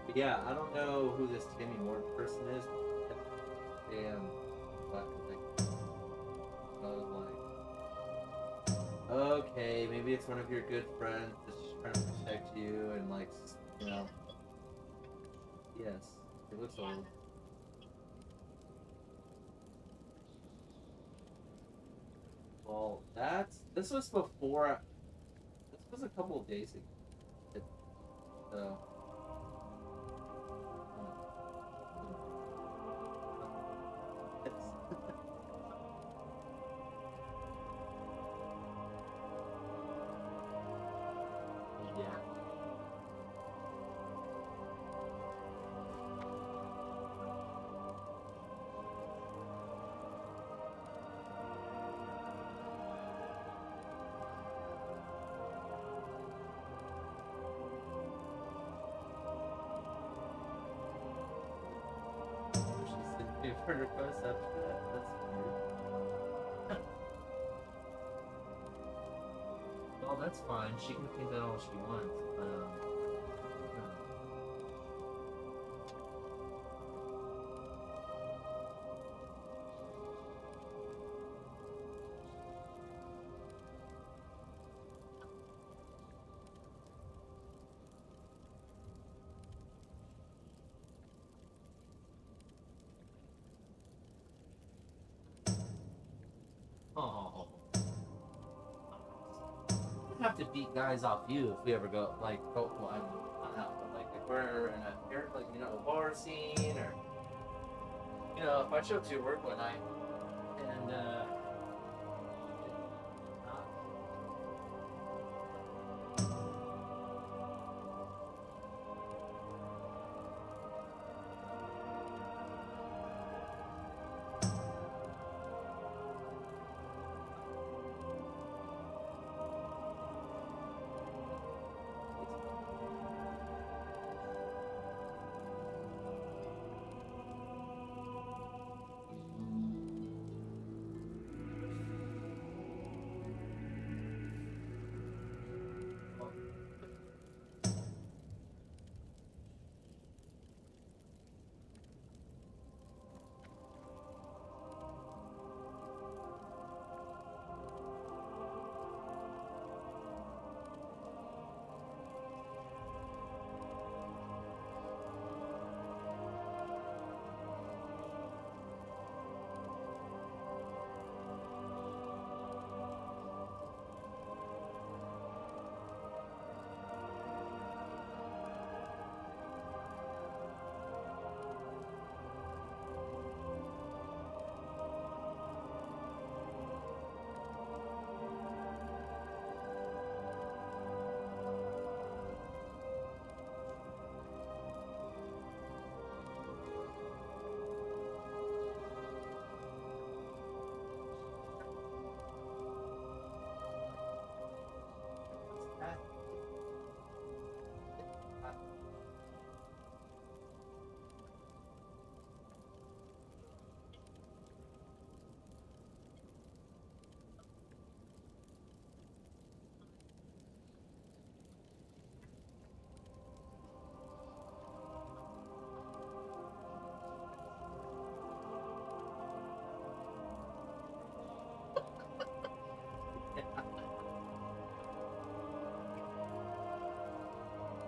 S16: But yeah, I don't know who this Timmy Morton person is. Damn. Okay, maybe it's one of your good friends that's just trying to protect you and like, you know. Yes, it looks old. Well, this was before. This was a couple of days ago. So. a friend request after that. That's weird. Well, that's fine. She can think that all she wants. Oh. We'd have to beat guys off you if we ever go, like, well, I mean, not out, but, like, if we're in a bar scene, or, if I show up to your work one night, and,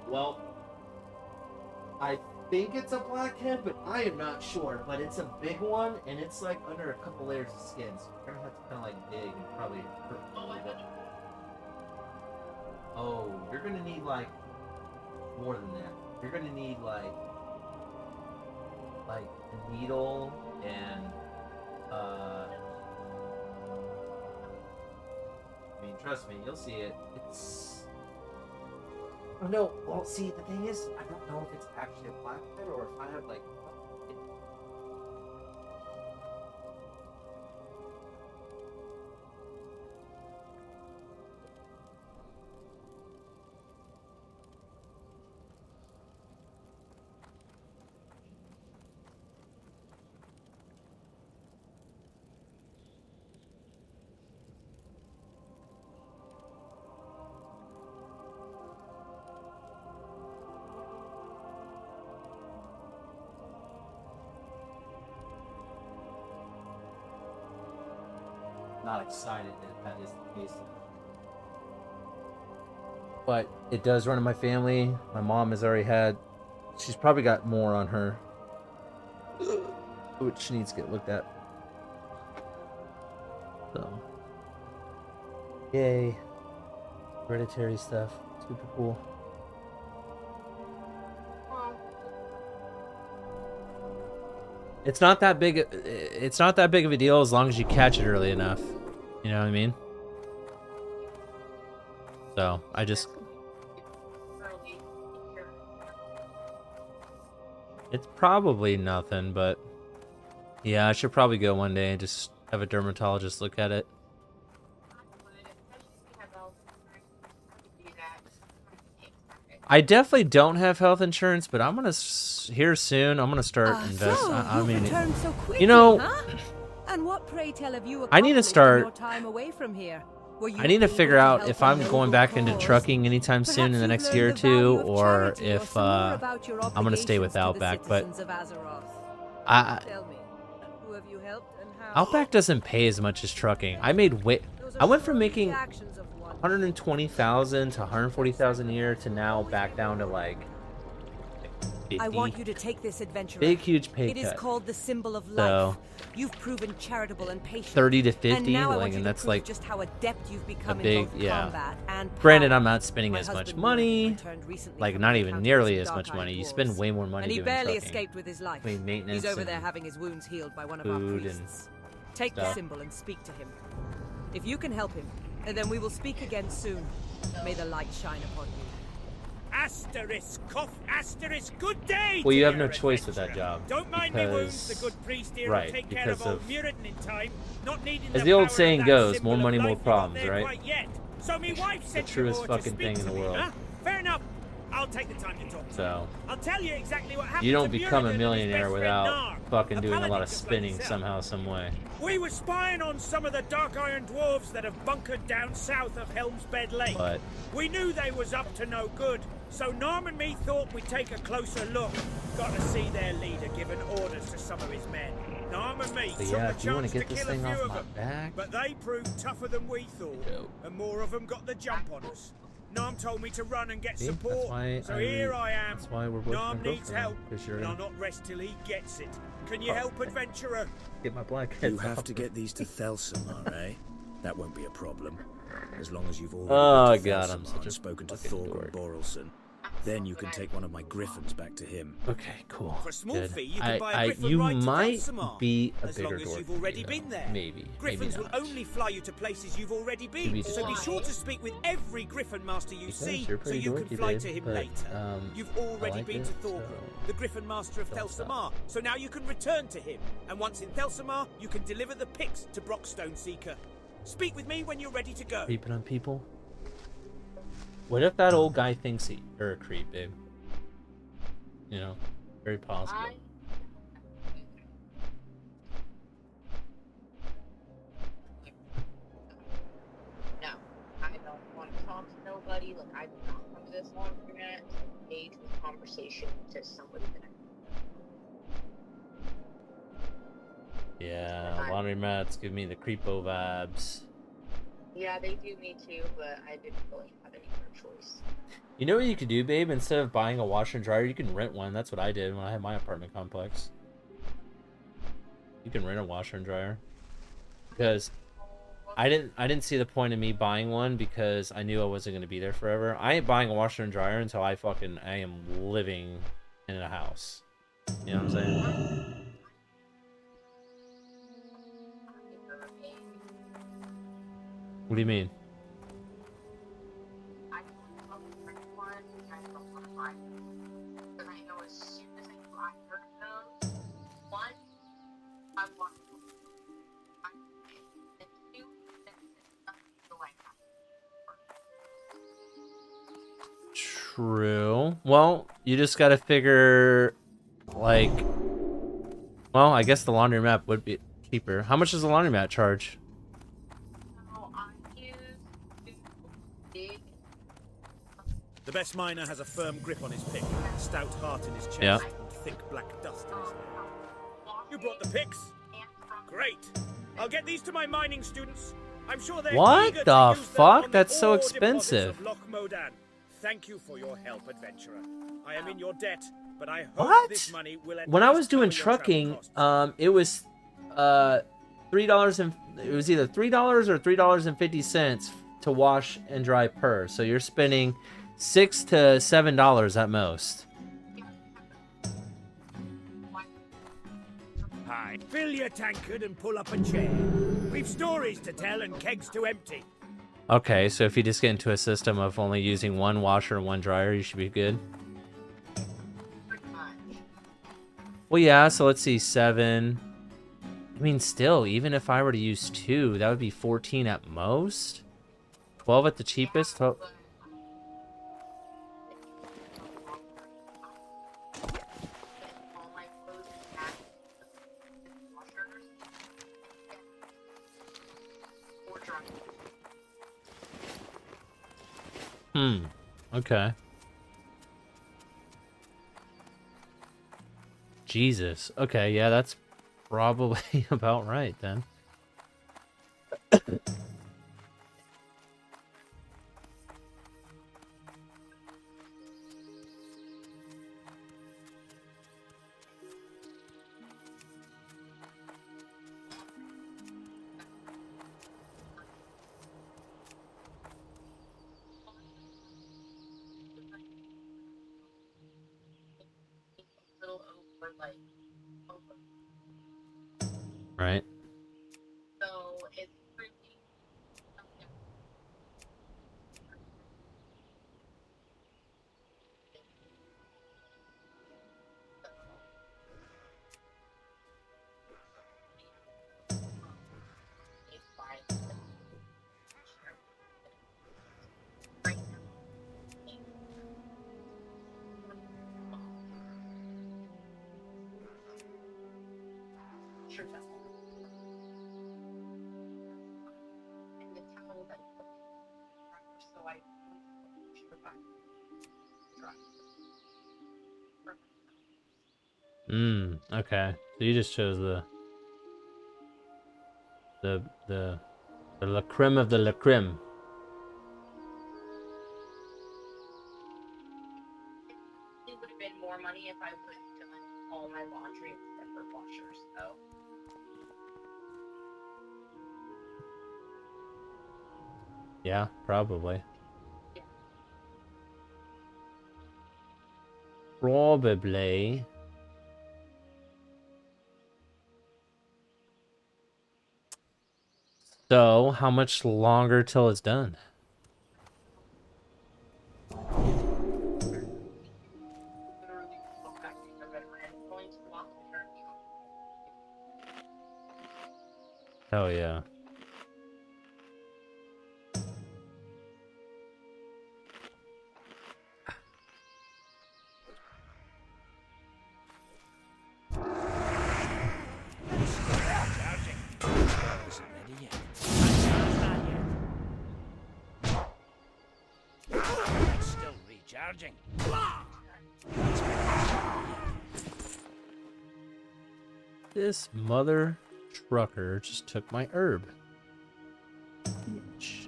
S16: well, I think it's a blackhead, but I am not sure. But it's a big one, and it's like under a couple layers of skin, so you're gonna have to kind of like dig and probably hurt a little bit. Oh, you're gonna need like more than that. You're gonna need like a needle and I mean, trust me, you'll see it. It's. Oh no, well, see, the thing is, I don't know if it's actually a blackhead or if I have, like... Not excited that is the case. But it does run in my family. My mom has already had. She's probably got more on her, which needs to get looked at. So, yay, hereditary stuff. Super cool. It's not that big. It's not that big of a deal as long as you catch it early enough. You know what I mean? So I just. It's probably nothing, but yeah, I should probably go one day and just have a dermatologist look at it.
S17: I definitely don't have health insurance, but I'm gonna here soon. I'm gonna start investing. I mean,
S18: So quickly,
S17: you know,
S18: huh? And what, pray tell, have you
S17: I need to
S18: accomplished in your
S17: start.
S18: time away from here? Were you
S17: I need to
S18: able
S17: figure out
S18: help
S17: if
S18: a
S17: I'm
S18: noble
S17: going back into
S18: cause?
S17: trucking anytime soon in the next year or two, or if I'm gonna stay with Outback. But
S18: Tell me, who have you helped and how?
S17: Outback doesn't pay as much as trucking. I went from making 120,000 to 140,000 a year to now back down to like 50.
S18: I want you to take this adventure.
S17: Big, huge pay
S18: It is
S17: cut.
S18: called the symbol of life.
S17: So,
S18: You've proven charitable and patient.
S17: 30 to 50,
S18: and now I want
S17: like,
S18: you
S17: and
S18: to
S17: that's
S18: prove
S17: like
S18: just how adept you've become
S17: a big,
S18: in both
S17: yeah.
S18: combat and
S17: Granted,
S18: power.
S17: I'm not spending
S18: My
S17: as much
S18: husband
S17: money,
S18: returned recently
S17: like
S18: from
S17: not
S18: the
S17: even
S18: encounters
S17: nearly
S18: with
S17: as much
S18: dark-eyed
S17: money. You
S18: dwarves.
S17: spend way more money
S18: And he
S17: doing
S18: barely
S17: trucking.
S18: escaped with his life.
S17: Between maintenance
S18: He's over there
S17: and
S18: having his wounds healed by one of our
S17: food
S18: priests.
S17: and
S18: Take the
S17: stuff.
S18: symbol and speak to him. If you can help him, then we will speak again soon. May the light shine upon you.
S5: Asterisk, cough, asterisk, good day.
S17: Well,
S5: to
S17: you have
S5: your
S17: no choice with
S5: adventurer.
S17: that job.
S5: Don't mind me wounds, the
S17: because-
S5: good priest here
S17: right,
S5: will take care
S17: because
S5: of old
S17: of-
S5: Muradin in time. Not needing
S17: As the old
S5: power of
S17: saying
S5: that
S17: goes,
S5: symbol
S17: more
S5: of
S17: money,
S5: life
S17: more
S5: you got
S17: problems,
S5: there
S17: right?
S5: quite yet. So me wife
S17: The
S5: sent you
S17: truest
S5: over to
S17: fucking
S5: speak
S17: thing
S5: to
S17: in the
S5: me,
S17: world.
S5: huh? Fair enough. I'll take the time to talk.
S17: So,
S5: I'll tell you exactly what happened
S17: you don't
S5: to
S17: become
S5: Muradin
S17: a
S5: and his
S17: millionaire
S5: best friend
S17: without
S5: Nar,
S17: fucking
S5: a
S17: doing a lot
S5: paladin
S17: of
S5: just like
S17: spinning
S5: yourself.
S17: somehow, some way.
S5: We were spying on some of the dark iron dwarves that have bunkered down south of Helm's Bed Lake.
S17: But
S5: we knew they was up to no good, so Norm and me thought we'd take a closer look. Got to see their leader giving orders to some of his men. Norm and me
S17: But
S5: took
S17: yeah,
S5: a
S17: if you wanna
S5: chance to
S17: get this
S5: kill a
S17: thing
S5: few
S17: off
S5: of
S17: my
S5: them,
S17: back.
S5: but they proved tougher than we thought, and more of them got the jump on us. Norm told me to run and get
S17: See,
S5: support,
S17: that's why
S5: so here I am.
S17: That's why we're both
S5: Norm
S17: gonna go
S5: needs
S17: for it,
S5: help,
S17: 'cause you're
S5: and I'll
S17: gonna
S5: not rest till he gets it. Can you
S17: Oh.
S5: help, adventurer?
S17: get my black
S4: You
S17: heads
S4: have
S17: off.
S4: to get these to Thelsamar, eh? That won't be a problem. As long as you've already
S17: Oh,
S4: been to
S17: God, I'm
S4: Thelsamar
S17: such a
S4: and spoken to
S17: fucking
S4: Thorgon Borelson. Then you can take one of my griffins back to him.
S17: Okay, cool.
S5: For a small
S17: Good.
S5: fee, you can buy a griffin
S17: you
S5: ride to
S17: might
S5: Thelsamar,
S17: be a
S5: as
S17: bigger
S5: long as
S17: dork
S5: you've
S17: than
S5: already
S17: me,
S5: been
S17: though.
S5: there.
S17: Maybe.
S5: Griffins
S17: maybe
S5: will
S17: not.
S5: only fly you to places you've already
S17: To
S5: been,
S17: be
S5: so be
S17: determined.
S5: sure to speak with every griffin master you
S17: Because
S5: see,
S17: you're
S5: so
S17: pretty
S5: you can
S17: dorky,
S5: fly
S17: babe,
S5: to him
S17: but,
S5: later. You've already
S17: like
S5: been
S17: it,
S5: to Thorgon,
S17: so
S5: the griffin master of
S17: don't stop.
S5: Thelsamar, so now you can return to him. And once in Thelsamar, you can deliver the picks to Brockstone Seeker. Speak with me when you're ready to go.
S17: Creeping on people? What if that old guy thinks you're a creep, babe? You know, very possible.
S19: No, I don't want to talk to nobody. Like, I did not come to this laundromat to engage with conversation to somebody that
S17: Yeah, laundromats give me the creepo vibes.
S19: Yeah, they do me too, but I didn't really have any other choice.
S17: You know what you could do, babe? Instead of buying a washer and dryer, you can rent one. That's what I did when I had my apartment complex. You can rent a washer and dryer. Because I didn't see the point of me buying one because I knew I wasn't going to be there forever. I ain't buying a washer and dryer until I am living in a house. You know what I'm saying? What do you mean? True. Well, you just gotta figure, like, well, I guess the laundromat would be cheaper. How much does the laundromat charge?
S5: The best miner has a firm grip on his pick, a stout heart in his chest,
S17: Yeah.
S5: and thick black dust in his hair. You brought the picks? Great. I'll get these to my mining students. I'm sure they're
S17: What
S5: eager to
S17: the
S5: use them
S17: fuck?
S5: on the
S17: That's so
S5: ore deposits
S17: expensive.
S5: of Loch Modan. Thank you for your help, adventurer. I am in your debt, but I hope
S17: What?
S5: this money will at
S17: When I
S5: least
S17: was doing
S5: cover your travel
S17: trucking,
S5: costs.
S17: it was $3 and it was either $3 or $3.50 to wash and dry per. So you're spending $6 to $7 at most.
S5: Hi. Fill your tankard and pull up a chair. We've stories to tell and kegs to empty.
S17: Okay, so if you just get into a system of only using one washer and one dryer, you should be good. Well, yeah, so let's see, 7. I mean, still, even if I were to use 2, that would be 14 at most. 12 at the cheapest. Okay. Jesus. Okay, yeah, that's probably about right then.
S19: Little over like
S17: Right.
S19: so it's pretty sure that's and the town that so I sure if I
S17: Okay. So you just chose the la creme of the la creme.
S19: it would have been more money if I would have done all my laundry with separate washers, though.
S17: Yeah, probably. Probably. So, how much longer till it's done? Oh yeah.
S5: Still recharging.
S17: This mother trucker just took my herb. Bitch.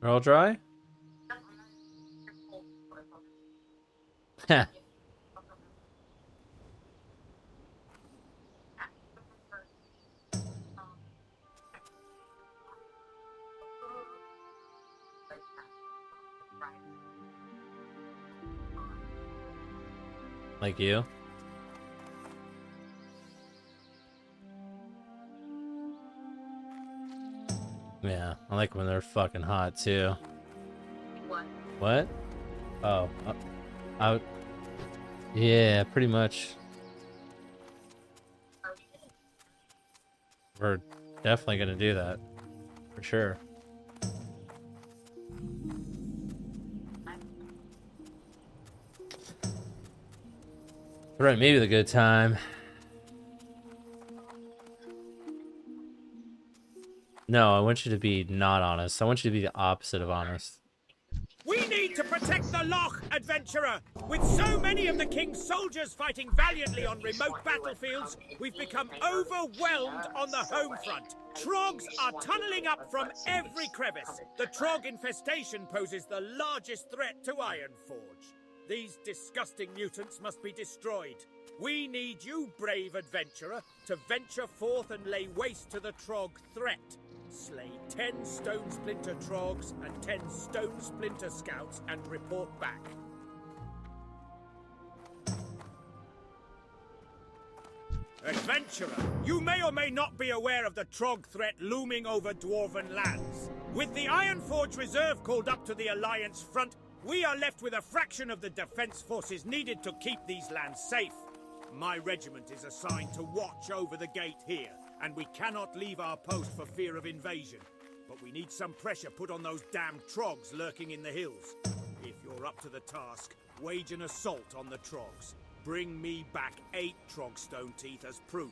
S17: They're all dry? Heh. Like you? Yeah, I like when they're fucking hot too.
S19: What?
S17: What? Oh, yeah, pretty much. We're definitely gonna do that, for sure. Right, maybe the good time. No, I want you to be not honest. I want you to be the opposite of honest.
S5: We need to protect the Loch, adventurer! With so many of the King's soldiers fighting valiantly on remote battlefields, we've become overwhelmed on the home front. Trogs are tunneling up from every crevice. The Trog infestation poses the largest threat to Ironforge. These disgusting mutants must be destroyed. We need you, brave adventurer, to venture forth and lay waste to the Trog threat. Slay 10 Stone Splinter Trogs and 10 Stone Splinter Scouts and report back. Adventurer, you may or may not be aware of the Trog threat looming over Dwarven lands. With the Ironforge Reserve called up to the Alliance front, we are left with a fraction of the defense forces needed to keep these lands safe. My regiment is assigned to watch over the gate here, and we cannot leave our post for fear of invasion. But we need some pressure put on those damned Trogs lurking in the hills. If you're up to the task, wage an assault on the Trogs. Bring me back 8 Trogstone teeth as proof.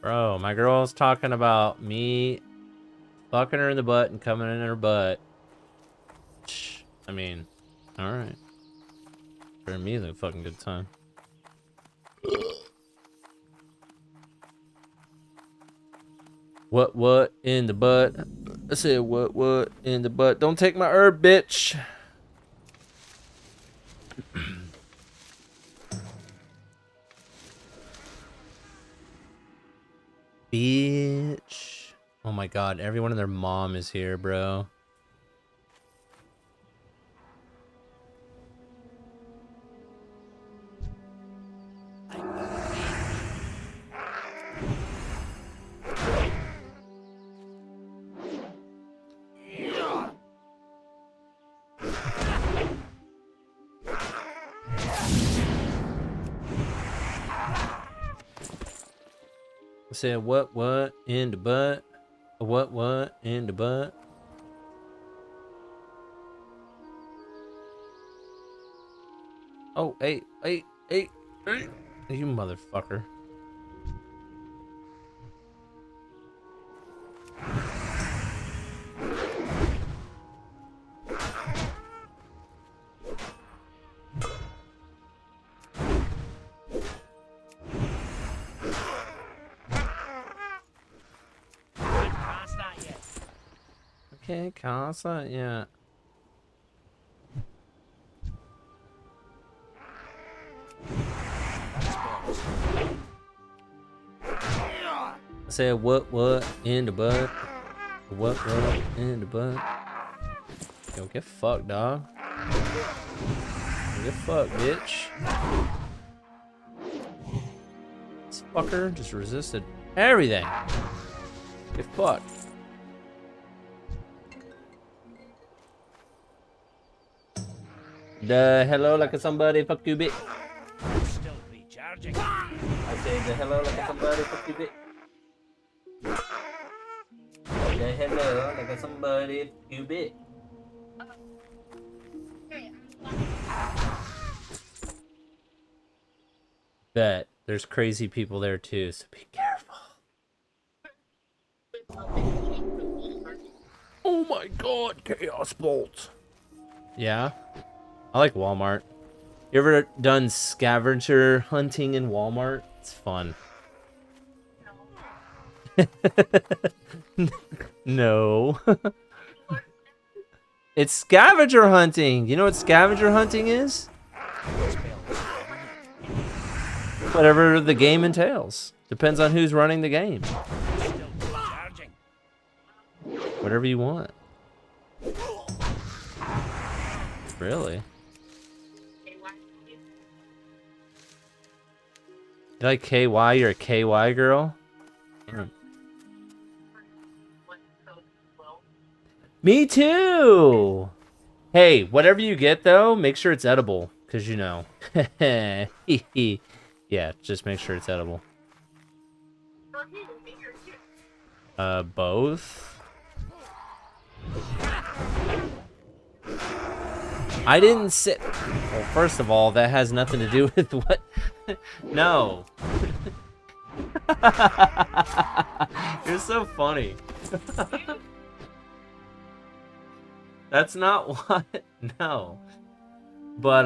S17: Bro, my girl's talking about me fucking her in the butt and coming in her butt. I mean, alright. For me, it's a fucking good time. What in the butt? I said, what in the butt? Don't take my herb, bitch. Bitch. Oh my god, everyone and their mom is here, bro. I said, what in the butt? What in the butt? Oh, hey, you motherfucker. Okay, Casa, yeah. I said, what in the butt? What in the butt? Yo, get fucked, dog. Get fucked, bitch. This fucker just resisted everything. Get fucked. The hello like a somebody fuck you bit.
S4: Still recharging.
S17: I say the hello like a somebody fuck you bit. The hello like a somebody fuck you bit. Bet there's crazy people there too, so be careful. Oh my god, Chaos Bolt. Yeah. I like Walmart. You ever done scavenger hunting in Walmart? It's fun. No. It's scavenger hunting. You know what scavenger hunting is? Whatever the game entails. Depends on who's running the game. Whatever you want. Really? You like KY? You're a KY girl? Mm. Me too! Hey, whatever you get though, make sure it's edible. Because you know. Yeah, just make sure it's edible. Both? I didn't say... Well, first of all, that has nothing to do with what... No. You're so funny. That's not what... No. But,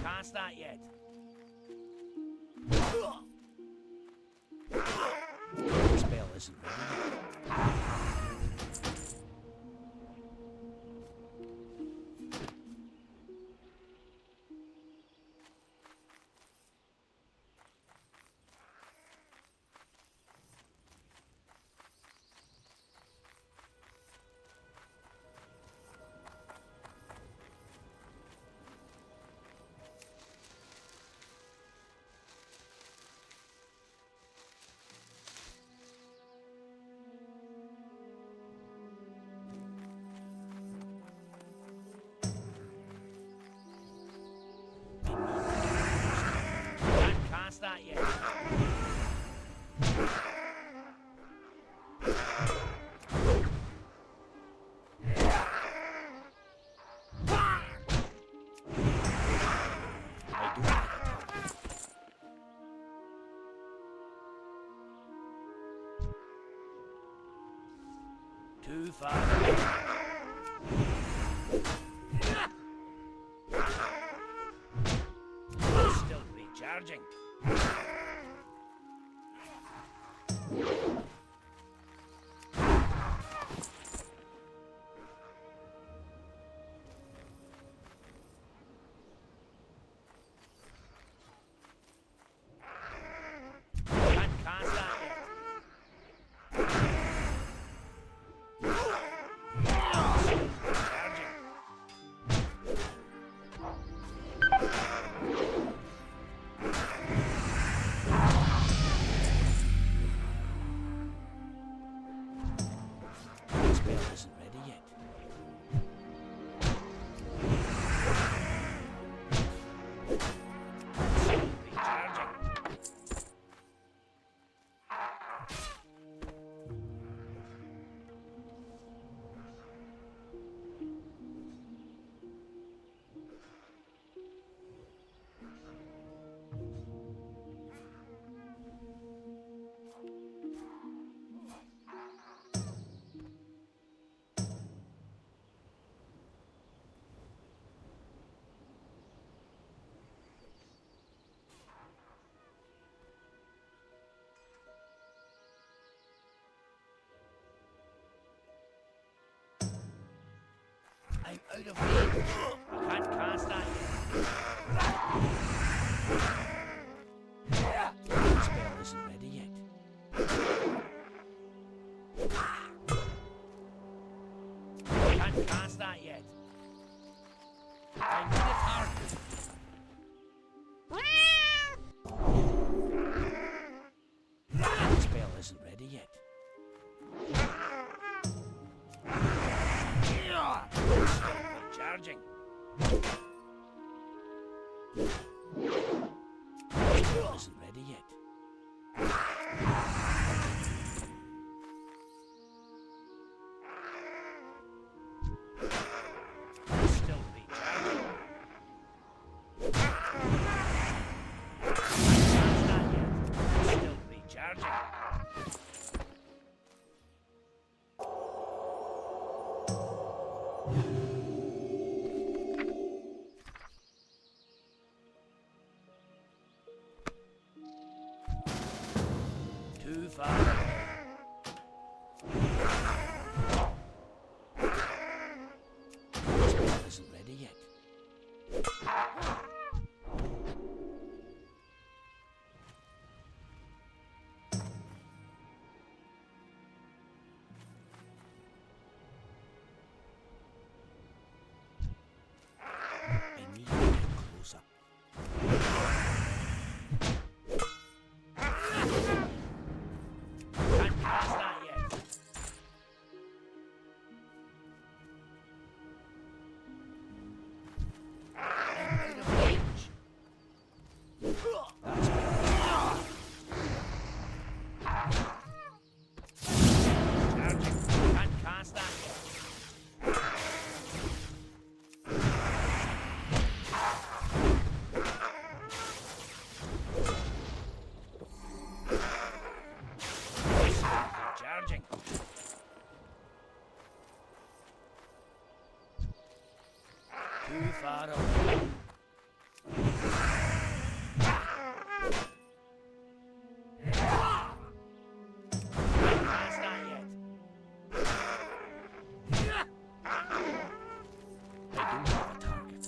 S4: Can't start yet. Spell isn't ready. Too far. Still recharging. Can't start yet. Spell isn't ready yet. Recharging. I'm out of range. Can't cast that yet. Spell isn't ready yet. Can't cast that yet. I need a target. Spell isn't ready yet. Recharging. Spell isn't ready yet. Still recharging. That's not yet. Still recharging. Too far away. Spell isn't ready yet. I need to get closer. Can't cast that yet. I'm out of range. That's better. Charging. Can't cast that yet. Charging. Too far away. Can't cast that yet. I do have a target.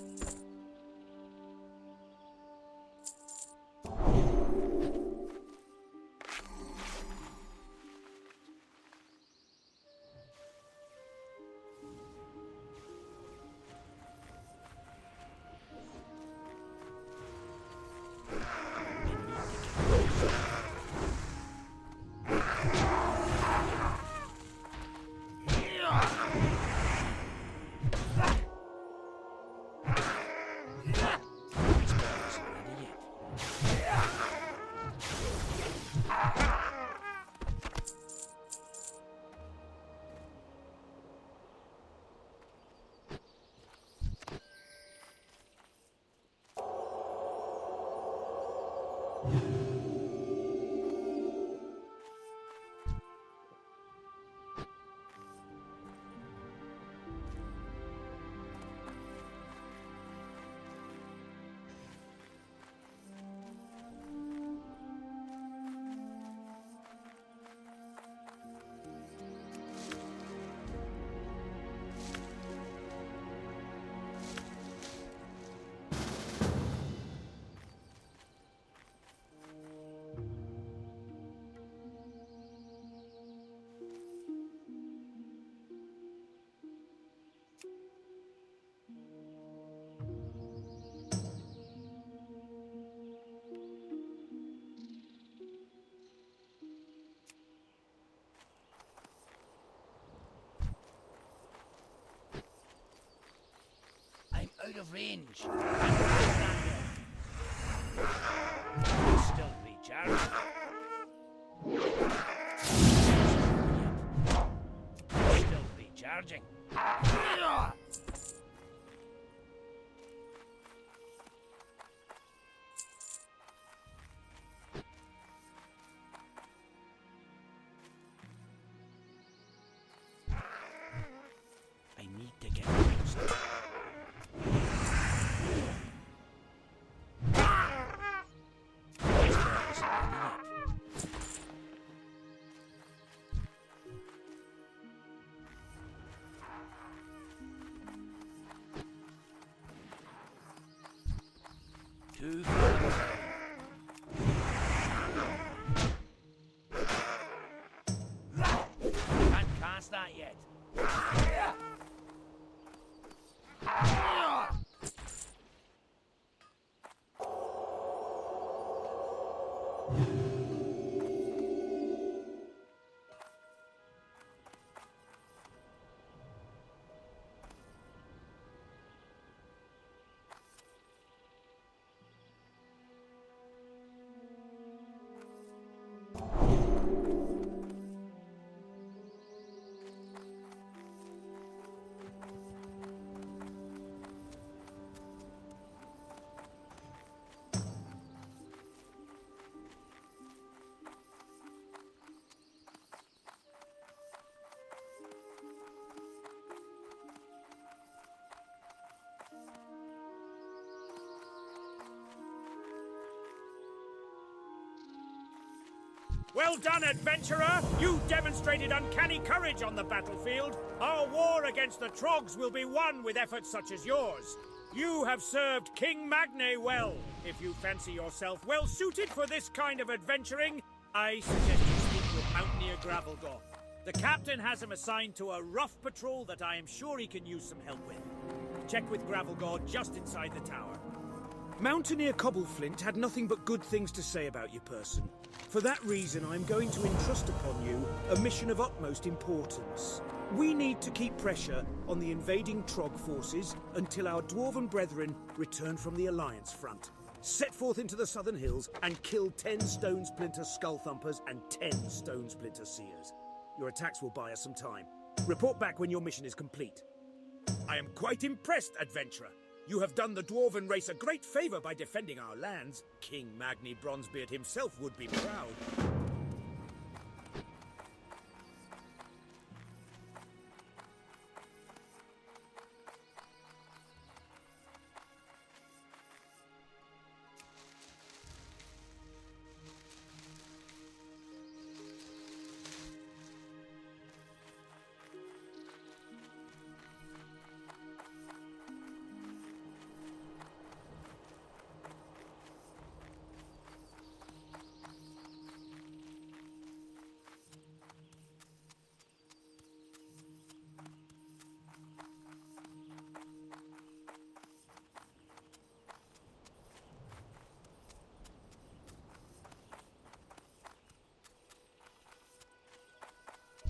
S4: fringe. Still recharging. Still recharging. I need to get fixed. Too far. Can't cast that yet.
S5: Well done, adventurer! You demonstrated uncanny courage on the battlefield. Our war against the Trogs will be won with efforts such as yours. You have served King Magne well. If you fancy yourself well suited for this kind of adventuring, I suggest you speak with Mountaineer Gravelgoth. The captain has him assigned to a rough patrol that I am sure he can use some help with. Check with Gravelgoth just inside the tower. Mountaineer Cobbleflint had nothing but good things to say about your person. For that reason, I'm going to entrust upon you a mission of utmost importance. We need to keep pressure on the invading Trog forces until our Dwarven brethren return from the Alliance front. Set forth into the southern hills and kill 10 Stone Splinter Skullthumpers and 10 Stone Splinter Seers. Your attacks will buy us some time. Report back when your mission is complete. I am quite impressed, adventurer. You have done the Dwarven race a great favor by defending our lands. King Magni Bronzebeard himself would be proud.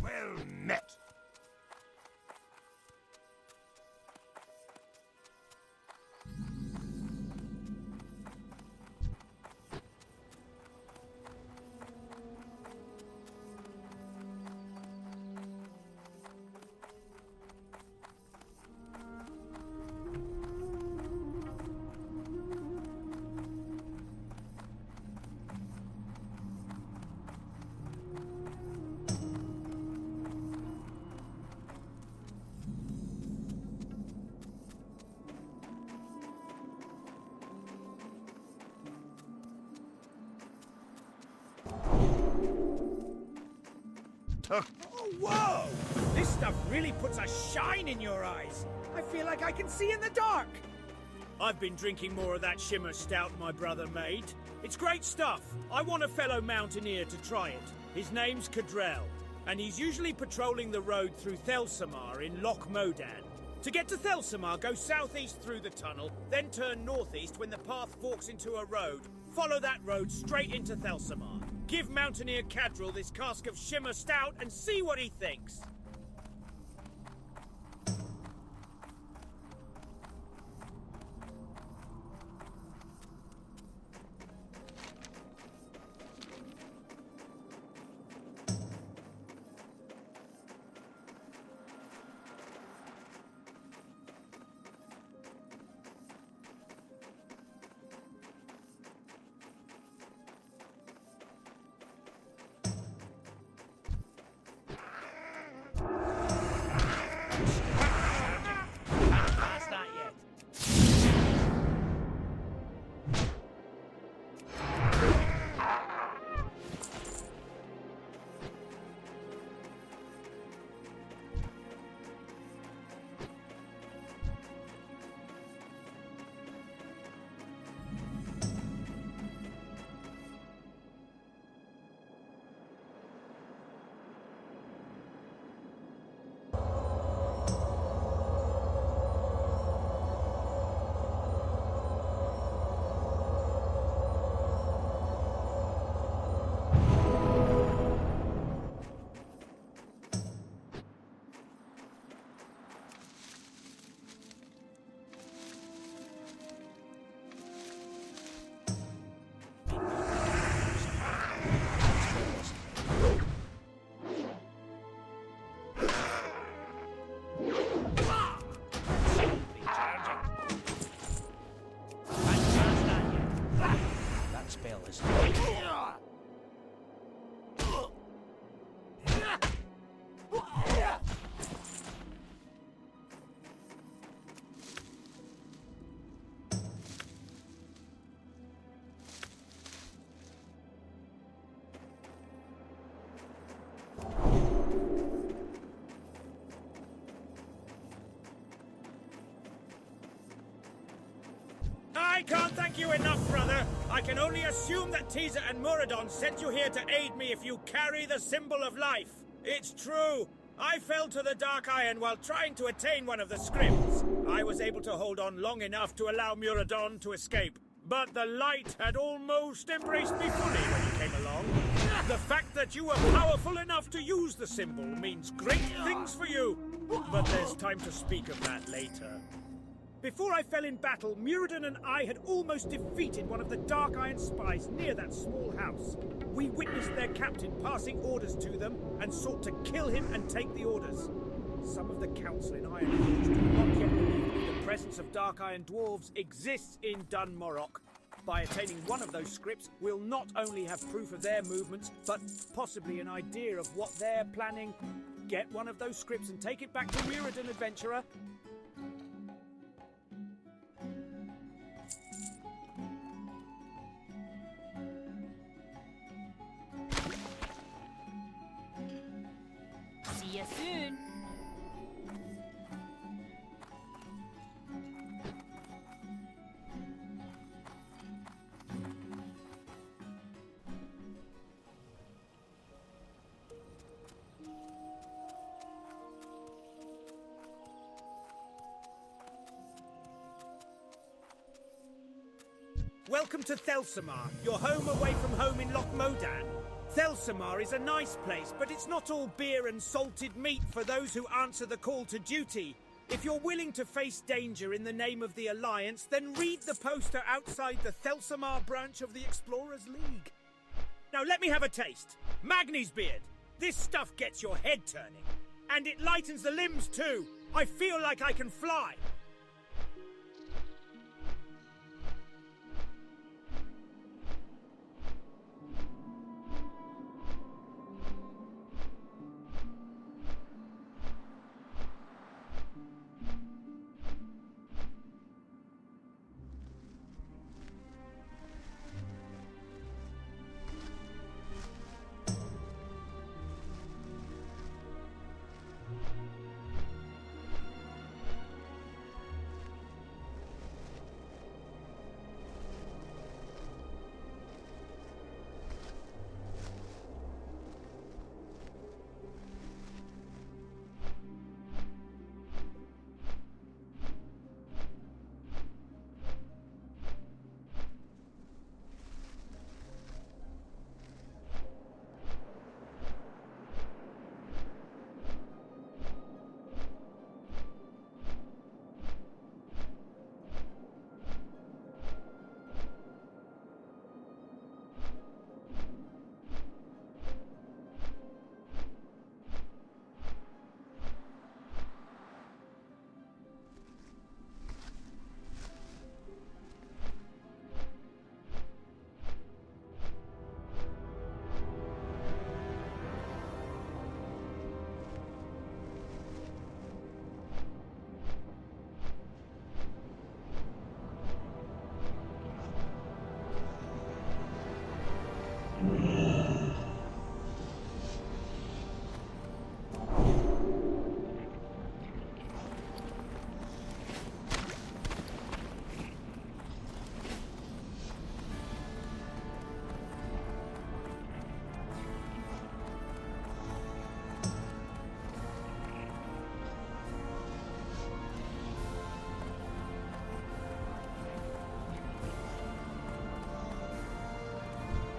S4: Well met.
S5: Oh, whoa! This stuff really puts a shine in your eyes. I feel like I can see in the dark. I've been drinking more of that shimmer stout my brother made. It's great stuff. I want a fellow mountaineer to try it. His name's Cadrell, and he's usually patrolling the road through Thelsamar in Loch Modan. To get to Thelsamar, go southeast through the tunnel, then turn northeast when the path forks into a road. Follow that road straight into Thelsamar. Give Mountaineer Cadrell this cask of shimmer stout and see what he thinks. can't thank you enough, brother. I can only assume that Teaser and Muradon sent you here to aid me if you carry the symbol of life. It's true. I fell to the Dark Iron while trying to attain one of the scripts. I was able to hold on long enough to allow Muradon to escape. But the light had almost embraced me fully when you came along. The fact that you were powerful enough to use the symbol means great things for you. But there's time to speak of that later. Before I fell in battle, Muradin and I had almost defeated one of the Dark Iron spies near that small house. We witnessed their captain passing orders to them and sought to kill him and take the orders. Some of the council in Ironforge do not yet believe the presence of Dark Iron dwarves exists in Dun Morok. By attaining one of those scripts, we'll not only have proof of their movements, but possibly an idea of what they're planning. Get one of those scripts and take it back to Muradin, adventurer.
S20: See you soon.
S5: Welcome to Thelsamar, your home away from home in Loch Modan. Thelsamar is a nice place, but it's not all beer and salted meat for those who answer the call to duty. If you're willing to face danger in the name of the Alliance, then read the poster outside the Thelsamar branch of the Explorers League. Now let me have a taste. Magni's beard. This stuff gets your head turning. And it lightens the limbs too. I feel like I can fly.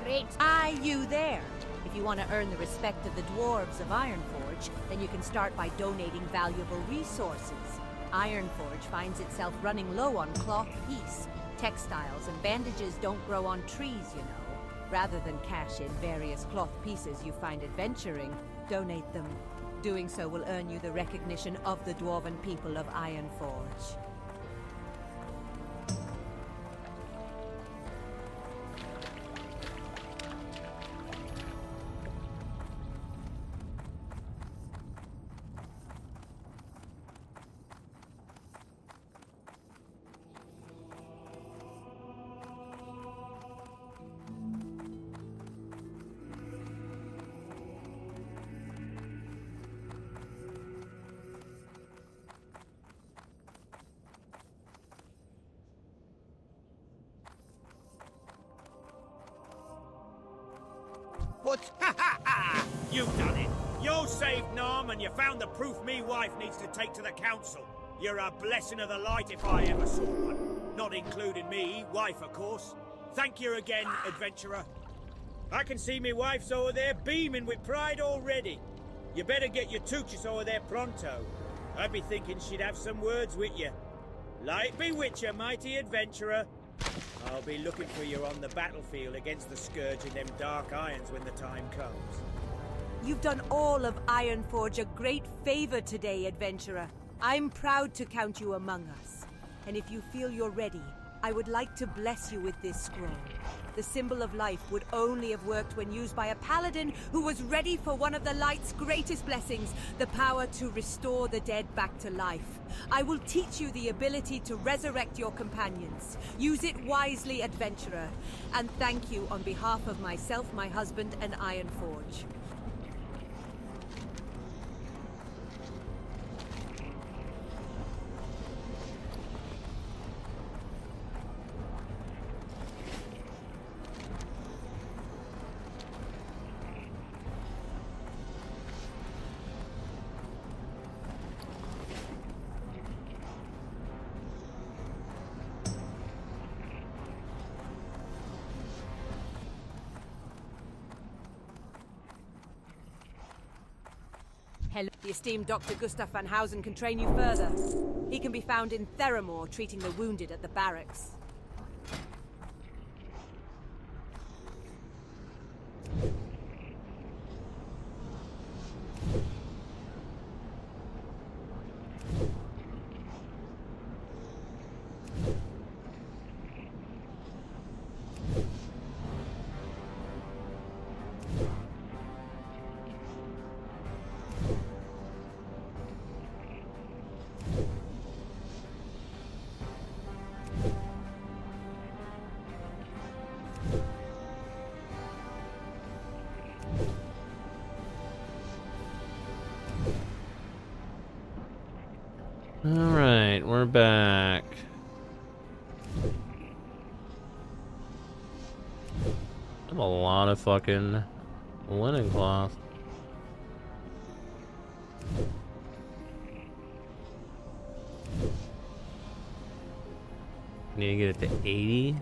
S20: Great. You there. If you want to earn the respect of the dwarves of Ironforge, then you can start by donating valuable resources. Ironforge finds itself running low on cloth piece. Textiles and bandages don't grow on trees, you know. Rather than cash in various cloth pieces you find adventuring, donate them. Doing so will earn you the recognition of the dwarven people of Ironforge.
S5: You done it. You saved Nam and you found the proof me wife needs to take to the council. You're a blessing of the light if I ever saw one. Not including me, wife of course. Thank you again, adventurer. I can see me wife's over there beaming with pride already. You better get your tooches over there pronto. I'd be thinking she'd have some words with you. Light be with you, mighty adventurer. I'll be looking for you on the battlefield against the Scourge in them dark irons when the time comes.
S20: You've done all of Ironforge a great favor today, adventurer. I'm proud to count you among us. And if you feel you're ready, I would like to bless you with this scroll. The symbol of life would only have worked when used by a paladin who was ready for one of the light's greatest blessings, the power to restore the dead back to life. I will teach you the ability to resurrect your companions. Use it wisely, adventurer. And thank you on behalf of myself, my husband, and Ironforge. Hello. The esteemed Dr. Gustav van Housen can train you further. He can be found in Theramore, treating the wounded at the barracks.
S17: Alright, we're back. I have a lot of fucking linen cloth. Need to get it to 80.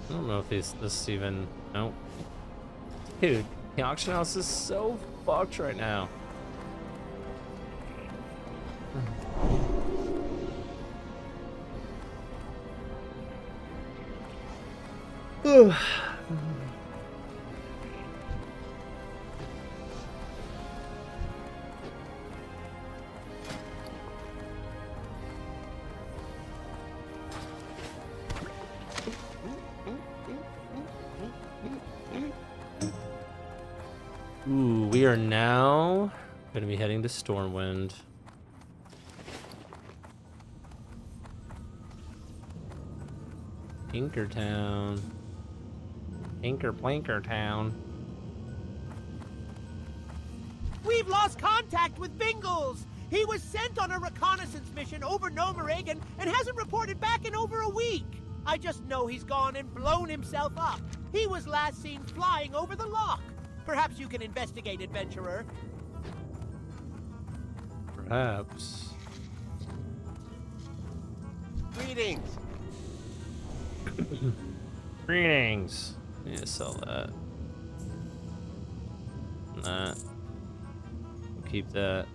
S17: I don't know if this even... Nope. Dude. The auction house is so fucked right now. Ooh, we are now going to be heading to Stormwind. Pinkertown. Plankertown.
S5: We've lost contact with Bingles! He was sent on a reconnaissance mission over Nomeregan and hasn't reported back in over a week. I just know he's gone and blown himself up. He was last seen flying over the loch. Perhaps you can investigate, adventurer.
S17: Perhaps.
S5: Greetings.
S17: Greetings. Need to sell that. That. We'll keep that.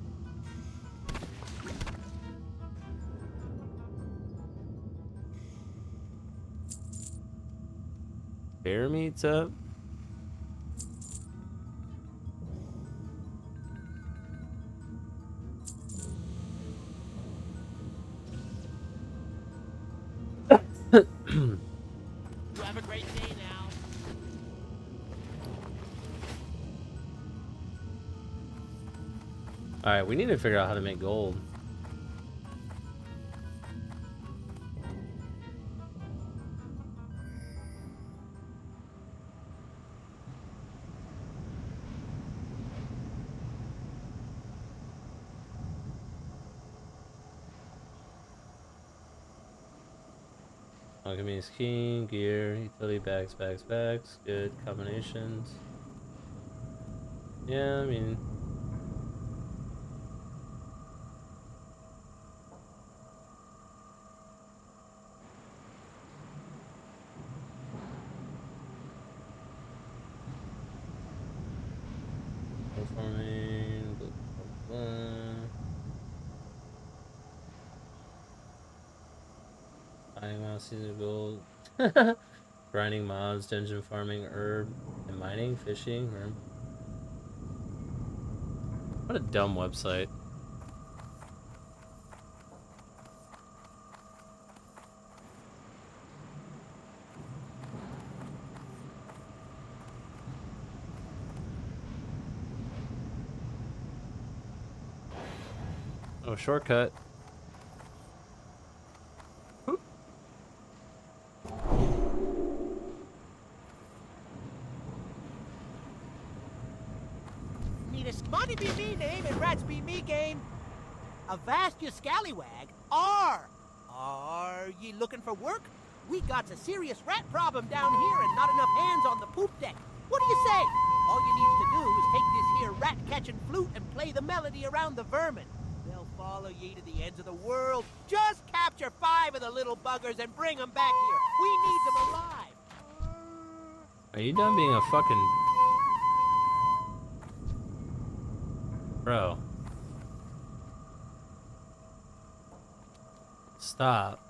S17: Bear meat's up.
S5: You have a great day now.
S17: Alright, we need to figure out how to make gold. Alchemy is key. Gear, utility bags. Good combinations. Yeah, I mean. Farming. Blah, blah, blah. Buying mouse, season gold. Grinding mobs, dungeon farming, herb, and mining, fishing. Herb. What a dumb website. Oh, shortcut.
S21: Need a Money be me name and rats be me game. Avast you scallywag. Are ye looking for work? We got a serious rat problem down here and not enough hands on the poop deck. What do you say? All you need to do is take this here rat-catching flute and play the melody around the vermin. They'll follow ye to the ends of the world. Just capture 5 of the little buggers and bring them back here. We need them alive.
S17: Are you done being a fucking... Bro. Stop.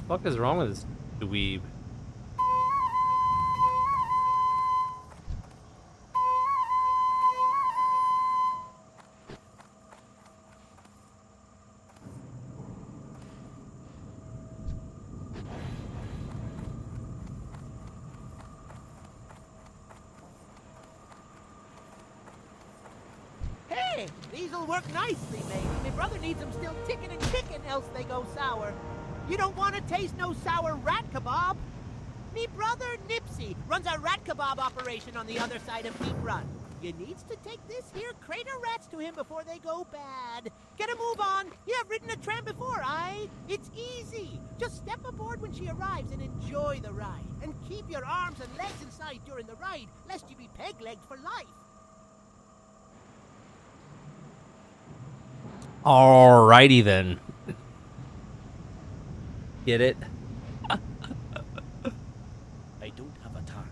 S17: What the fuck is wrong with this dweeb?
S21: Hey, these'll work nicely, maybe. My brother needs them still ticking and kicking, else they go sour. You don't want to taste no sour rat kebab? Me brother Nipsey runs a rat kebab operation on the other side of Peak Run. You needs to take this here crate of rats to him before they go bad. Get a move on. You have ridden a tram before, aye? It's easy. Just step aboard when she arrives and enjoy the ride. And keep your arms and legs inside during the ride, lest you be peg-legged for life.
S17: Alrighty then. Get it?
S4: I don't have a target.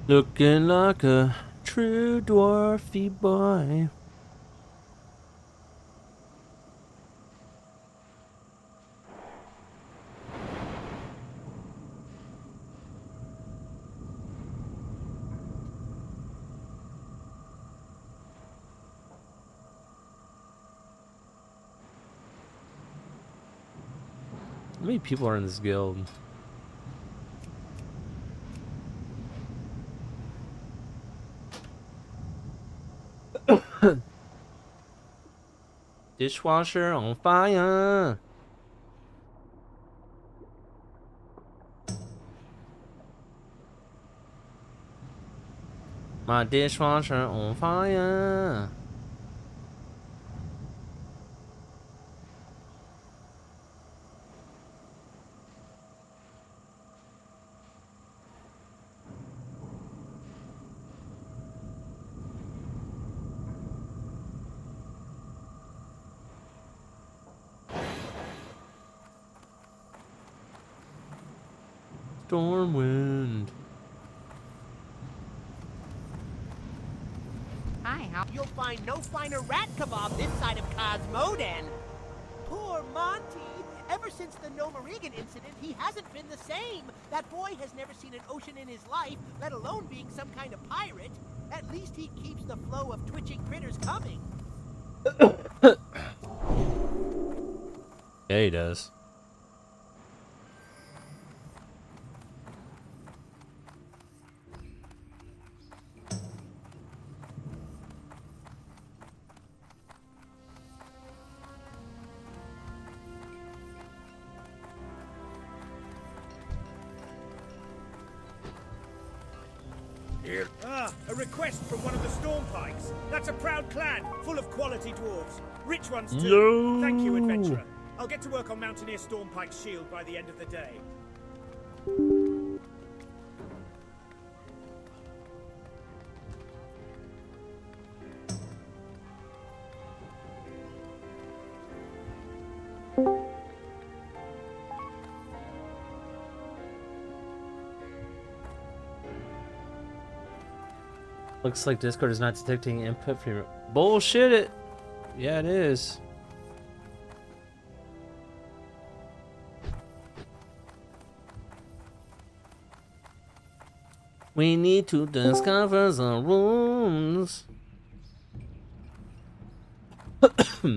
S17: Looking like a true dwarfy boy. How many people are in this guild? Dishwasher on fire. My dishwasher on fire. Stormwind.
S21: Hi, how? You'll find no finer rat kebab this side of Cosmodan. Poor Monty. Ever since the Nomarigan incident, he hasn't been the same. That boy has never seen an ocean in his life, let alone being some kind of pirate. At least he keeps the flow of twitching critters coming.
S17: Yeah, he does.
S5: Ah, a request from one of the Stormpikes. That's a proud clan, full of quality dwarves. Rich ones too.
S17: Yo.
S5: Thank you, adventurer. I'll get to work on Mountaineer Stormpike's shield by the end of the day.
S17: Looks like Discord is not detecting input from your... Bullshit it! Yeah, it is. We need to discover the rules. What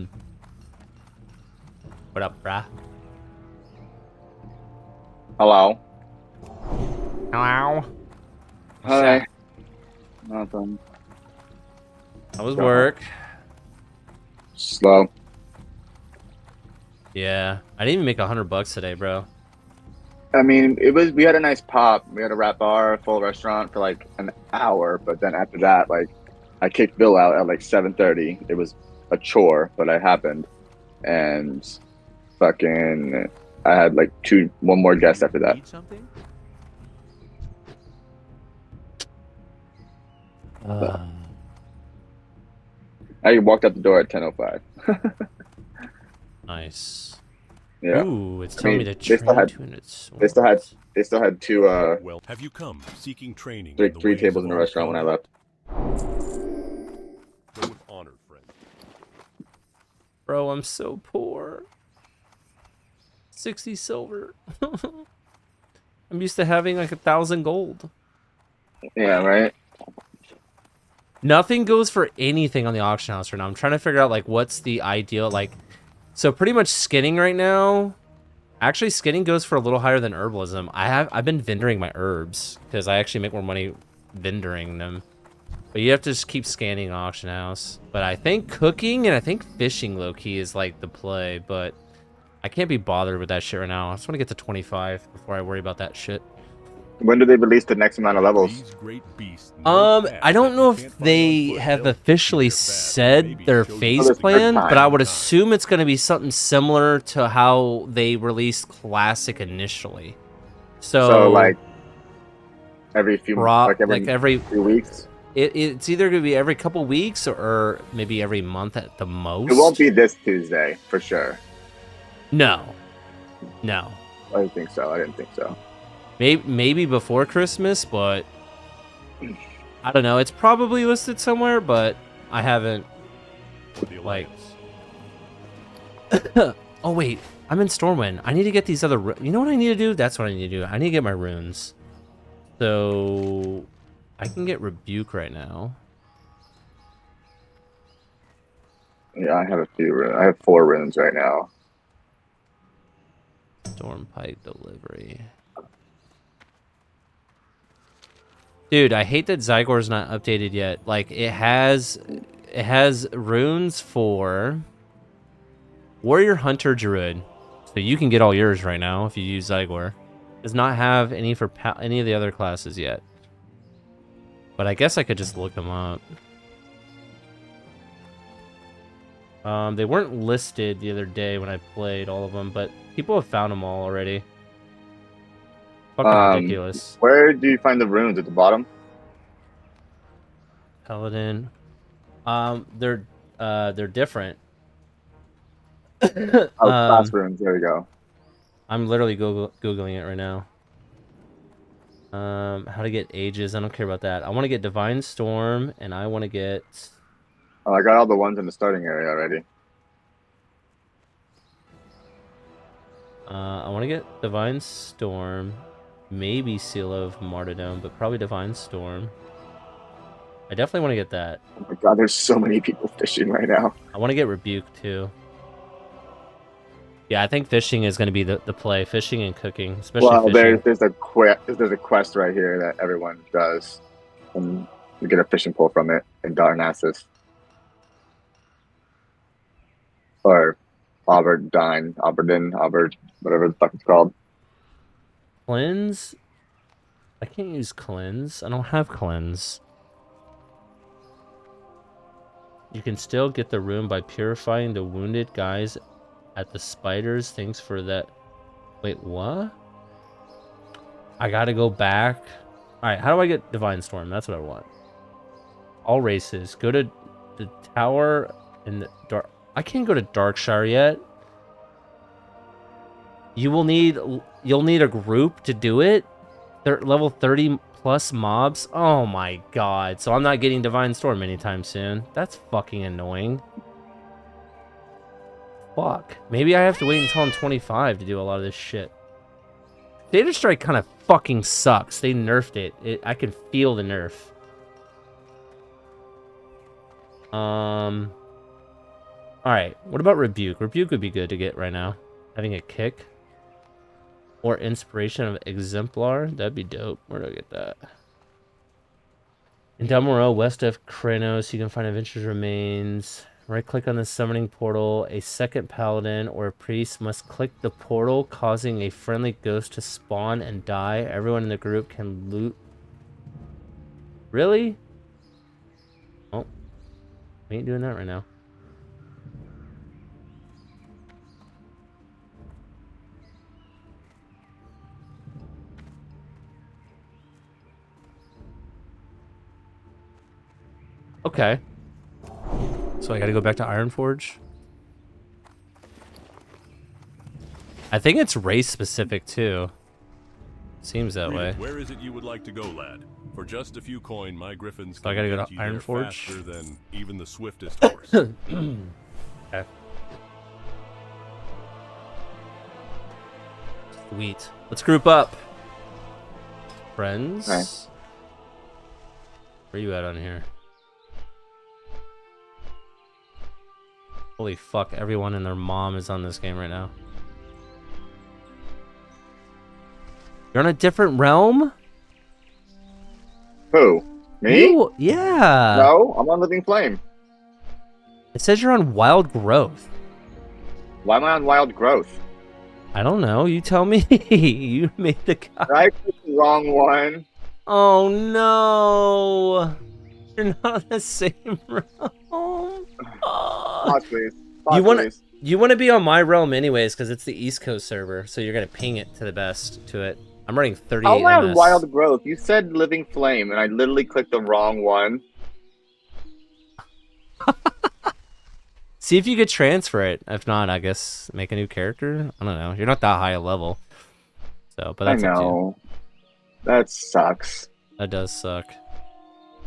S17: up, brah?
S2: Hello.
S17: Hello.
S2: Hi. Nothing.
S17: How was work?
S2: Slow.
S17: Yeah, I didn't even make $100 today, bro.
S2: I mean, we had a nice pop. We had a wrap bar, full restaurant for like an hour, but then after that, like, I kicked Bill out at like 7:30. It was a chore, but it happened, and fucking, I had like one more guest after that.
S22: Need something?
S2: I walked out the door at 10:05.
S17: Nice.
S2: Yeah.
S17: Ooh, it's telling me to
S2: they still had,
S17: train
S2: they still had two
S23: well, have you come seeking training
S2: three tables in the restaurant when I left.
S23: Go with honor, friend.
S17: Bro, I'm so poor. 60 silver. I'm used to having like 1,000 gold.
S2: Yeah, right.
S17: Nothing goes for anything on the auction house right now. I'm trying to figure out like what's the ideal, like, so pretty much skinning right now. Actually, skinning goes for a little higher than herbalism. I've been vendoring my herbs because I actually make more money vendoring them. But you have to just keep scanning auction house. But I think cooking and I think fishing low key is like the play, but I can't be bothered with that shit right now. I just want to get to 25 before I worry about that shit.
S2: When do they release the next amount of levels?
S17: I don't know if they have officially said their phase plan, but I would assume it's going to be something similar to how they released Classic initially. So
S2: like every few,
S17: like every
S2: few weeks.
S17: It's either going to be every couple weeks or maybe every month at the most.
S2: It won't be this Tuesday for sure.
S17: No.
S2: I didn't think so.
S17: Maybe before Christmas, but I don't know. It's probably listed somewhere, but I haven't, like... Oh, wait. I'm in Stormwind. I need to get these other... You know what I need to do? That's what I need to do. I need to get my runes. So... I can get Rebuke right now.
S2: Yeah, I have a few runes. I have 4 runes right now.
S17: Stormpike Delivery. Dude, I hate that Zygor's not updated yet. Like, it has runes for Warrior, Hunter, Druid. So you can get all yours right now if you use Zygor. Does not have any for any of the other classes yet. But I guess I could just look them up. They weren't listed the other day when I played all of them, but people have found them all already. Fucking ridiculous.
S2: Where do you find the runes? At the bottom?
S17: Paladin. They're different.
S2: Class runes. There we go.
S17: I'm literally googling it right now. How to get ages? I don't care about that. I want to get Divine Storm, and I want to get.
S2: Oh, I got all the ones in the starting area already.
S17: I want to get Divine Storm. Maybe Seal of Martyrdom, but probably Divine Storm. I definitely want to get that.
S2: Oh my god, there's so many people fishing right now.
S17: I want to get Rebuke too. Yeah, I think fishing is going to be the play. Fishing and cooking, especially
S2: Well,
S17: fishing.
S2: there's a quest right here that everyone does, and you get a fishing pole from it in Darnassus. Or Aberdeen, whatever the fuck it's called.
S17: Cleanse? I can't use cleanse. I don't have cleanse. You can still get the room by purifying the wounded guys at the spiders. Thanks for that. Wait, what? I gotta go back. Alright, how do I get Divine Storm? That's what I want. All races. Go to the tower in the dark. I can't go to Darkshire yet. You'll need a group to do it. Level 30 plus mobs. Oh my god. So I'm not getting Divine Storm anytime soon. That's fucking annoying. Fuck. Maybe I have to wait until I'm 25 to do a lot of this shit. Data Strike kind of fucking sucks. They nerfed it. I can feel the nerf. Alright, what about Rebuke? Rebuke would be good to get right now. Having a kick. Or Inspiration of Exemplar. That'd be dope. Where do I get that? In Dalmoro, west of Kranos, you can find Adventure's Remains. Right-click on the summoning portal. A second paladin or a priest must click the portal, causing a friendly ghost to spawn and die. Everyone in the group can loot. Really? Oh. We ain't doing that right now. Okay. So I gotta go back to Ironforge. I think it's race specific too. Seems that way.
S23: Where is it you would like to go, lad? For just a few coin, my griffins
S17: So I
S23: can
S17: gotta go
S23: get
S17: to
S23: you there
S17: Ironforge?
S23: faster than even the swiftest horse.
S17: Okay. Sweet. Let's group up. Friends?
S2: Okay.
S17: Where you at on here? Holy fuck, everyone and their mom is on this game right now. You're on a different realm?
S2: Who? Me?
S17: You? Yeah.
S2: No, I'm on Living Flame.
S17: It says you're on Wild Growth.
S2: Why am I on Wild Growth?
S17: I don't know. You tell me. You made the guy.
S2: I picked the wrong one.
S17: Oh no. You're not in the same realm.
S2: Pause, please.
S17: You want to be on my realm anyways because it's the East Coast server, so you're gonna ping it to the best to it. I'm running 38
S2: How am I on
S17: MS.
S2: Wild Growth? You said Living Flame, and I literally clicked the wrong one.
S17: See if you could transfer it. If not, I guess make a new character. I don't know. You're not that high a level, so but that's
S2: I
S17: up to you.
S2: know. That sucks.
S17: That does suck.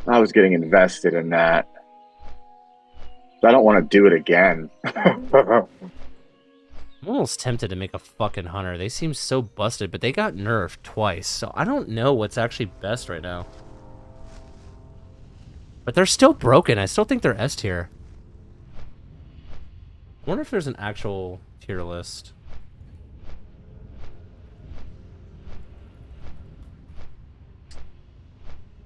S2: I was getting invested in that. I don't want to do it again.
S17: I'm almost tempted to make a fucking hunter. They seem so busted, but they got nerfed twice, so I don't know what's actually best right now. But they're still broken. I still think they're S tier. I wonder if there's an actual tier list.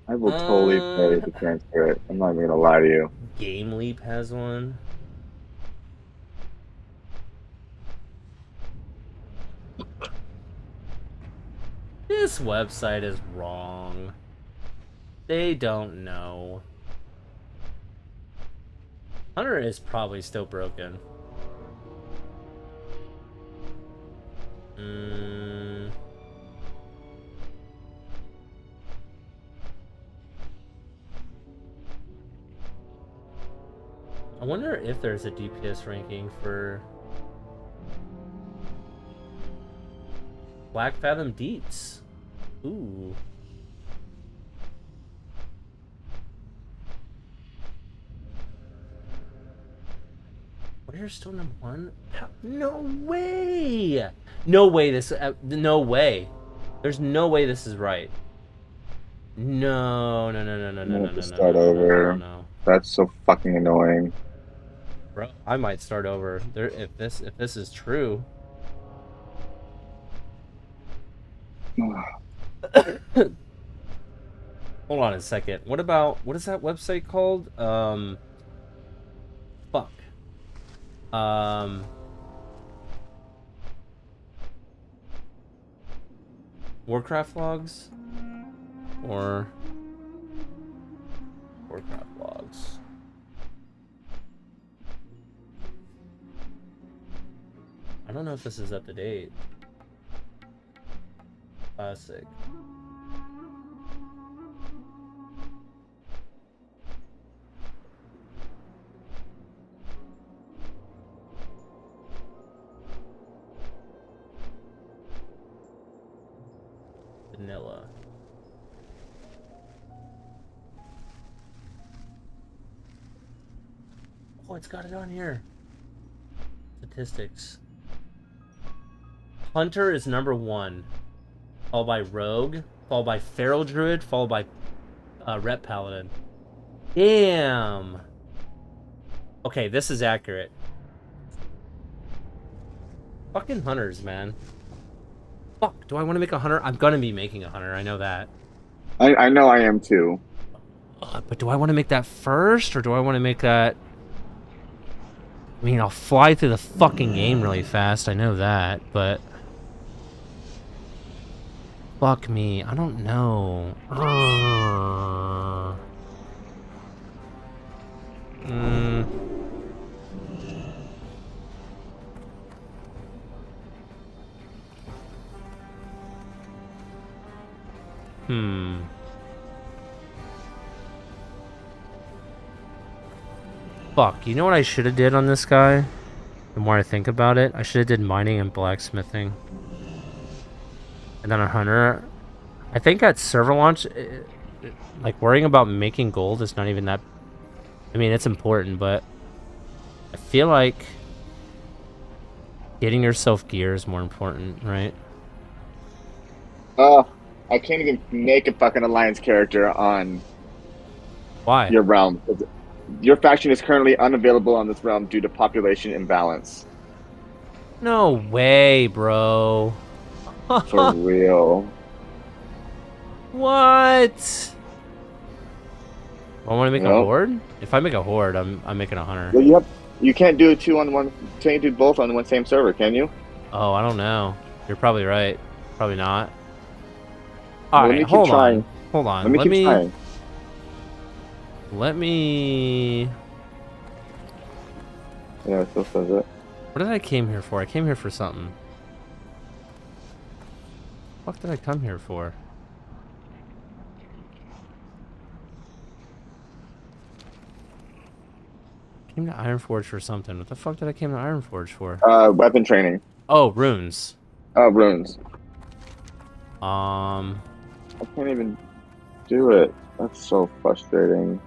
S2: I will totally pay to transfer it. I'm not even gonna lie to you.
S17: Game Leap has one. This website is wrong. They don't know. Hunter is probably still broken. I wonder if there's a DPS ranking for Black Fathom Deets. Ooh. Warrior's still number one? No way! No way this... no way. There's no way this is right. No.
S2: Start over.
S17: No.
S2: That's so fucking annoying.
S17: Bro, I might start over. If this is true. Hold on a second. What is that website called? Fuck. Warcraft logs? Or Warcraft logs. I don't know if this is up to date. Classic. Vanilla. Oh, it's got it on here. Statistics. Hunter is number 1, followed by Rogue, followed by Feral Druid, followed by Ret Paladin. Damn. Okay, this is accurate. Fucking hunters, man. Fuck, do I want to make a hunter? I'm gonna be making a hunter, I know that.
S2: I know I am too.
S17: But do I want to make that first, or do I want to make that... I mean, I'll fly through the fucking game really fast, I know that, but... Fuck me, I don't know. Fuck, you know what I should have did on this guy? The more I think about it, I should have did mining and blacksmithing. And then a hunter. I think at server launch, like worrying about making gold is not even that... I mean, it's important, but I feel like getting yourself gear is more important, right?
S2: I can't even make a fucking alliance character on
S17: Why?
S2: Your realm. Your faction is currently unavailable on this realm due to population imbalance.
S17: No way, bro.
S2: For real.
S17: What? I want to make a horde? If I make a horde, I'm making a hunter.
S2: Well, you can't do 2 on 1. Can't do both on one same server, can you?
S17: Oh, I don't know. You're probably right. Probably not. All right, hold on. Hold on.
S2: Let me keep trying.
S17: Let me...
S2: Yeah, it still says it.
S17: What did I came here for? I came here for something. What the fuck did I come here for? Came to Ironforge for something. What the fuck did I came to Ironforge for?
S2: Weapon training.
S17: Oh, runes.
S2: Oh, runes.
S17: I
S2: can't even do it. That's so frustrating.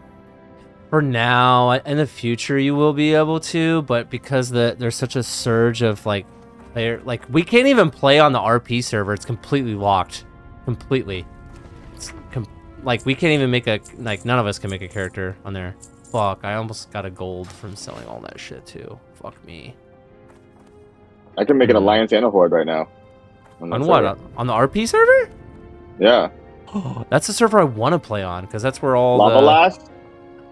S17: For now, in the future you will be able to, but because there's such a surge of like player, like we can't even play on the RP server. It's completely locked, completely. It's like we can't even make none of us can make a character on there. Fuck, I almost got a gold from selling all that shit too. Fuck me.
S2: I can make an alliance and a horde right now.
S17: On what? On the RP server?
S2: Yeah.
S17: That's the server I want to play on because that's where all
S2: Lava Last?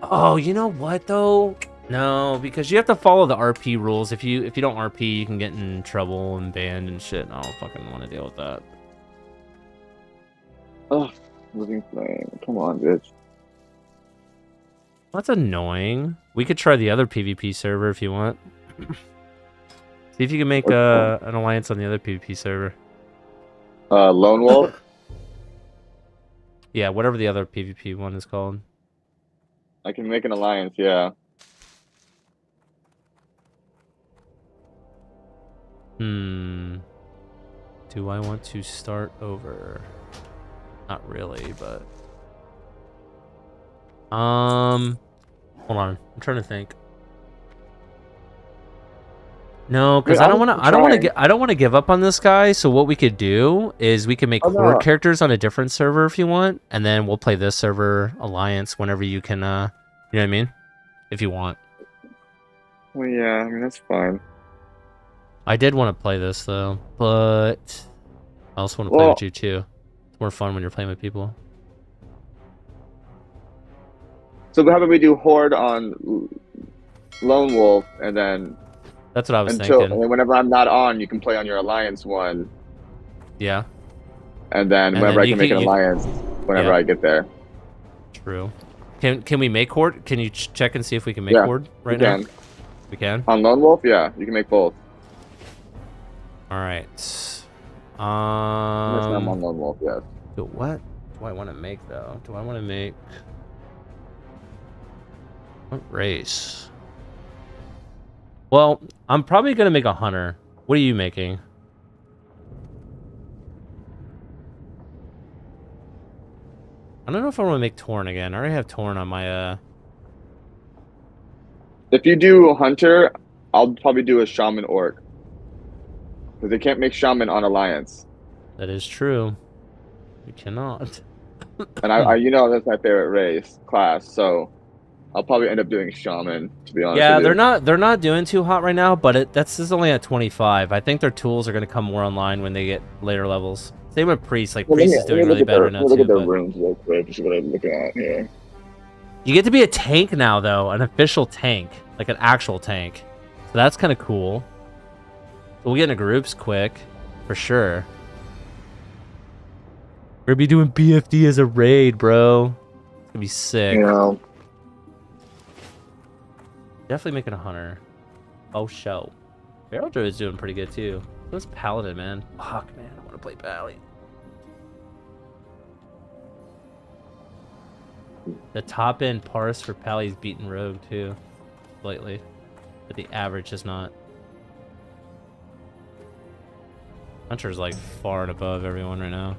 S17: Oh, you know what though? No, because you have to follow the RP rules. If you don't RP, you can get in trouble and banned and shit. I don't fucking want to deal with that.
S2: Oh, moving flame. Come on, bitch.
S17: That's annoying. We could try the other PvP server if you want. See if you can make an alliance on the other PvP server.
S2: Lone Wolf?
S17: Yeah, whatever the other PvP one is called.
S2: I can make an alliance, yeah.
S17: Do I want to start over? Not really, but... Hold on. I'm trying to think. No, because I don't want to give up on this guy. So what we could do is we can make horde characters on a different server if you want, and then we'll play this server alliance whenever you can. You know what I mean? If you want.
S2: Well, yeah. I mean that's fine.
S17: I did want to play this though, but I also want to play with you too. It's more fun when you're playing with people.
S2: So how about we do Horde on Lone Wolf, and then
S17: that's what I was thinking.
S2: And then whenever I'm not on, you can play on your Alliance one.
S17: Yeah.
S2: And then whenever I can make an Alliance, whenever I get there.
S17: True. Can we make Horde? Can you check and see if we can make Horde right now? We can.
S2: On Lone Wolf, yeah, you can make both.
S17: All right.
S2: I'm on Lone Wolf, yes.
S17: What do I want to make though? Do I want to make what race? Well, I'm probably gonna make a hunter. What are you making? I don't know if I want to make Torn again. I already have Torn on my
S2: If you do Hunter, I'll probably do a Shaman Orc. Because they can't make Shaman on Alliance.
S17: That is true. We cannot.
S2: And I you know that's my favorite race class, so I'll probably end up doing Shaman, to be honest.
S17: Yeah,
S2: with you.
S17: they're not doing too hot right now, but that's just only at 25. I think their tools are gonna come more online when they get later levels. Same with Priest. Like Priest is doing really bad right now too.
S2: Look at their runes real quick. This is what I'm looking at here.
S17: You get to be a tank now, though, an official tank, like an actual tank. So that's kind of cool. We'll get into groups quick, for sure. We're gonna be doing BFD as a raid, bro. It's gonna be sick.
S2: Yeah.
S17: Definitely making a hunter. Oh, show. Barrel Druid is doing pretty good too. What's Paladin, man? Fuck, man. I want to play Pally. The top end parse for Pally's beaten Rogue too, slightly, but the average is not. Hunter's like far and above everyone right now.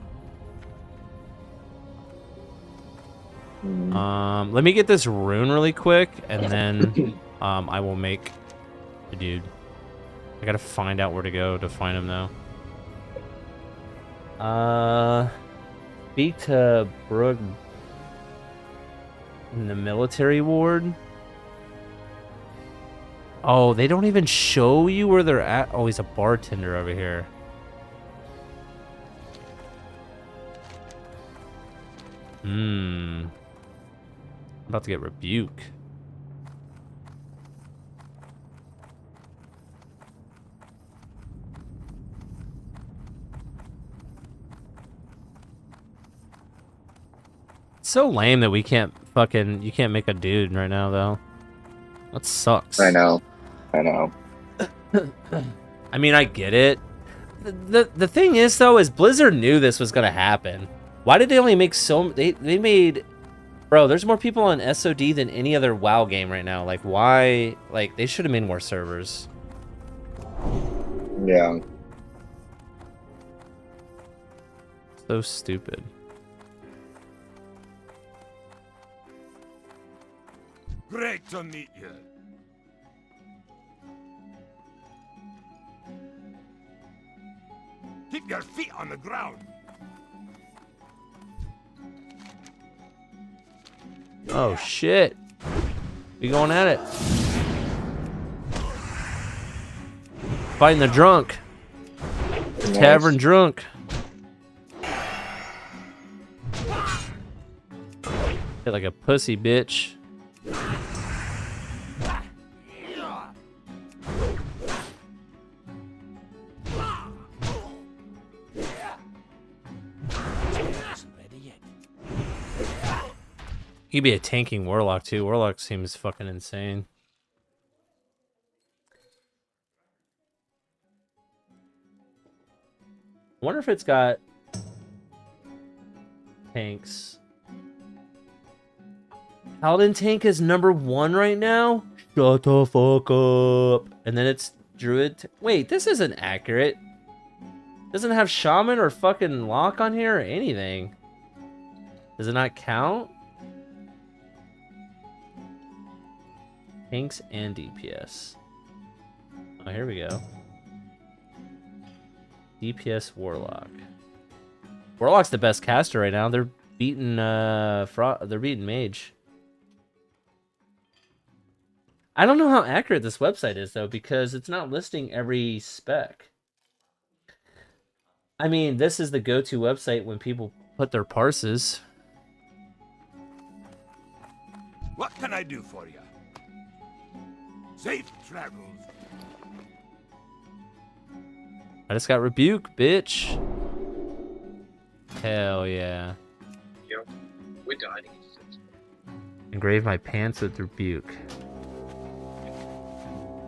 S17: Let me get this rune really quick, and then I will make the dude. I gotta find out where to go to find him though. Speak to Brooke in the military ward. Oh, they don't even show you where they're at. Oh, he's a bartender over here. I'm about to get rebuke. It's so lame that we can't you can't make a dude right now though. That sucks.
S2: I know.
S17: I mean, I get it. The thing is though, is Blizzard knew this was gonna happen. Why did they only make they made, bro, there's more people on SoD than any other WoW game right now. Like why, like they should have made more servers.
S2: Yeah.
S17: So stupid.
S1: Great to meet you. Keep your feet on the ground.
S17: Oh shit. We going at it. Fighting the drunk. The tavern drunk. Hit like a pussy bitch. He could be a tanking warlock too. Warlock seems fucking insane. I wonder if it's got tanks. Paladin tank is #1 right now? Shut the fuck up. And then it's Druid. Wait, this isn't accurate. Doesn't have Shaman or fucking Lock on here or anything. Does it not count? Tanks and DPS. Oh, here we go. DPS Warlock. Warlock's the best caster right now. They're beating they're beating Mage. I don't know how accurate this website is though, because it's not listing every spec. I mean, this is the go-to website when people put their parses.
S1: What can I do for you? Safe travels.
S17: I just got rebuke, bitch. Hell yeah.
S7: Yep. We died.
S17: Engrave my pants with rebuke.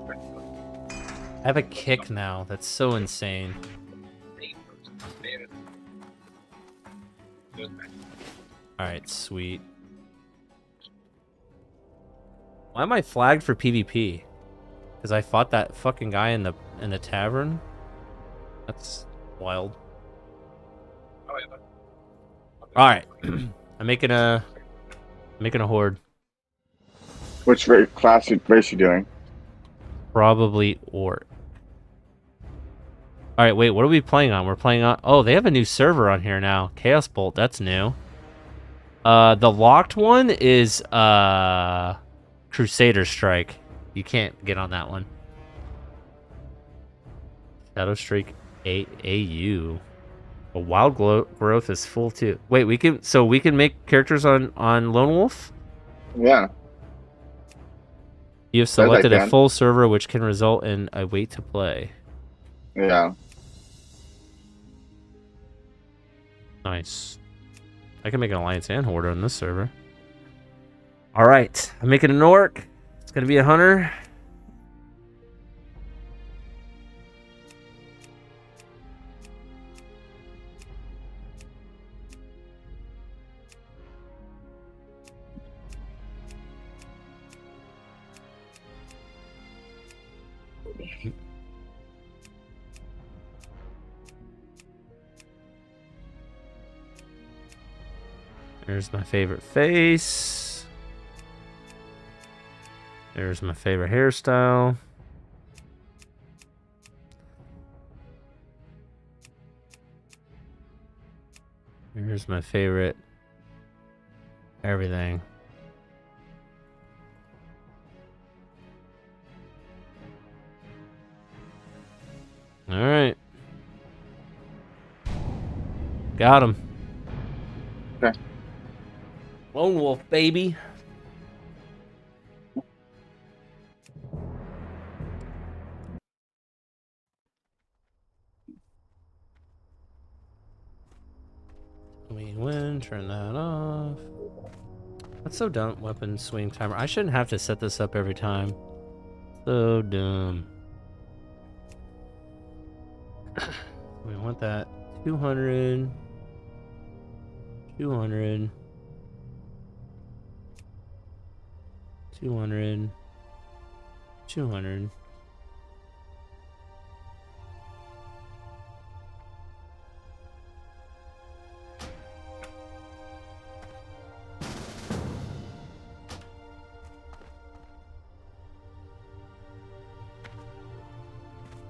S17: I have a kick now. That's so insane. Alright, sweet. Why am I flagged for PvP? Because I fought that fucking guy in the tavern? That's wild. Alright. I'm making a horde.
S2: Which class race you doing?
S17: Probably Orc. Alright, wait, what are we playing on? We're playing on... Oh, they have a new server on here now. Chaos Bolt, that's new. The locked one is, Crusader Strike. You can't get on that one. Shadow Strike AU. A Wild Growth is full too. Wait, we can make characters on Lone Wolf?
S2: Yeah.
S17: You have selected a full server, which can result in a wait to play.
S2: Yeah.
S17: Nice. I can make an Alliance and Horde on this server. Alright, I'm making an Orc. It's gonna be a Hunter. There's my favorite face. There's my favorite hairstyle. Here's my favorite everything. All right. Got him.
S2: Okay.
S17: Lone Wolf, baby. We win, turn that off. That's so dumb, weapon swing timer. I shouldn't have to set this up every time. So dumb. We want that 200. 200. 200. 200.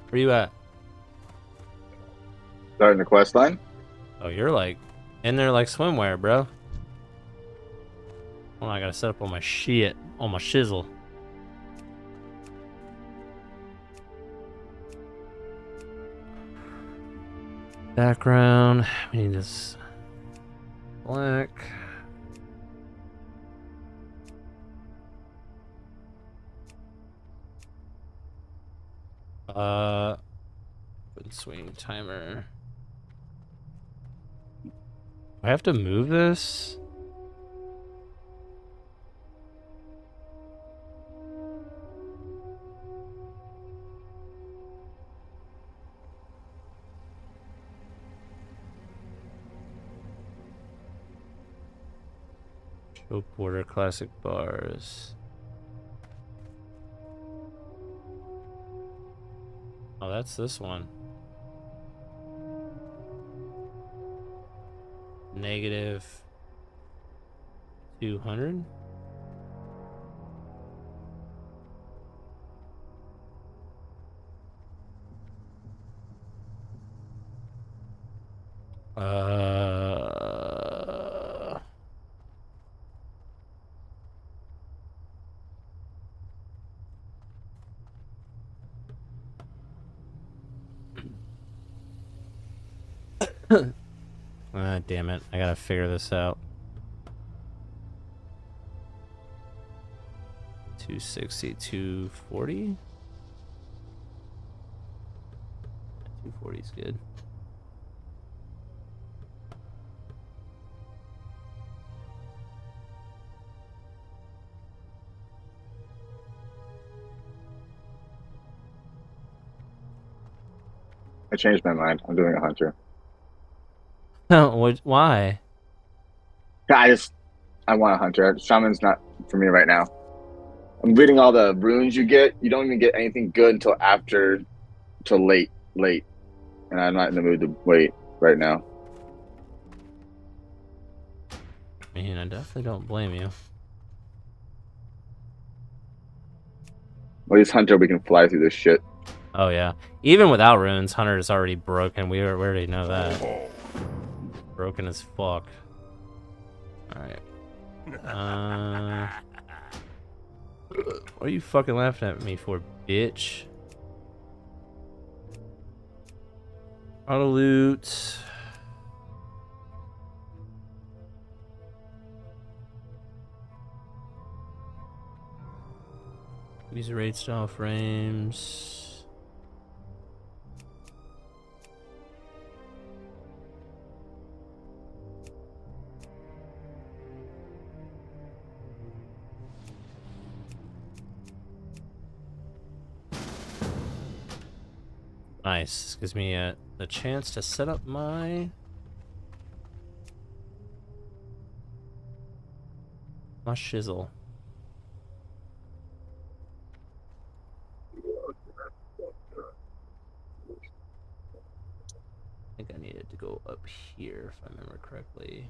S17: Where you at?
S2: Starting the quest line?
S17: Oh, you're like in there like swimwear, bro. Oh, I gotta set up all my shit, all my shizzle. Background. We need this black. Swing timer. Do I have to move this? Show border classic bars. Oh, that's this one. Negative 200. Ah, damn it. I gotta figure this out. 260, 240? 240 is good.
S2: I changed my mind. I'm doing a hunter.
S17: Why?
S2: I want a hunter. Shaman's not for me right now. I'm reading all the runes you get. You don't even get anything good till late, and I'm not in the mood to wait right now.
S17: I mean, I definitely don't blame you.
S2: At least hunter, we can fly through this shit.
S17: Oh yeah, even without runes, Hunter is already broken. We already know that. Broken as fuck. All right. What are you fucking laughing at me for, bitch? Auto loot. User rate style frames. Nice. This gives me the chance to set up my shizzle. I think I needed to go up here if I remember correctly.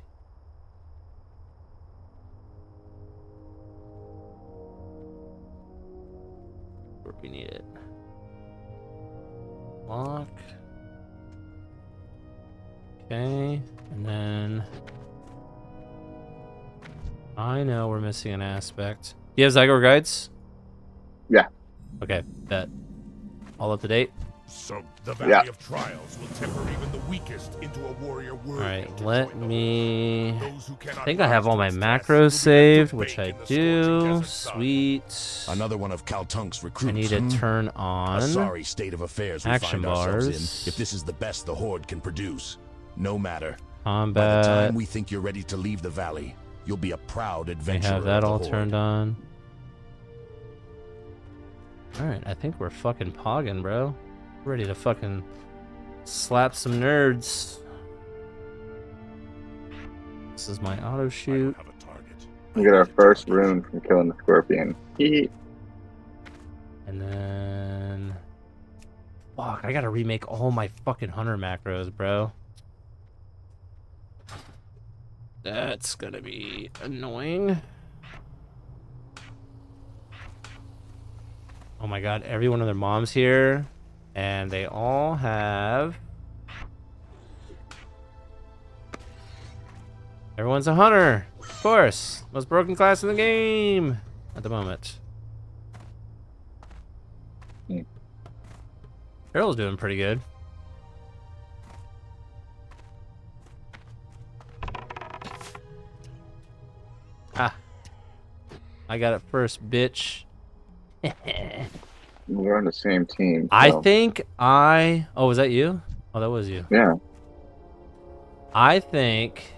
S17: Where we need it. Lock. Okay, and then I know we're missing an aspect. Do you have Zygor guides?
S2: Yeah.
S17: Okay, bet. All up to date?
S1: So the Valley of Trials will temper even the weakest into a warrior worthy.
S17: Alright, let me... I think I have all my macros saved, which I do. Sweet.
S4: Another one of Kaltunk's recruits.
S17: I need to turn on
S4: a sorry state of affairs we
S17: action
S4: find ourselves
S17: bars.
S4: in if this is the best the Horde can produce. No matter.
S17: Combat.
S4: By the time we think you're ready to leave the valley, you'll be a proud
S17: I
S4: adventurer.
S17: have that
S4: of the
S17: all
S4: Horde.
S17: turned on. Alright, I think we're fucking pogging, bro. Ready to fucking slap some nerds. This is my auto shoot.
S2: We get our first rune from killing the scorpion.
S17: And then... Fuck, I gotta remake all my fucking hunter macros, bro. That's gonna be annoying. Oh my god, everyone and their mom's here. And they all have... Everyone's a hunter! Of course! Most broken class in the game! At the moment. Carol's doing pretty good. Ah. I got it first, bitch.
S2: We're on the same team. So.
S17: I think I... Oh, was that you? Oh, that was you.
S2: Yeah.
S17: I think...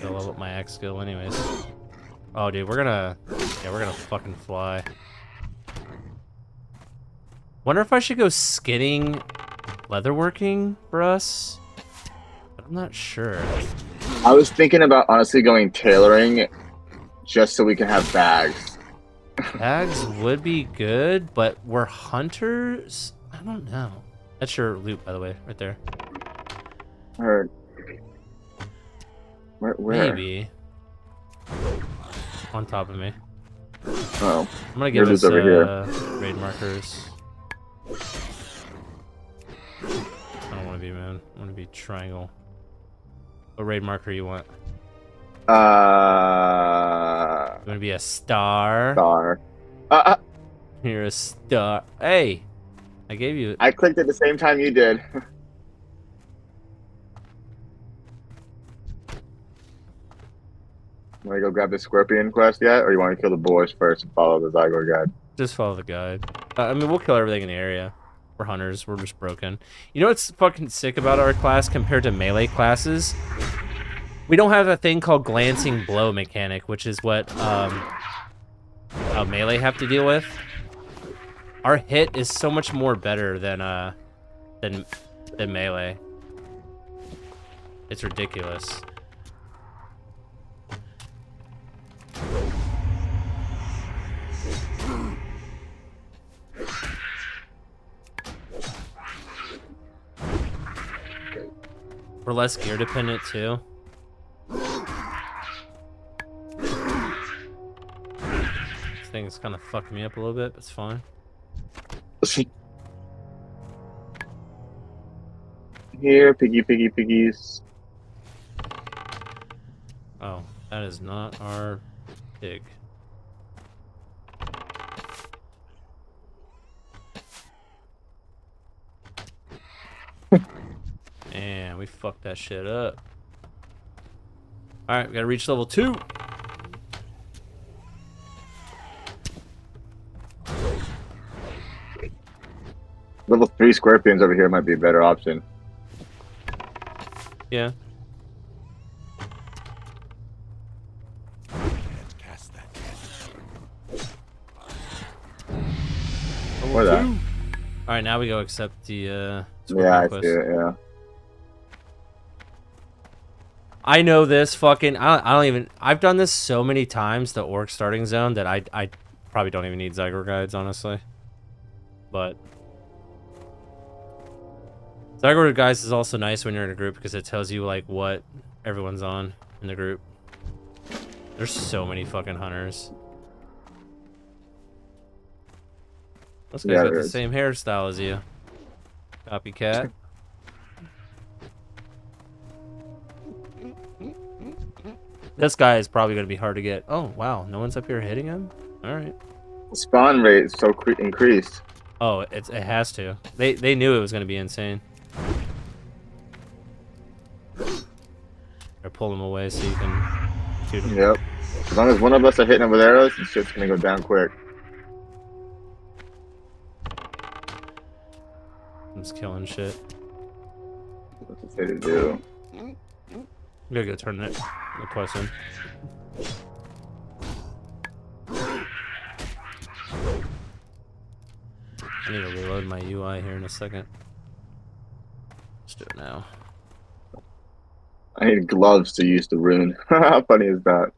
S17: I'll level up my axe skill anyways. Oh, dude, we're gonna... Yeah, we're gonna fucking fly. Wonder if I should go skidding leatherworking for us? But I'm not sure.
S2: I was thinking about honestly going tailoring just so we can have bags.
S17: Bags would be good, but we're hunters? I don't know. That's your loot, by the way, right there.
S2: Or where?
S17: Maybe. On top of me.
S2: Oh.
S17: I'm gonna give us
S2: over here.
S17: raid markers. I don't want to be, man. I want to be triangle. What raid marker you want? You want to be a star?
S2: Star.
S17: You're a star. Hey, I gave you.
S2: I clicked at the same time you did. Want to go grab the scorpion quest yet, or you want to kill the boars first and follow the Zygor guide?
S17: Just follow the guide. I mean, we'll kill everything in the area. We're hunters. We're just broken. You know what's fucking sick about our class compared to melee classes? We don't have a thing called glancing blow mechanic, which is what melee have to deal with. Our hit is so much more better than melee. It's ridiculous. We're less gear dependent too. This thing's kind of fucking me up a little bit, but it's fine.
S2: Here, piggies.
S17: Oh, that is not our pig. And we fucked that shit up. Alright, we gotta reach level 2.
S2: Level 3 scorpions over here might be a better option.
S17: Yeah.
S2: Where that?
S17: Alright, now we go accept the
S2: yeah, I
S17: quest.
S2: see it, yeah.
S17: I know this fucking I've done this so many times, the orc starting zone, that I probably don't even need Zygor guides, honestly. But Zygor guides is also nice when you're in a group because it tells you like what everyone's on in the group. There's so many fucking hunters. This guy's got the same hairstyle as you. Copycat. This guy is probably going to be hard to get. Oh, wow. No one's up here hitting him? Alright.
S2: Spawn rate is so increased.
S17: Oh, it has to. They knew it was going to be insane. Or pull him away so you can shoot him.
S2: Yep. As long as one of us are hitting him with arrows, the shit's going to go down quick.
S17: I'm just killing shit.
S2: What's it say to do?
S17: I'm gonna go turn the quest in. I need to reload my UI here in a second. Let's do it now.
S2: I need gloves to use the rune. How funny is that?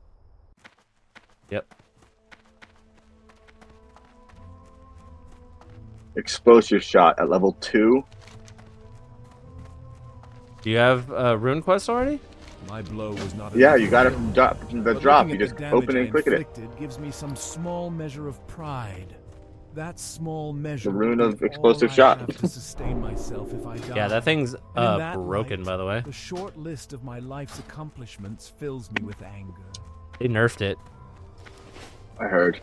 S17: Yep.
S2: Explosive shot at level 2.
S17: Do you have rune quest already?
S1: My blow was not.
S2: Yeah, you got it from the drop. You just open and click it.
S1: Gives me some small measure of pride. That small measure.
S2: The rune of explosive shot.
S1: To sustain myself if I die.
S17: Yeah, that thing's
S1: that
S17: broken,
S1: light,
S17: by the way.
S1: The short list of my life's accomplishments fills me with anger.
S17: They nerfed it.
S2: I heard.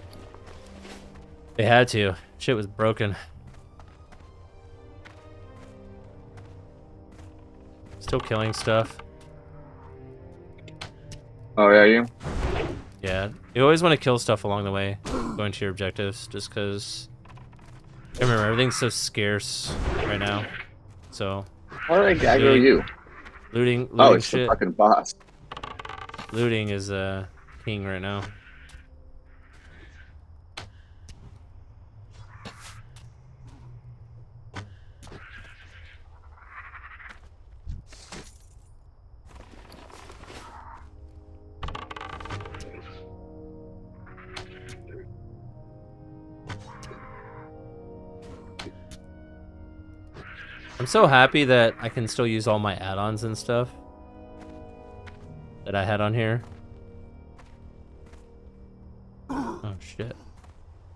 S17: They had to. Shit was broken. Still killing stuff.
S2: Oh, yeah, you?
S17: Yeah. You always want to kill stuff along the way, going to your objectives, just because... Remember, everything's so scarce right now. So...
S2: How do I aggro you?
S17: Looting
S2: oh, it's
S17: shit.
S2: the fucking boss.
S17: Looting is king right now. I'm so happy that I can still use all my add-ons and stuff that I had on here. Oh shit.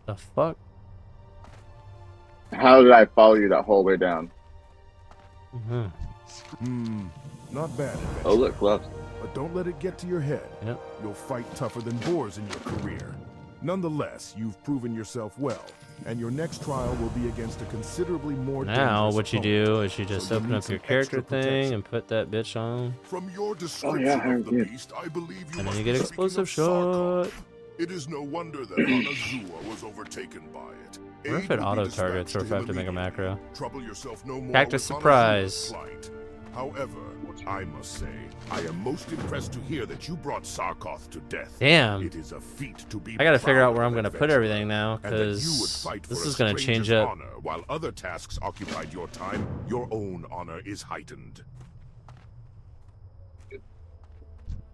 S17: The fuck?
S2: How did I follow you that whole way down?
S1: Not bad.
S2: Oh, look, gloves.
S1: But don't let it get to your head.
S17: Yep.
S1: You'll fight tougher than boars in your career. Nonetheless, you've proven yourself well.
S8: and your next trial will be against a considerably more
S17: Now,
S8: dangerous
S17: what you
S8: opponent.
S17: do is you just
S8: So you
S17: open
S8: need
S17: up your
S8: some
S17: character
S8: extra
S17: thing
S8: protection.
S17: and put that bitch on.
S8: From your
S2: Oh
S8: description
S2: yeah, I
S8: of the
S2: did.
S8: beast, I believe you
S17: And then
S8: must
S17: you
S8: be
S17: get
S8: speaking
S17: explosive
S8: of
S17: shot.
S8: It is no wonder that Hanazuwa was overtaken by it.
S17: I wonder if it auto targets or if I have to make a macro.
S8: Trouble yourself no more
S17: Cactus
S8: with
S17: surprise.
S8: Hanazuwa's plight. However, I must say, I am most impressed to hear that you brought Sarkoth to death.
S17: Damn.
S8: It is a feat to be
S17: I gotta figure
S8: proud
S17: out where
S8: of,
S17: I'm gonna put
S8: adventurer,
S17: everything now,
S8: and that you would
S17: because
S8: fight
S17: this
S8: for a
S17: is gonna change
S8: stranger's
S17: up.
S8: honor while other tasks occupied your time. Your own honor is heightened.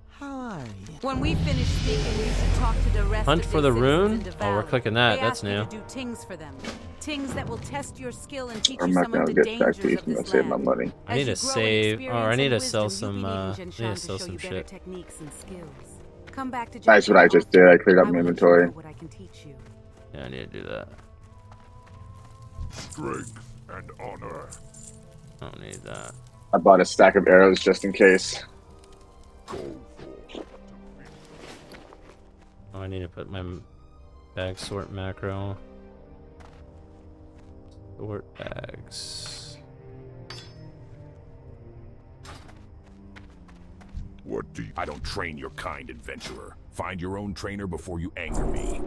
S18: How are you?
S20: When we finish speaking, you should talk to the rest
S17: Hunt
S20: of
S17: for
S20: the
S17: the
S20: citizens
S17: rune?
S20: in the
S17: Oh, we're
S20: valley.
S17: clicking that.
S20: They
S17: That's
S20: ask you
S17: new.
S20: to do tings for them. Tings that will test your skill and teach
S2: I'm
S20: you
S2: not
S20: some of
S2: gonna
S20: the
S2: get
S20: dangers
S2: tactics.
S20: of
S2: I'm gonna
S20: this
S2: save my
S20: land.
S2: money.
S17: I need to
S20: As you grow in
S17: save, or I
S20: experience
S17: need
S20: and
S17: to sell
S20: wisdom,
S17: some.
S20: you'll be
S17: I
S20: needing
S17: need to
S20: Jinshan
S17: sell
S20: show
S17: some
S20: you better
S17: shit.
S20: techniques and skills. Come back to
S2: That's what
S20: Jinshan
S2: I just
S20: often.
S2: did. I cleared up
S20: I
S2: my
S20: will let you
S2: inventory.
S20: know what I can teach you.
S17: Yeah, I need to do that.
S8: Strength and honor.
S17: I don't need that.
S2: I bought a stack of arrows just in case.
S17: Oh, I need to put my bag sort macro. Sort bags.
S8: What do you... I don't train your kind, adventurer. Find your own trainer before you anger me.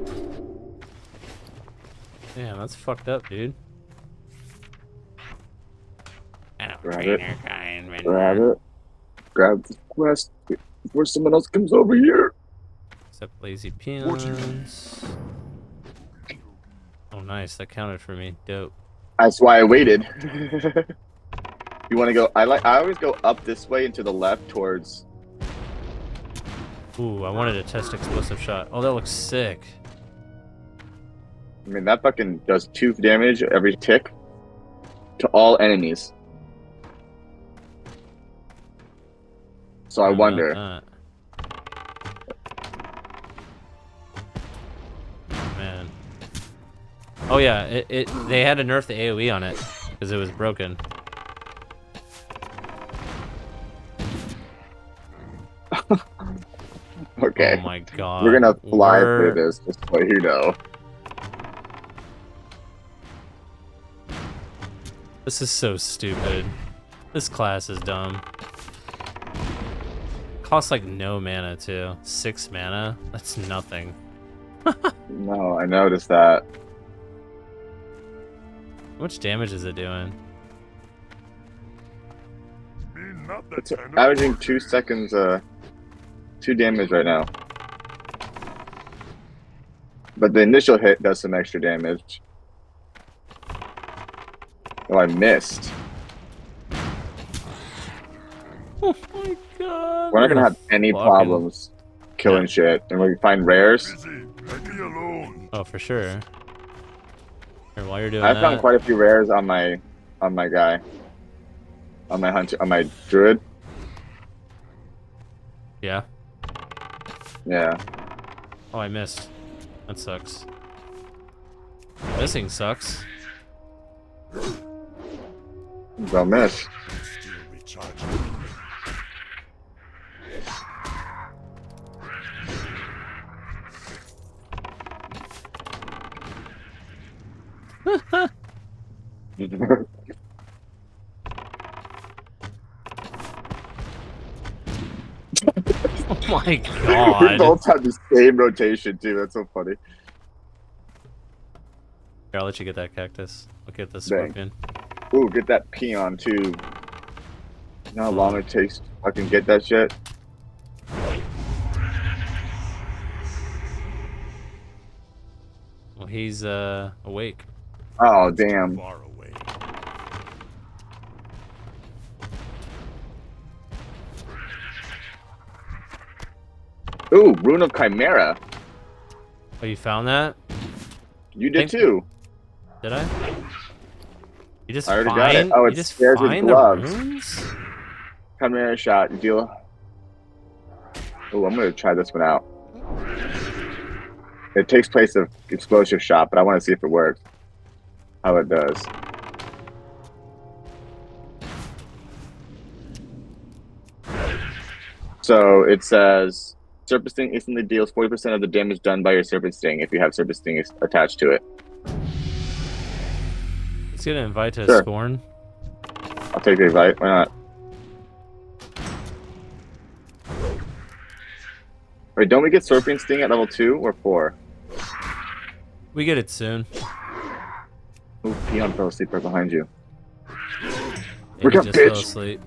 S17: Damn, that's fucked up, dude. I don't
S2: Grab
S17: train
S2: it.
S17: your kind, man.
S2: Grab it. Grab the quest before someone else comes over here.
S17: Except lazy peons. Oh, nice. That counted for me. Dope.
S2: That's why I waited. You want to go? I always go up this way and to the left towards.
S17: Ooh, I wanted to test explosive shot. Oh, that looks sick.
S2: I mean, that fucking does 2 damage every tick to all enemies. So I wonder.
S17: Man. Oh yeah, they had to nerf the AoE on it because it was broken.
S2: Okay.
S17: Oh my god.
S2: We're gonna fly through this, just so you know.
S17: This is so stupid. This class is dumb. Costs like no mana too. 6 mana? That's nothing.
S2: No, I noticed that.
S17: How much damage is it doing?
S2: It's averaging 2 seconds, 2 damage right now. But the initial hit does some extra damage. Oh, I missed.
S17: Oh my god.
S2: We're not gonna have any problems killing shit. And we can find rares.
S17: Oh, for sure. Here, while you're doing
S2: I
S17: that,
S2: found quite a few rares on my guy. On my hunter, on my druid.
S17: Yeah.
S2: Yeah.
S17: Oh, I missed. That sucks. Missing sucks.
S2: Don't miss.
S17: Oh my god.
S2: We both have the same rotation too. That's so funny.
S17: Here, I'll let you get that cactus. I'll get this
S2: Dang.
S17: scorpion.
S2: Ooh, get that peon too. You know how long it takes to fucking get that shit?
S17: Well, he's awake.
S2: Oh, damn. Ooh, Rune of Chimera.
S17: Oh, you found that?
S2: You did too.
S17: Did I? You just
S2: I already
S17: find,
S2: got it. Oh,
S17: you
S2: it's
S17: just
S2: scares with
S17: find the
S2: gloves.
S17: runes?
S2: Chimera shot. You deal. Oh, I'm gonna try this one out. It takes place of explosive shot, but I want to see if it works. How it does. So it says Serpent Sting instantly deals 40% of the damage done by your Serpent Sting if you have Serpent Sting attached to it.
S17: Let's get an invite to
S2: Sure.
S17: Scorn.
S2: I'll take the invite. Why not? Wait, don't we get Scorpion Sting at level 2 or 4?
S17: We get it soon.
S2: Ooh, Peon fell asleep right behind you.
S17: Yeah,
S2: Wake
S17: he
S2: up,
S17: just fell
S2: bitch!
S17: asleep.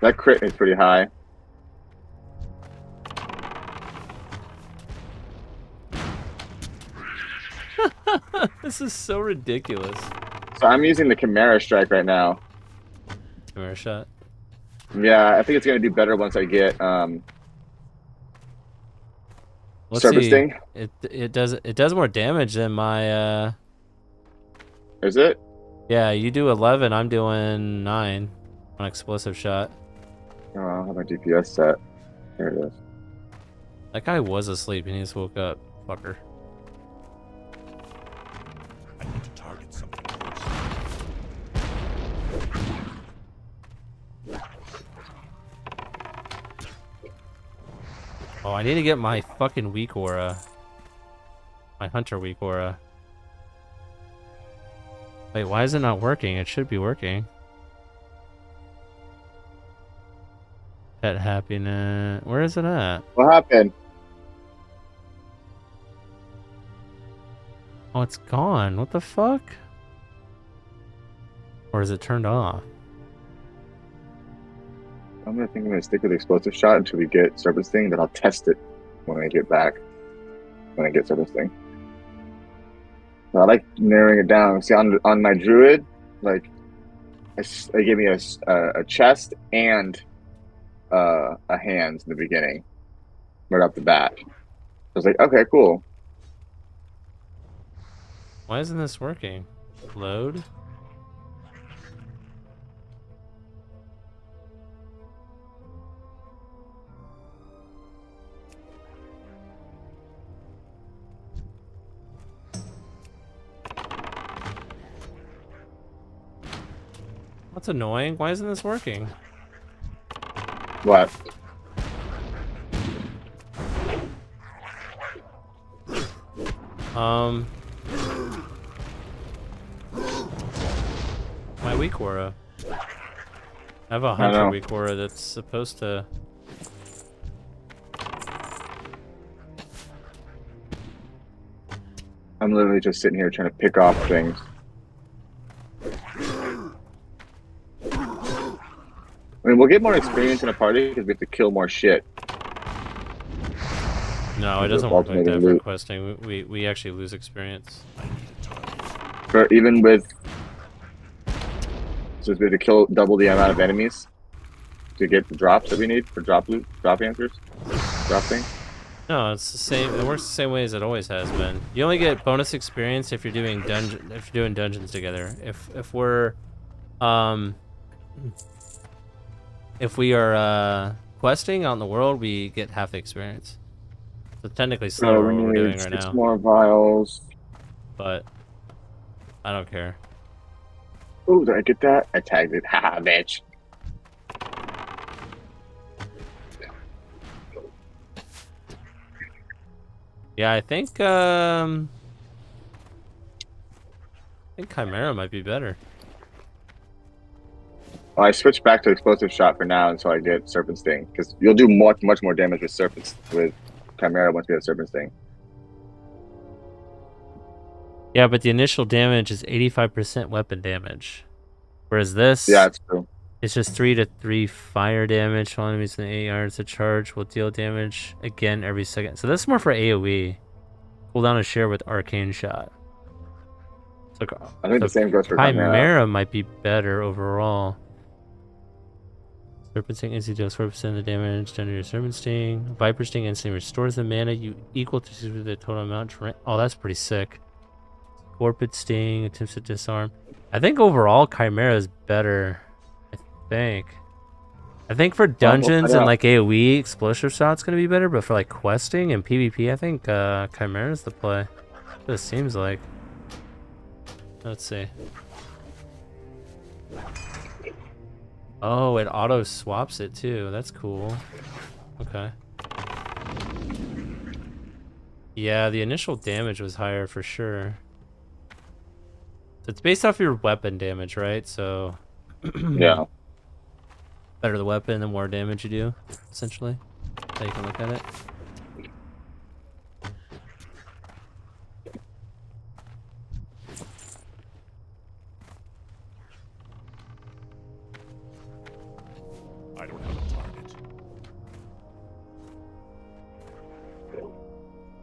S2: That crit is pretty high.
S17: This is so ridiculous.
S2: So I'm using the Chimera Strike right now.
S17: Chimera shot.
S2: Yeah, I think it's gonna do better once I get
S17: Let's
S2: Serpent
S17: see.
S2: Sting.
S17: It does more damage than my
S2: Is it?
S17: Yeah, you do 11, I'm doing 9 on explosive shot.
S2: Oh, I have my DPS set. There it is.
S17: That guy was asleep and he just woke up. Fucker.
S1: I need to target something close.
S17: Oh, I need to get my fucking weak aura. My hunter weak aura. Wait, why is it not working? It should be working. Pet happiness. Where is it at?
S2: What happened?
S17: Oh, it's gone. What the fuck? Or is it turned off?
S2: I'm gonna stick with the explosive shot until we get Serpent Sting, then I'll test it when I get back. When I get Serpent Sting. I like narrowing it down. See, on my druid, like, it gave me a chest and a hand in the beginning, right off the bat. I was like, okay, cool.
S17: Why isn't this working? Load? That's annoying. Why isn't this working?
S2: What?
S17: My weak aura. I have a hunter weak aura that's supposed to.
S2: I'm literally just sitting here trying to pick off things. I mean, we'll get more experience in a party because we have to kill more shit.
S17: No, it doesn't work like that for questing. We actually lose experience.
S2: For even with, so we have to kill double the amount of enemies to get the drops that we need for drop loot, drop answers, drop things.
S17: No, it's the same. It works the same way as it always has been. You only get bonus experience if you're doing dungeons together. If we are questing out in the world, we get half the experience. So technically slower what we're doing right now.
S2: 6 more vials.
S17: But I don't care.
S2: Oh, did I get that? I tagged it. Haha, bitch.
S17: Yeah, I think Chimera might be better.
S2: Well, I switched back to explosive shot for now until I get Serpent Sting, because you'll do much more damage with Chimera once we have Serpent Sting.
S17: Yeah, but the initial damage is 85% weapon damage, whereas this,
S2: yeah, it's true.
S17: It's just 3 to 3 fire damage. While enemies in 8 yards of charge will deal damage again every second. So this is more for AOE. Cooldown is shared with Arcane Shot. So,
S2: I think the same goes for
S17: Chimera might be better overall. Serpent Sting instantly deals 4% of the damage done to your Serpent Sting. Viper Sting instantly restores the mana you equal to the total amount. Oh, that's pretty sick. Scorpion Sting attempts to disarm. I think overall Chimera is better. I think for dungeons and like AoE, explosive shot's gonna be better, but for like questing and PvP, I think Chimera's the play. It seems like. Let's see. Oh, it auto swaps it too. That's cool. Okay. Yeah, the initial damage was higher for sure. So it's based off your weapon damage, right? So
S2: Yeah.
S17: better the weapon, the more damage you do, essentially. That's how you can look at it.
S8: I don't have a target.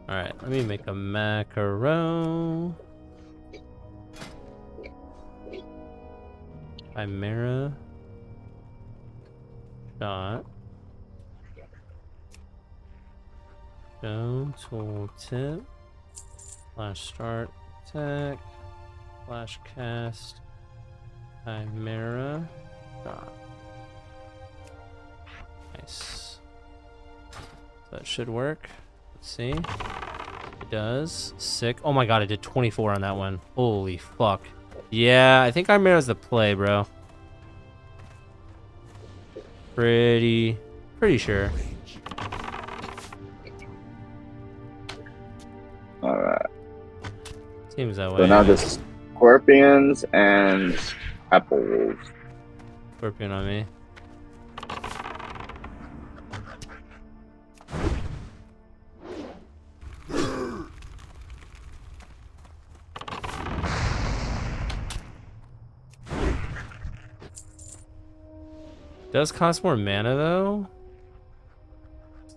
S17: Alright, let me make a macro. Chimera. Shot. Show tooltip. Flash start attack. Flash cast. Chimera. Shot. Nice. That should work. Let's see. It does. Sick. Oh my god, I did 24 on that one. Holy fuck. Yeah, I think Chimera's the play, bro. Pretty sure.
S2: Alright.
S17: Seems that way.
S2: So now the scorpions and apples.
S17: Scorpion on me. Does cost more mana though?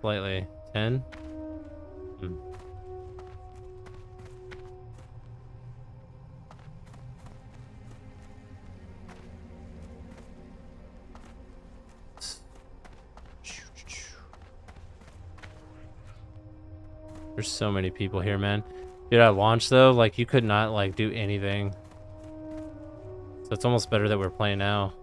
S17: Slightly. 10? There's so many people here, man. Dude, at launch though, like you could not like do anything. So it's almost better that we're playing now.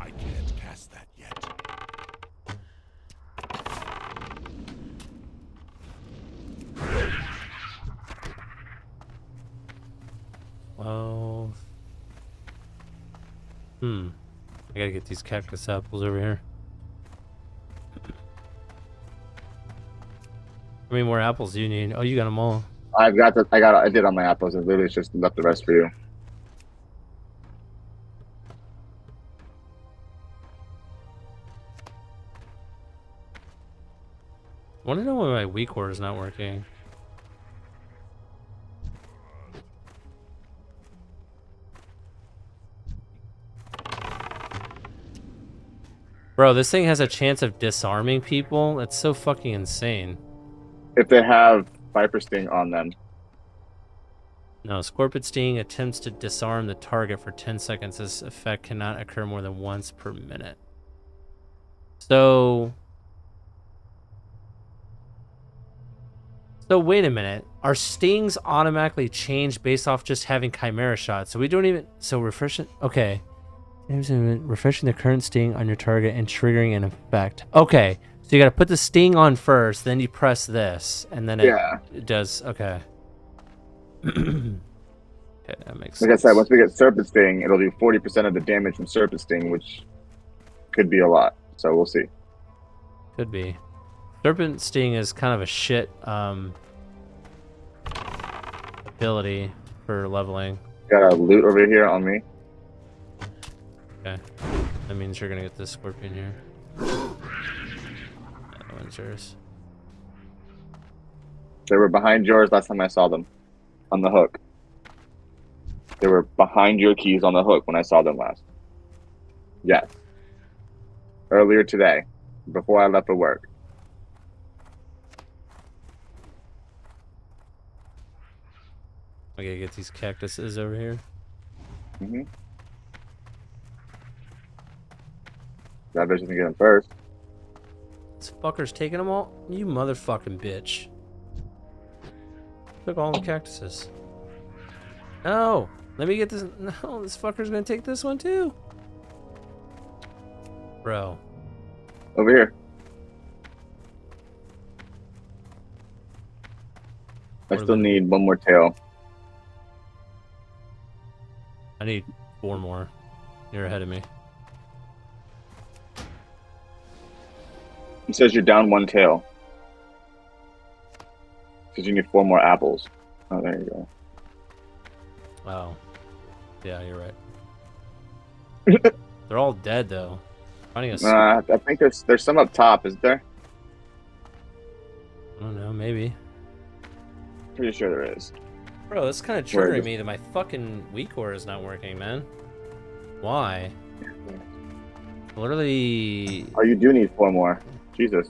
S8: I can't cast that yet.
S17: Well, I gotta get these cactus apples over here. How many more apples do you need? Oh, you got them all.
S2: I did on my apples. I literally just left the rest for you.
S17: I want to know why my weak ward is not working. Bro, this thing has a chance of disarming people? That's so fucking insane.
S2: If they have Viper Sting on them.
S17: No, Scorpion Sting attempts to disarm the target for 10 seconds. This effect cannot occur more than once per minute. So wait a minute. Our stings automatically change based off just having Chimera Shot. So we don't even... So refreshing... Okay. Refreshing the current sting on your target and triggering an effect. Okay. So you got to put the sting on first, then you press this, and then it does... Okay. Okay, that makes sense.
S2: Like I said, once we get Serpent Sting, it'll do 40% of the damage from Serpent Sting, which could be a lot. So we'll see.
S17: Could be. Serpent Sting is kind of a shit ability for leveling.
S2: Got a loot over here on me.
S17: Okay. That means you're gonna get this scorpion here. That one's yours.
S2: They were behind yours last time I saw them. On the hook. They were behind your keys on the hook when I saw them last. Yes. Earlier today. Before I left for work.
S17: I gotta get these cactuses over here.
S2: That bitch doesn't get them first.
S17: This fucker's taking them all? You motherfucking bitch. Took all the cactuses. No! Let me get this. No, this fucker's gonna take this one too. Bro.
S2: Over here. I still need one more tail.
S17: I need 4 more. You're ahead of me.
S2: It says you're down 1 tail. Because you need 4 more apples. Oh, there you go.
S17: Oh. Yeah, you're right. They're all dead, though. Finding a
S2: I think there's some up top, is there?
S17: I don't know, maybe.
S2: Pretty sure there is.
S17: Bro, that's kind of triggering me that my fucking weak core is not working, man. Why? Literally...
S2: Oh, you do need 4 more. Jesus.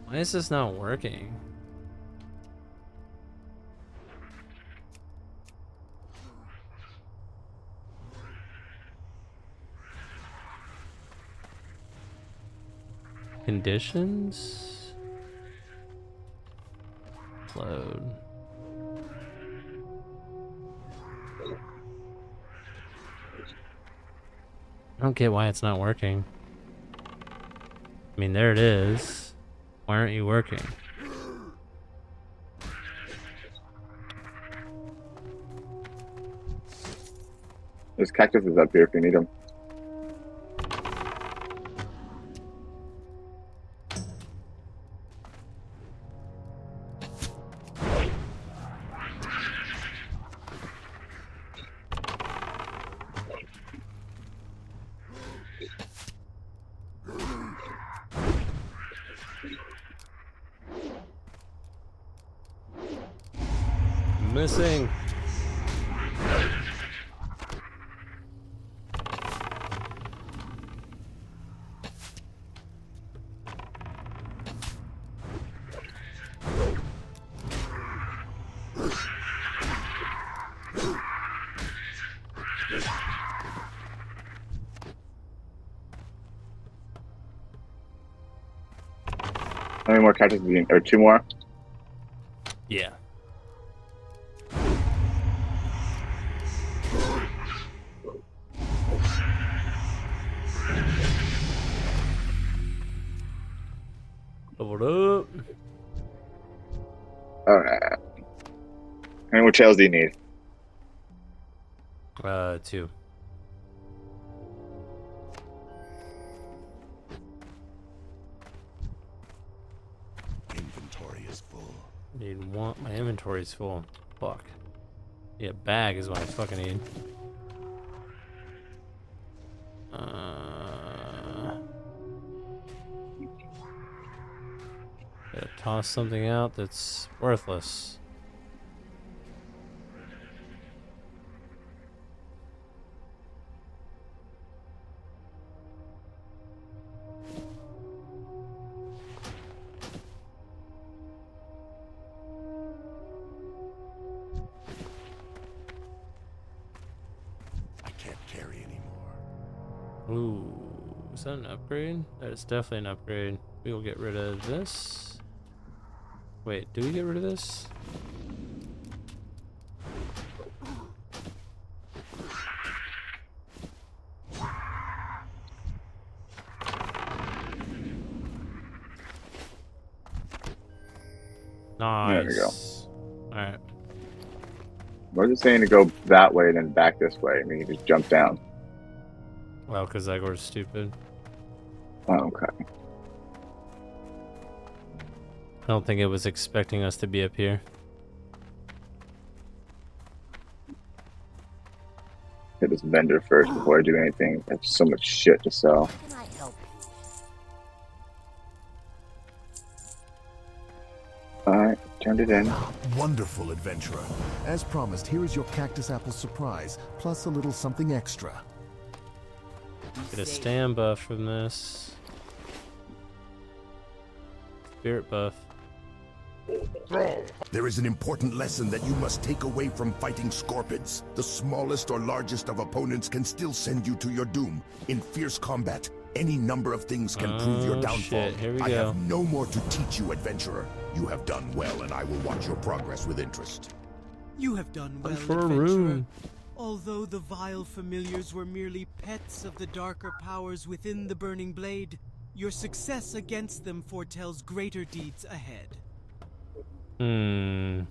S17: Why is this not working? Conditions? Load. I don't get why it's not working. I mean, there it is. Why aren't you working?
S2: There's cactuses up here if you need them.
S17: Missing.
S2: How many more cactuses do you need? Or 2 more?
S17: Yeah. Leveled up.
S2: Alright. How many more tails do you need?
S17: 2.
S8: Inventory is full.
S17: Need 1. My inventory's full. Fuck. Yeah, bag is what I fucking need. Gotta toss something out that's worthless.
S8: I can't carry anymore.
S17: Ooh, is that an upgrade? That is definitely an upgrade. We will get rid of this. Wait, do we get rid of this? Nice.
S2: There we go.
S17: Alright.
S2: Why is it saying to go that way and then back this way? I mean, you just jump down.
S17: Well, because Zagor's stupid.
S2: Oh, okay.
S17: I don't think it was expecting us to be up here.
S2: Hit this vendor first before I do anything. I have so much shit to sell.
S20: Can I help?
S2: Alright, turned it in.
S8: Wonderful, adventurer. As promised, here is your cactus apple surprise, plus a little something extra.
S17: Get a stand buff from this. Spirit buff.
S8: There is an important lesson that you must take away from fighting scorpions. The smallest or largest of opponents can still send you to your doom. In fierce combat, any number of things can prove your downfall.
S17: Shit. Here we
S8: I
S17: go.
S8: have no more to teach you, adventurer. You have done well, and I will watch your progress with interest.
S21: You have done well,
S17: For a
S21: adventurer.
S17: room.
S21: Although the vile familiars were merely pets of the darker powers within the Burning Blade, your success against them foretells greater deeds ahead.
S17: Chimera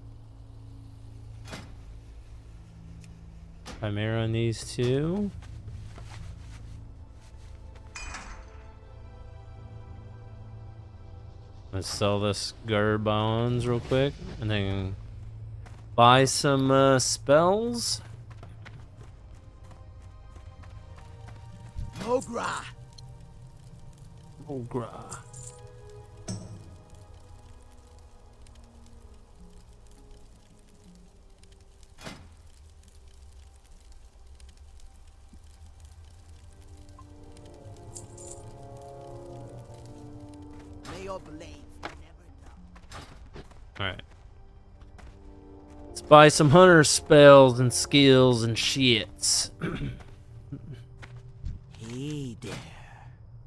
S17: on these two. Let's sell this Garbons real quick and then buy some spells.
S21: Mogra.
S17: Mogra.
S21: May your blades never
S17: Alright. Let's buy some hunter spells and skills and shits.
S21: Hey there.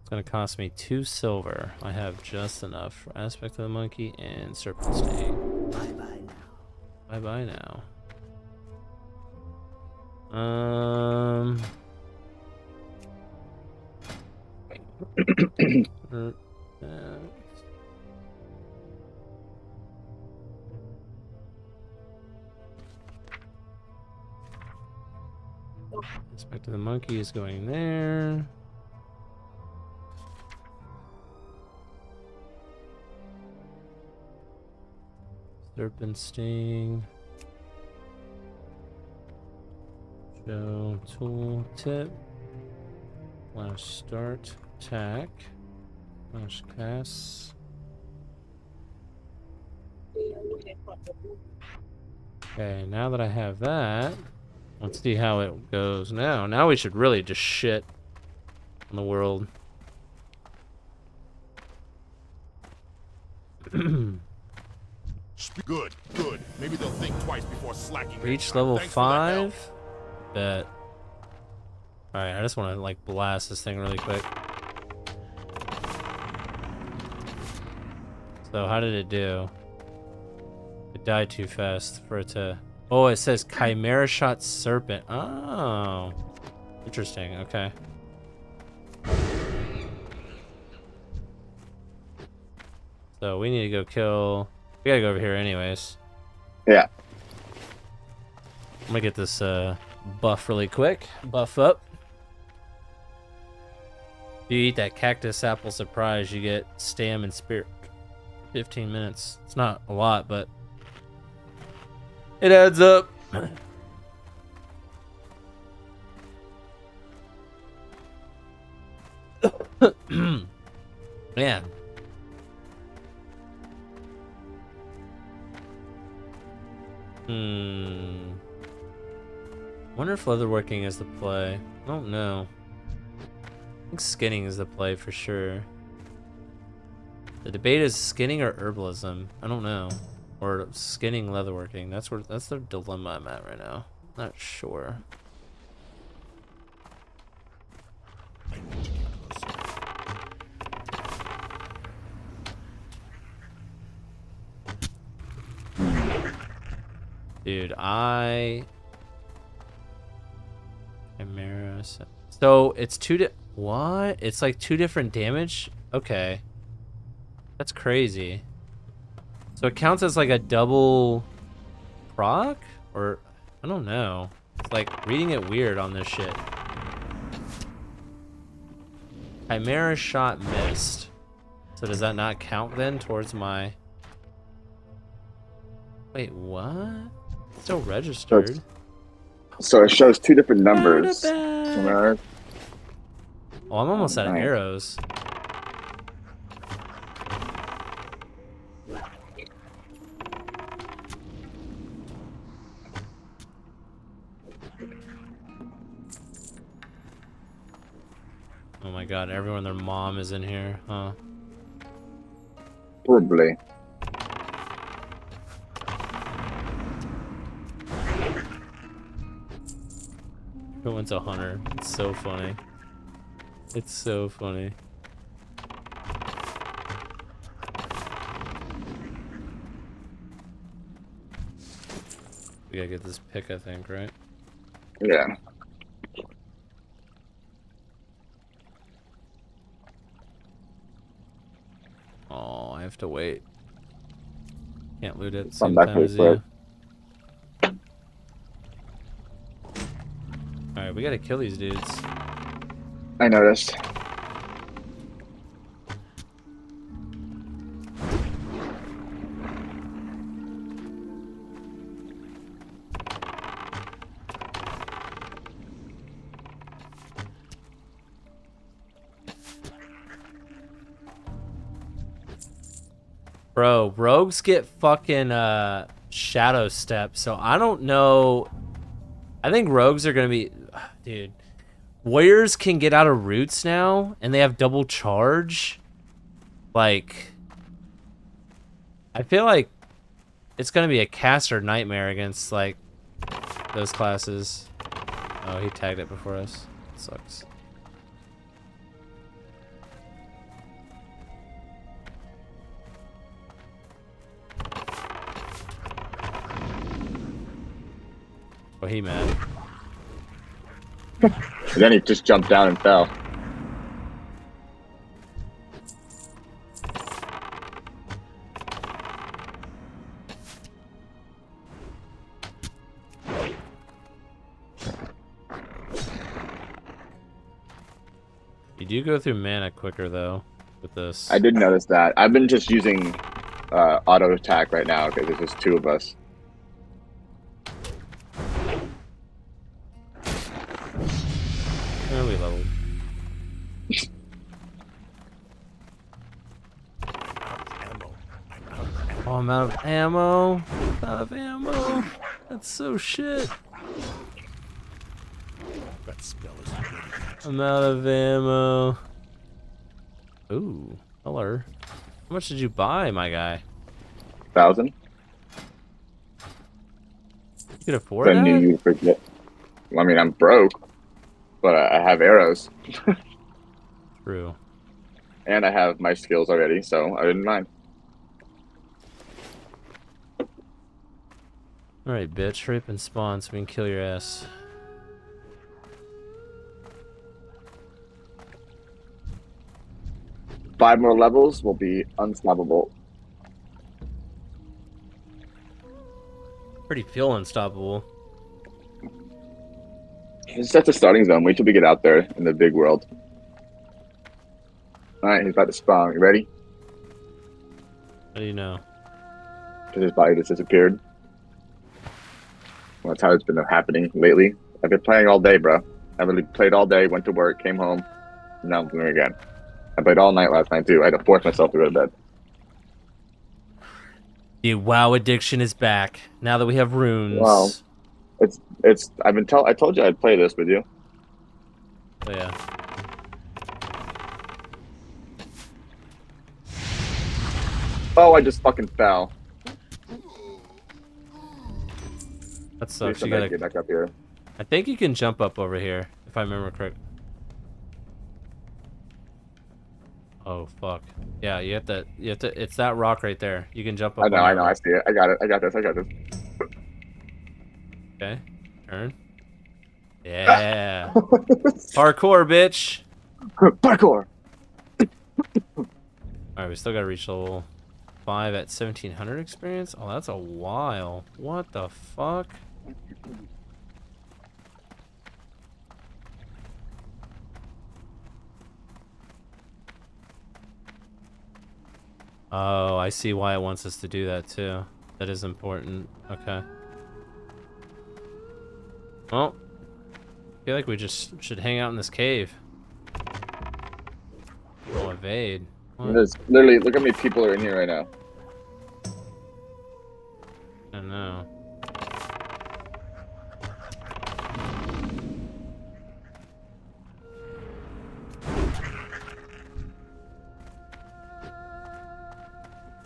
S17: It's gonna cost me 2 silver. I have just enough for Aspect of the Monkey and Serpent Sting.
S21: Bye-bye now.
S17: Bye-bye now. Aspect of the Monkey is going there. Serpent Sting. Show tool tip. Flash start attack. Flash cast. Okay, now that I have that, let's see how it goes now. Now we should really just shit on the world.
S8: Good, good. Maybe they'll think twice before slacking.
S17: Reach level 5. Bet. Alright, I just want to like blast this thing really quick. So how did it do? It died too fast for it to... Oh, it says Chimera Shot Serpent. Oh. Interesting, okay. So we need to go kill... We gotta go over here anyways.
S2: Yeah.
S17: I'm gonna get this buff really quick. Buff up. If you eat that cactus apple surprise, you get stam and spirit. 15 minutes. It's not a lot, but it adds up. Man. Wonder if leatherworking is the play. I don't know. I think skinning is the play for sure. The debate is skinning or herbalism. I don't know. Or skinning leatherworking. That's the dilemma I'm at right now. Not sure. Dude, Chimera. So it's what? It's like 2 different damage? Okay. That's crazy. So it counts as like a double proc? Or I don't know. It's like reading it weird on this shit. Chimera Shot missed. So does that not count then towards my... Wait, what? It's still registered.
S2: So it shows 2 different numbers.
S17: Oh, I'm almost out of arrows. Oh my god, everyone their mom is in here, huh?
S2: Probably.
S17: Everyone's a hunter. It's so funny. It's so funny. We gotta get this pick, I think, right?
S2: Yeah.
S17: Oh, I have to wait. Can't loot it.
S2: I'm
S17: Same
S2: back
S17: time
S2: really
S17: as
S2: quick.
S17: you. Alright, we gotta kill these dudes.
S2: I noticed.
S17: Bro, rogues get fucking shadow step, so I don't know. I think rogues are gonna be, dude. Warriors can get out of roots now, and they have double charge. Like, I feel like it's gonna be a caster nightmare against like those classes. Oh, he tagged it before us. Sucks. Oh, he mad.
S2: And then he just jumped down and fell.
S17: You do go through mana quicker though with this.
S2: I did notice that. I've been just using auto attack right now because there's just 2 of us.
S17: Oh, we leveled. Oh, I'm out of ammo. Out of ammo. That's so shit.
S8: That spell is ready.
S17: I'm out of ammo. Ooh, hello. How much did you buy, my guy?
S2: 1,000.
S17: You could afford
S2: I
S17: that?
S2: knew you'd forget. I mean, I'm broke, but I have arrows.
S17: True.
S2: And I have my skills already, so I didn't mind.
S17: Alright, bitch. Hurry up and spawn so we can kill your ass.
S2: Five more levels will be unstoppable.
S17: Pretty feel unstoppable.
S2: It's just the starting zone. Wait till we get out there in the big world. Alright, he's about to spawn. You ready?
S17: How do you know?
S2: Because his body just disappeared. Well, that's how it's been happening lately. I've been playing all day, bro. I really played all day, went to work, came home, and now I'm doing it again. I played all night last night, too. I had to force myself to go to bed.
S17: The WoW addiction is back. Now that we have runes.
S2: Wow. I told you I'd play this with you.
S17: Oh, yeah.
S2: Oh, I just fucking fell.
S17: That sucks.
S2: Please
S17: You
S2: come
S17: gotta
S2: get back up here.
S17: I think you can jump up over here, if I remember correct. Oh fuck. Yeah, you have to it's that rock right there. You can jump up.
S2: I know, I see it. I got it. I got this.
S17: Okay. Turn. Yeah. Parkour, bitch.
S2: Parkour.
S17: Alright, we still gotta reach level 5 at 1700 experience? Oh, that's a while. What the fuck? Oh, I see why it wants us to do that too. That is important. Okay. Well, I feel like we just should hang out in this cave. Oh, evade. What?
S2: There's literally, look how many people are in here right now.
S17: I know.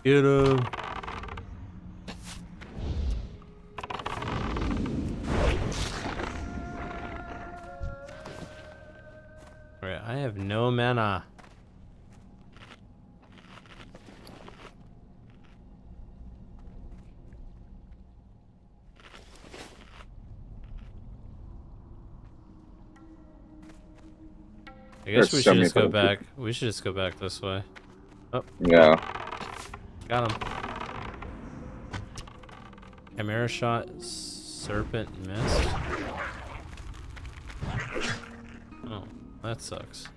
S17: Get him. Alright, I have no mana. I guess we should just go back. We should just go back this way. Oh.
S2: Yeah.
S17: Got him. Chimera shot, serpent missed. Oh, that sucks.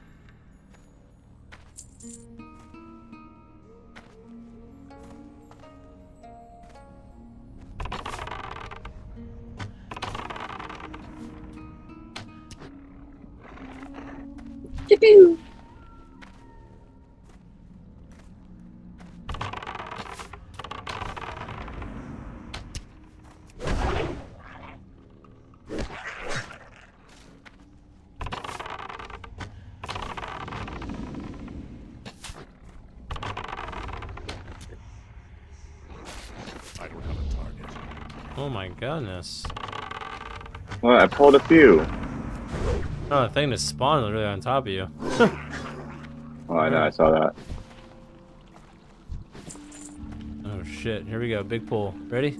S17: Oh my goodness.
S2: Well, I pulled a few.
S17: Oh, the thing just spawned literally on top of you.
S2: Oh, I know, I saw that.
S17: Oh shit, here we go, big pull. Ready?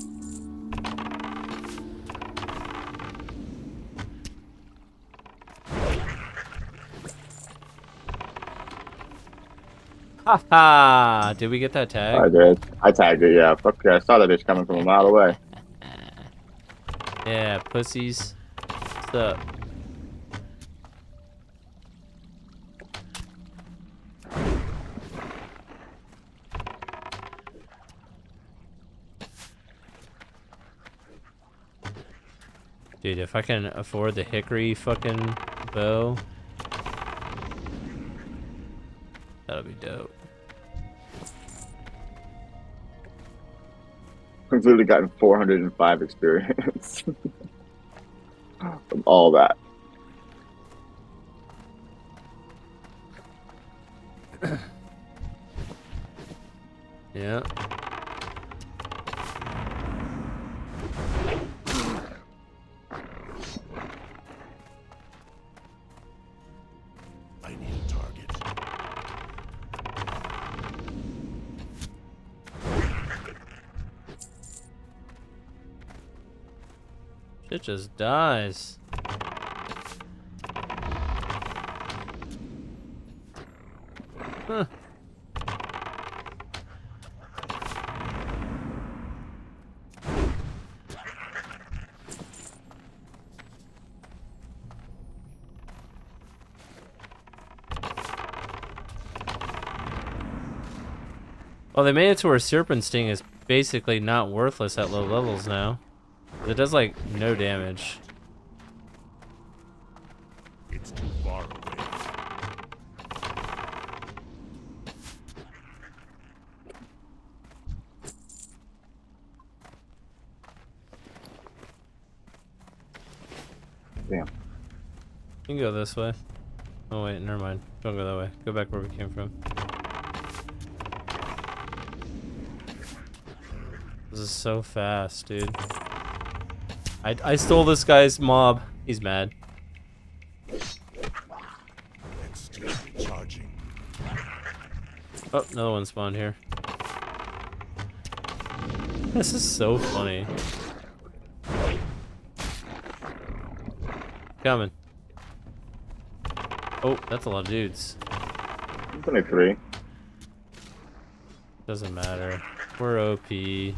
S17: Haha! Did we get that tag?
S2: I did. I tagged it, yeah. Fuck yeah, I saw that bitch coming from a mile away.
S17: Yeah, pussies. What's up? Dude, if I can afford the hickory fucking bow, that'll be dope.
S2: I've literally gotten 405 experience from all that.
S17: Yeah.
S8: I need a target.
S17: Shit just dies. Huh. Well, they made it to where Serpent Sting is basically not worthless at low levels now. It does like no damage.
S8: It's too far away.
S2: Damn.
S17: You can go this way. Oh wait, never mind. Don't go that way. Go back where we came from. This is so fast, dude. I stole this guy's mob. He's mad.
S8: Charging.
S17: Oh, another one spawned here. This is so funny. Coming. Oh, that's a lot of dudes.
S2: It's only 3.
S17: Doesn't matter. We're OP.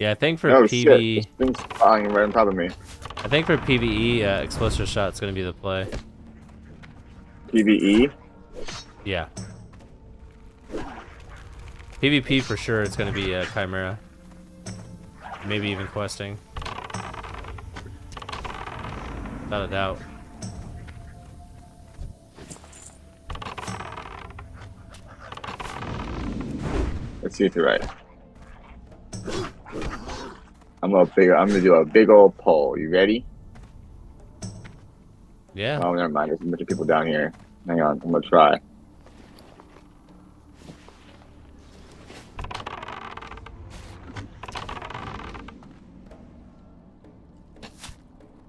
S17: Yeah, I think for
S2: oh,
S17: PvE,
S2: shit. This thing's flying right on top of me.
S17: I think for PvE, explosive shot's gonna be the play.
S2: PvE?
S17: Yeah. PvP for sure, it's gonna be Chimera. Maybe even questing. Without a doubt.
S2: Let's see if you're right. I'm gonna do a big old poll. You ready?
S17: Yeah.
S2: Oh, never mind. There's a bunch of people down here. Hang on. I'm gonna try.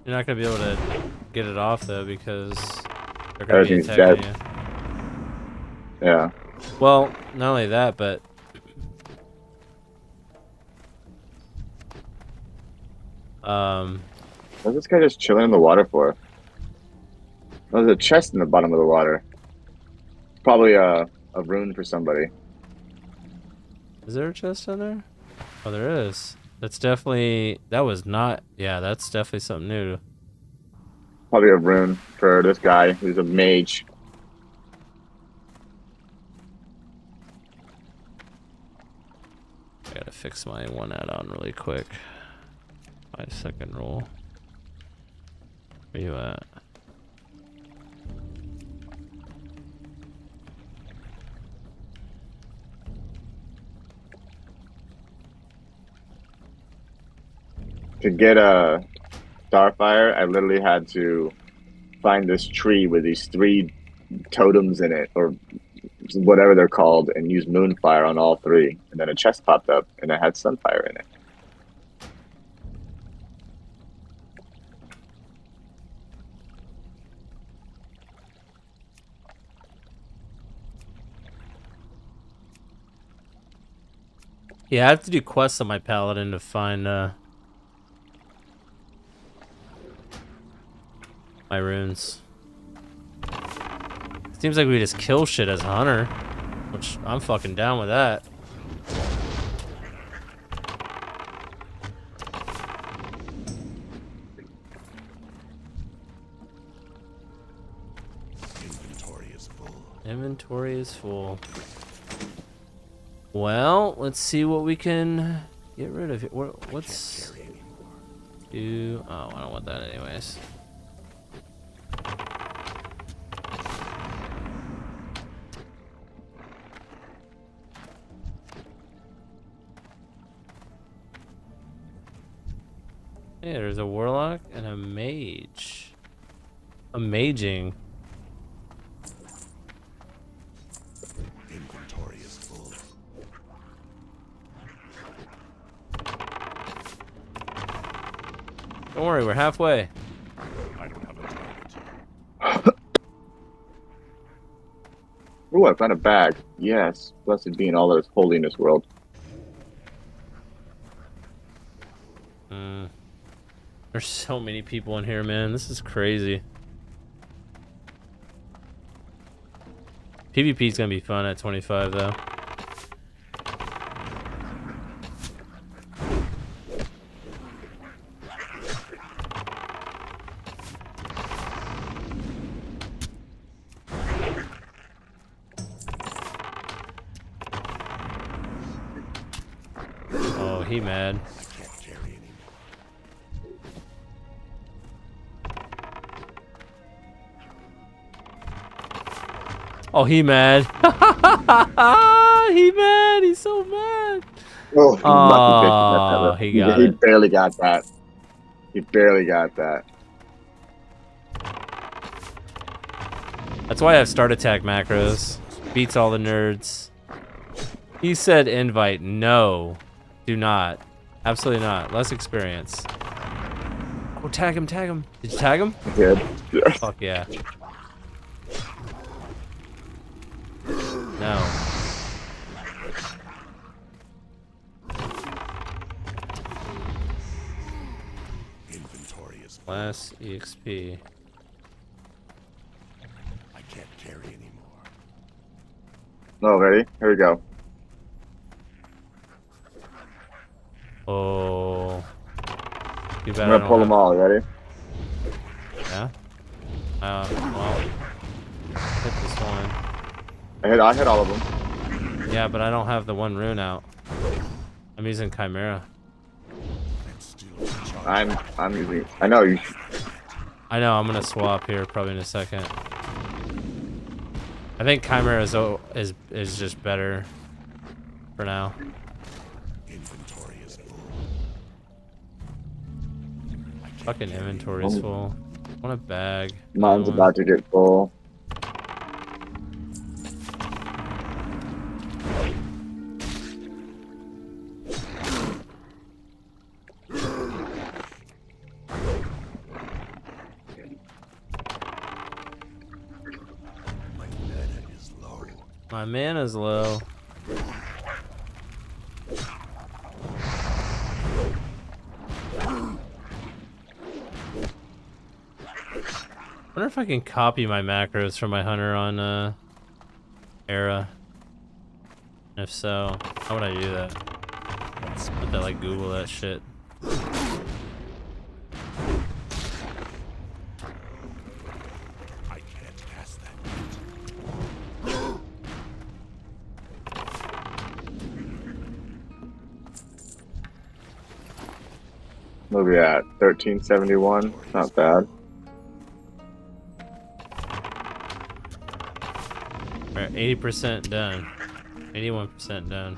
S17: You're not gonna be able to get it off though because they're gonna
S2: Everything's
S17: be attacking
S2: dead.
S17: you.
S2: Yeah.
S17: Well, not only that, but
S2: What's this guy just chilling in the water for? There's a chest in the bottom of the water. Probably a rune for somebody.
S17: Is there a chest in there? Oh, there is. That's definitely... That was not... Yeah, that's definitely something new.
S2: Probably a rune for this guy who's a mage.
S17: I gotta fix my one add-on really quick. 5-second rule. Where you at?
S2: To get a Starfire, I literally had to find this tree with these 3 totems in it, or whatever they're called, and use Moonfire on all 3. And then a chest popped up, and it had Sunfire in it.
S17: Yeah, I have to do quests on my paladin to find my runes. Seems like we just kill shit as a hunter, which I'm fucking down with that.
S8: Inventory is full.
S17: Inventory is full. Well, let's see what we can get rid of. What's do? Oh, I don't want that anyways. Hey, there's a warlock and a mage. A maging.
S8: Inventory is full.
S17: Don't worry, we're halfway.
S8: I don't have a target.
S2: Ooh, I found a bag. Yes, blessed be in all that is holy in this world.
S17: There's so many people in here, man. This is crazy. PvP is gonna be fun at 25, though. Oh, he mad. Oh, he mad. He mad. He's so mad.
S2: Oh,
S17: he got it.
S2: He barely got that. He barely got that.
S17: That's why I have start attack macros. Beats all the nerds. He said invite. No. Do not. Absolutely not. Less experience. Oh, tag him, tag him. Did you tag him?
S2: Good. Yeah.
S17: Fuck yeah. No.
S8: Inventory is full.
S17: Less EXP.
S8: I can't carry anymore.
S2: Oh, ready? Here we go.
S17: Oh. You
S2: I'm gonna pull them all. You ready?
S17: Yeah. Well, hit this one.
S2: I hit all of them.
S17: Yeah, but I don't have the one rune out. I'm using Chimera.
S2: I'm using. I know you.
S17: I know. I'm gonna swap here probably in a second. I think Chimera is just better for now.
S8: Inventory is full.
S17: Fucking inventory is full. I want a bag.
S2: Mine's about to get full.
S17: My mana's low. wonder if I can copy my macros from my hunter on Era. If so, how would I do that? Put that like Google that shit.
S8: I can't pass that.
S2: What are we at? 1371. Not bad.
S17: Alright, 80% done. 81% done.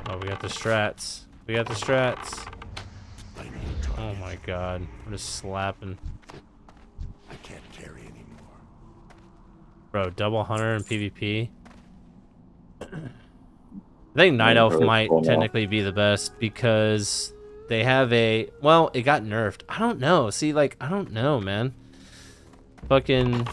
S17: Oh, we got the strats. We got the strats. Oh my god. I'm just slapping.
S8: I can't carry anymore.
S17: Bro, double hunter in PvP. I think Night Elf might technically be the best because they have a... Well, it got nerfed. I don't know. See, like, I don't know, man. Fucking...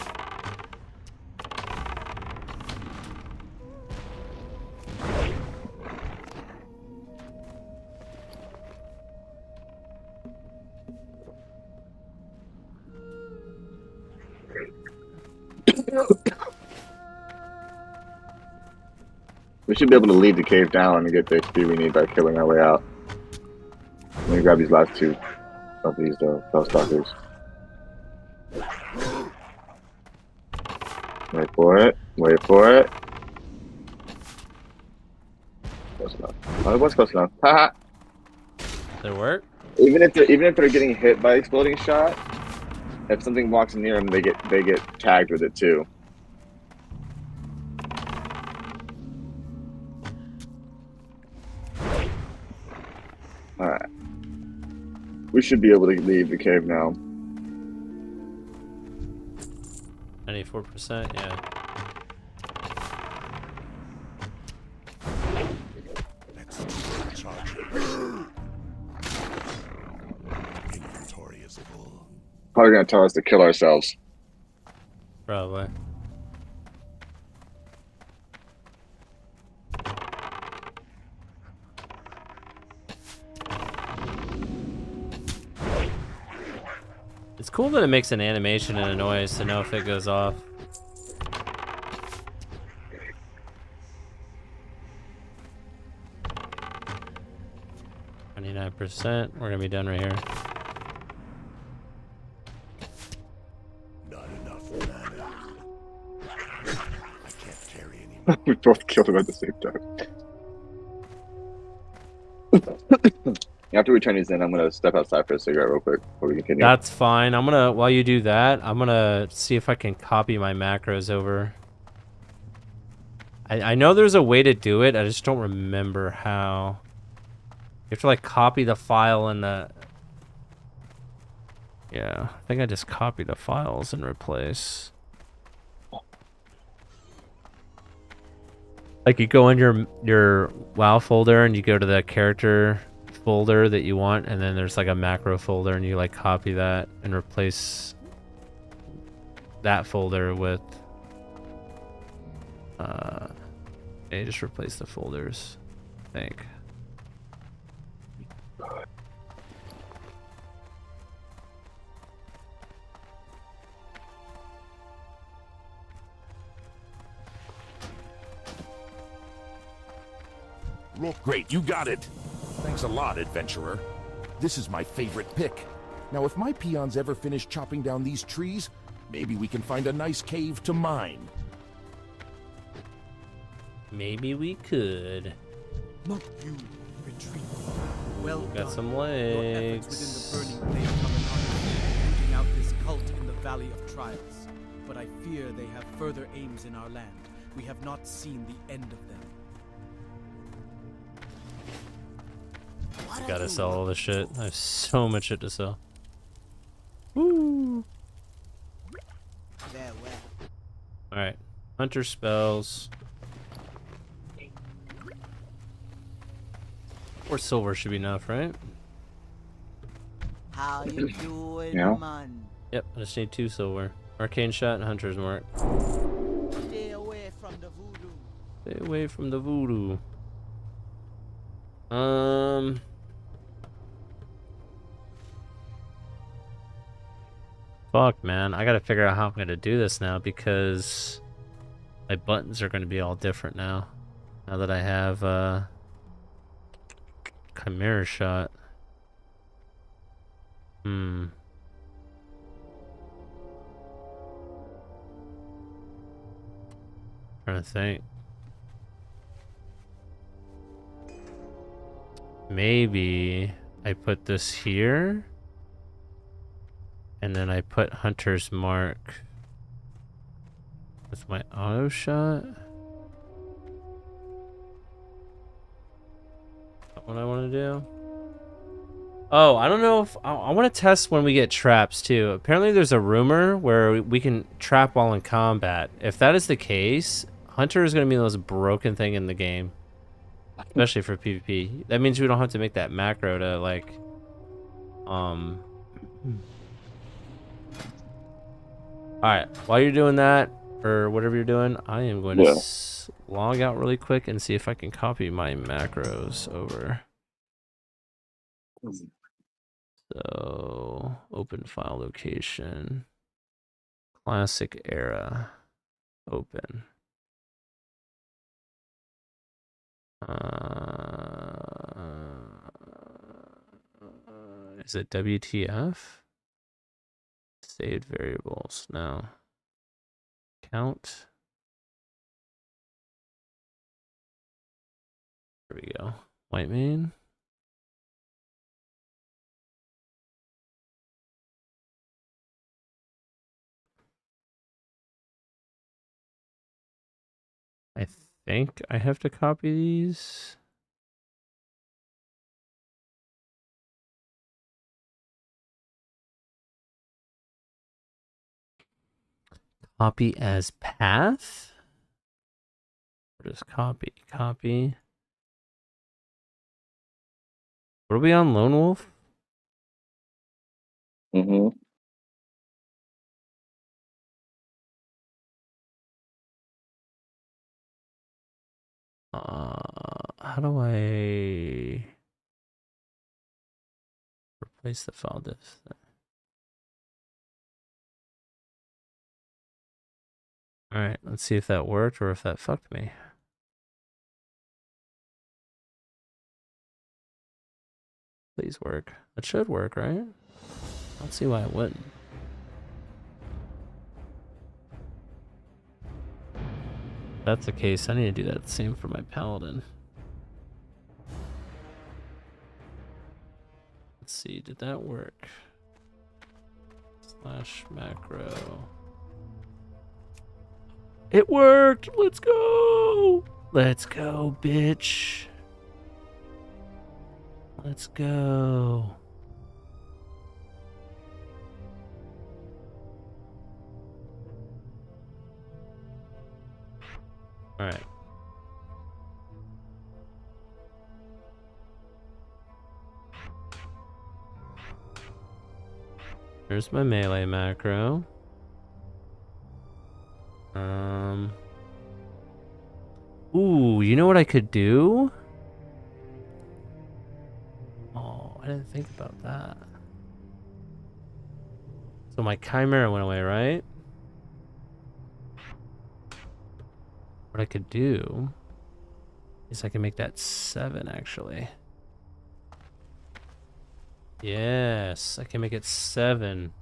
S2: We should be able to lead the cave down and get the XP we need by killing our way out. Let me grab these last two of these Bellstalkers. Wait for it. Wait for it. Close enough. Oh, it was close enough. Haha.
S17: Did it work?
S2: Even if they're getting hit by exploding shot, if something walks near them, they get tagged with it too. Alright. We should be able to leave the cave now.
S17: 94%, yeah.
S8: Inventory is full.
S2: Probably gonna tell us to kill ourselves.
S17: Probably. It's cool that it makes an animation and a noise to know if it goes off. %. We're gonna be done right here.
S8: Not enough mana. I can't carry anymore.
S2: We both killed him at the same time. After we turn these in, I'm gonna step outside for a cigarette real quick before we continue.
S17: That's fine. I'm gonna, while you do that, I'm gonna see if I can copy my macros over. I know there's a way to do it, I just don't remember how. You have to like copy the file in the... Yeah, I think I just copied the files and replace. Like you go in your WoW folder and you go to the character folder that you want, and then there's like a macro folder, and you like copy that and replace that folder with you just replace the folders, I think.
S8: Great, you got it. Thanks a lot, adventurer. This is my favorite pick. Now, if my peons ever finish chopping down these trees, maybe we can find a nice cave to mine.
S17: Maybe we could.
S1: Not you, retreat. Well
S17: Got
S1: done.
S17: some
S1: Your efforts
S17: legs.
S1: within the burning flame come in honor, rooting out this cult in the Valley of Trials. But I fear they have further aims in our land. We have not seen the end of them.
S17: I gotta sell all this shit. I have so much shit to sell. Woo! Alright. Hunter spells. 4 silver should be enough, right?
S21: How you doing,
S2: Yeah.
S21: man?
S17: Yep, I just need 2 silver. Arcane shot and hunter's mark. Stay away from the voodoo. Fuck, man. I gotta figure out how I'm gonna do this now because my buttons are gonna be all different now. Now that I have, Chimera shot. Trying to think. Maybe I put this here. And then I put Hunter's Mark with my auto shot. That's what I want to do. Oh, I don't know if I want to test when we get traps too. Apparently there's a rumor where we can trap while in combat. If that is the case, Hunter is going to be the most broken thing in the game. Especially for PvP. That means we don't have to make that macro to like Alright, while you're doing that, or whatever you're doing, I am going to log out really quick and see if I can copy my macros over. So, open file location, classic era, open. Is it WTF? Saved variables. No. Count. There we go. White main. I think I have to copy these. Copy as path? Or just copy? Copy. Were we on Lone Wolf?
S2: Mm-hmm.
S17: How do I replace the file disk? Alright, let's see if that worked or if that fucked me. Please work. It should work, right? I don't see why it wouldn't. If that's the case, I need to do that same for my paladin. Let's see, did that work? Slash macro. It worked! Let's go! Let's go, bitch. Let's go. All right. Here's my melee macro. Ooh, you know what I could do? Oh, I didn't think about that. So my Chimera went away, right? What I could do is I can make that 7, actually. Yes, I can make it 7.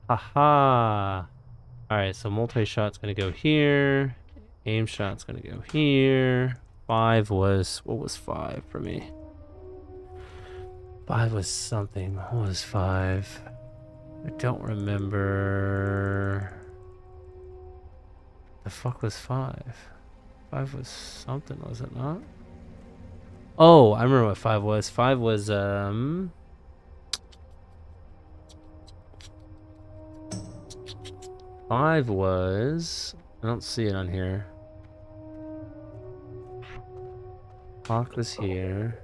S17: Haha. Alright, so multi-shot's gonna go here. Aim shot's gonna go here. 5 was... What was 5 for me? 5 was something. What was 5? I don't remember. The fuck was 5? 5 was something, was it not? Oh, I remember what 5 was. 5 was, 5 was... I don't see it on here. Hawk was here.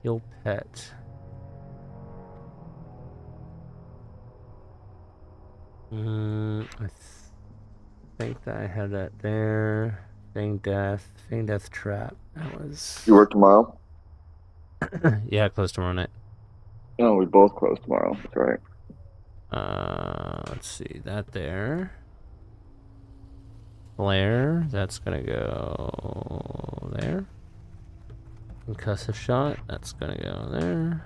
S17: Heal pet. I think that I had that there. Fang Death Trap. That was.
S2: You work tomorrow?
S17: Yeah, close tomorrow night.
S2: No, we both close tomorrow. That's right.
S17: Let's see that there. Flare, that's gonna go there. Concussive shot, that's gonna go there.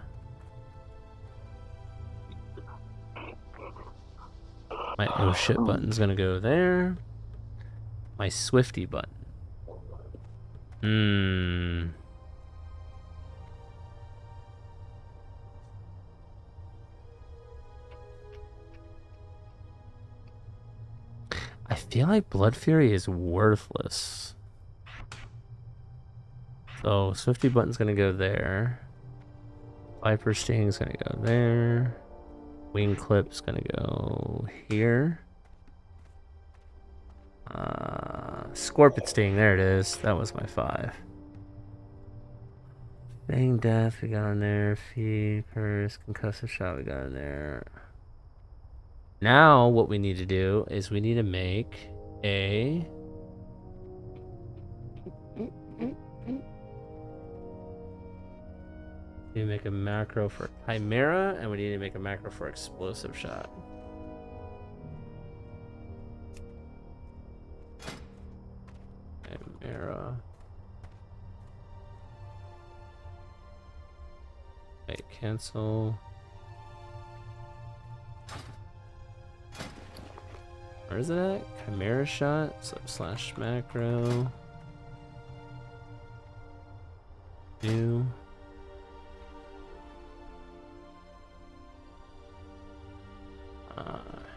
S17: My oh shit button's gonna go there. My Swifty button. I feel like Blood Fury is worthless. So Swifty button's gonna go there. Viper Sting's gonna go there. Wing Clip's gonna go here. Scorpion Sting, there it is. That was my 5. Fang Death, we got on there. Feed, Curse, Concussive Shot, we got on there. Now, what we need to do is we need to make a... We need to make a macro for Chimera, and we need to make a macro for Explosive Shot. Chimera. Wait, cancel. Where is it at? Chimera Shot, / macro. New.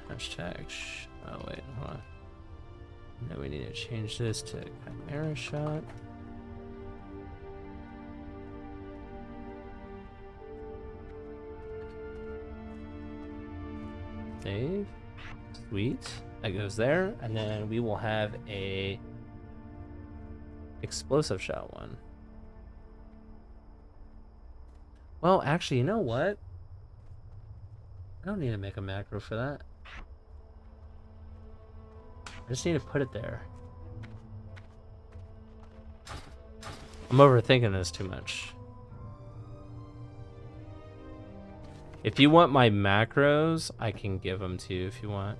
S17: Hashtag. Oh, wait, hold on. Now we need to change this to Chimera Shot. Save. Sweet. That goes there, and then we will have a Explosive Shot one. Well, actually, you know what? I don't need to make a macro for that. I just need to put it there. I'm overthinking this too much. If you want my macros, I can give them to you if you want.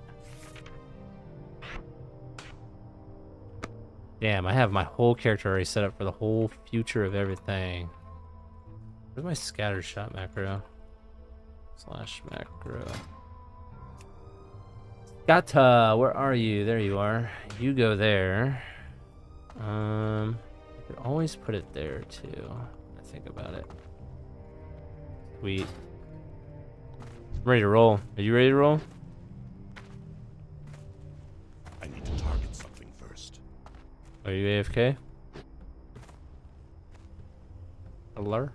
S17: Damn, I have my whole character already set up for the whole future of everything. Where's my Scattered Shot macro? / macro. Gata, where are you? There you are. You go there. I could always put it there too. I think about it. Sweet. I'm ready to roll. Are you ready to roll?
S8: I need to target something first.
S17: Are you AFK? Hello?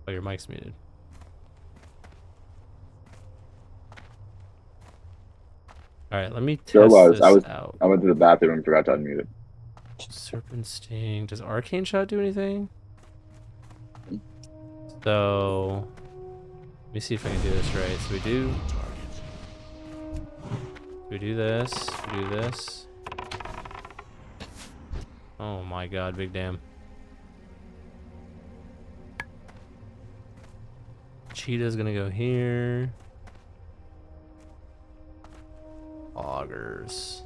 S17: Oh, your mic's muted. Alright, let me test this out.
S2: I went to the bathroom and forgot to unmute it.
S17: Serpent Sting. Does Arcane Shot do anything? So... Let me see if I can do this right. So we do this. We do this. Oh my god, big damn. Cheetah's gonna go here. Augers.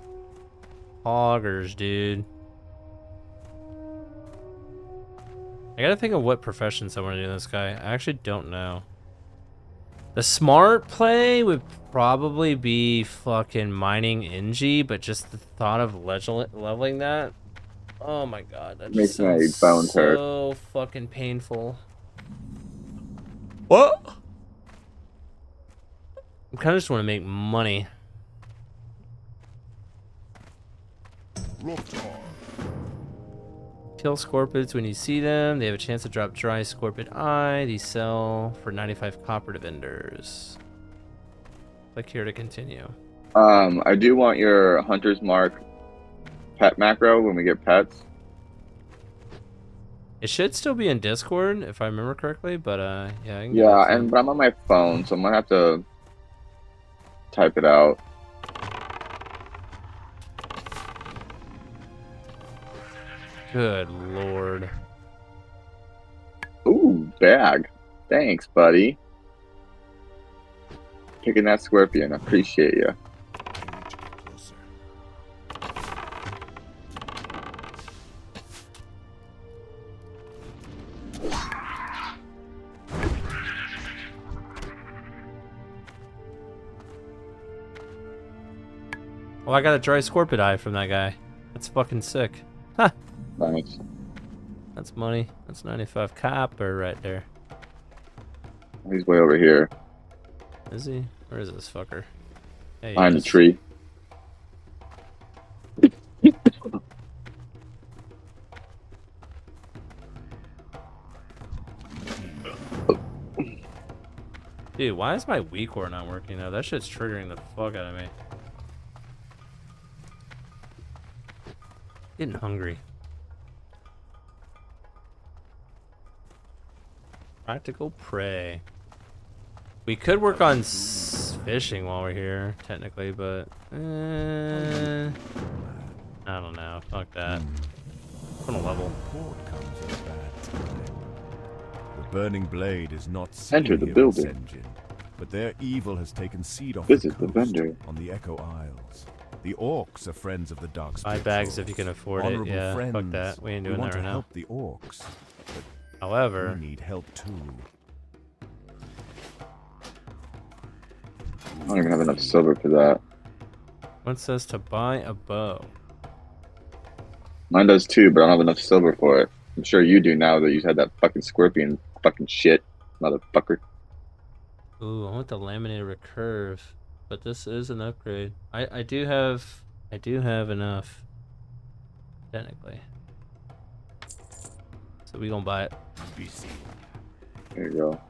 S17: Augers, dude. I gotta think of what professions I want to do this guy. I actually don't know. The smart play would probably be fucking mining Ingi, but just the thought of leveling that. Oh my god, that
S2: makes
S17: just
S2: my
S17: sounds
S2: bones hurt.
S17: so fucking painful. What? I kind of just want to make money. Kill scorpids when you see them. They have a chance to drop dry scorpid eye. These sell for 95 copper to vendors. Click here to continue.
S2: I do want your Hunter's Mark pet macro when we get pets.
S17: It should still be in Discord if I remember correctly, but yeah. I can
S2: Yeah, but I'm on my phone, so I'm gonna have to type it out.
S17: Good lord.
S2: Ooh, bag. Thanks, buddy. Picking that scorpion. I appreciate you.
S17: Oh, I got a dry scorpideye from that guy. That's fucking sick. Ha!
S2: Nice.
S17: That's money. That's 95 copper right there.
S2: He's way over here.
S17: Is he? Where is this fucker? Yeah,
S2: Behind the tree.
S17: Dude, why is my weak core not working now? That shit's triggering the fuck out of me. Getting hungry. Practical prey. We could work on fishing while we're here, technically, but I don't know. Fuck that. On a level.
S23: The burning blade is not
S2: Enter the building.
S23: engine, but their evil has taken seed off
S2: Visit
S23: the
S2: the
S23: coast
S2: vendor.
S23: on the Echo Isles. The orcs are friends of the dark
S17: Buy
S23: spirit.
S17: bags if you can afford it.
S23: Honorable
S17: Yeah,
S23: friends,
S17: fuck that. We ain't doing
S23: want
S17: that right
S23: to
S17: now.
S23: help the orcs, but
S17: However,
S23: we need help too.
S2: I don't even have enough silver for that.
S17: one says to buy a bow.
S2: Mine does too, but I don't have enough silver for it. I'm sure you do now that you had that fucking scorpion fucking shit, motherfucker.
S17: Ooh, I want the laminated recurve, but this is an upgrade. I do have enough, technically. So we gonna buy it.
S2: There you go.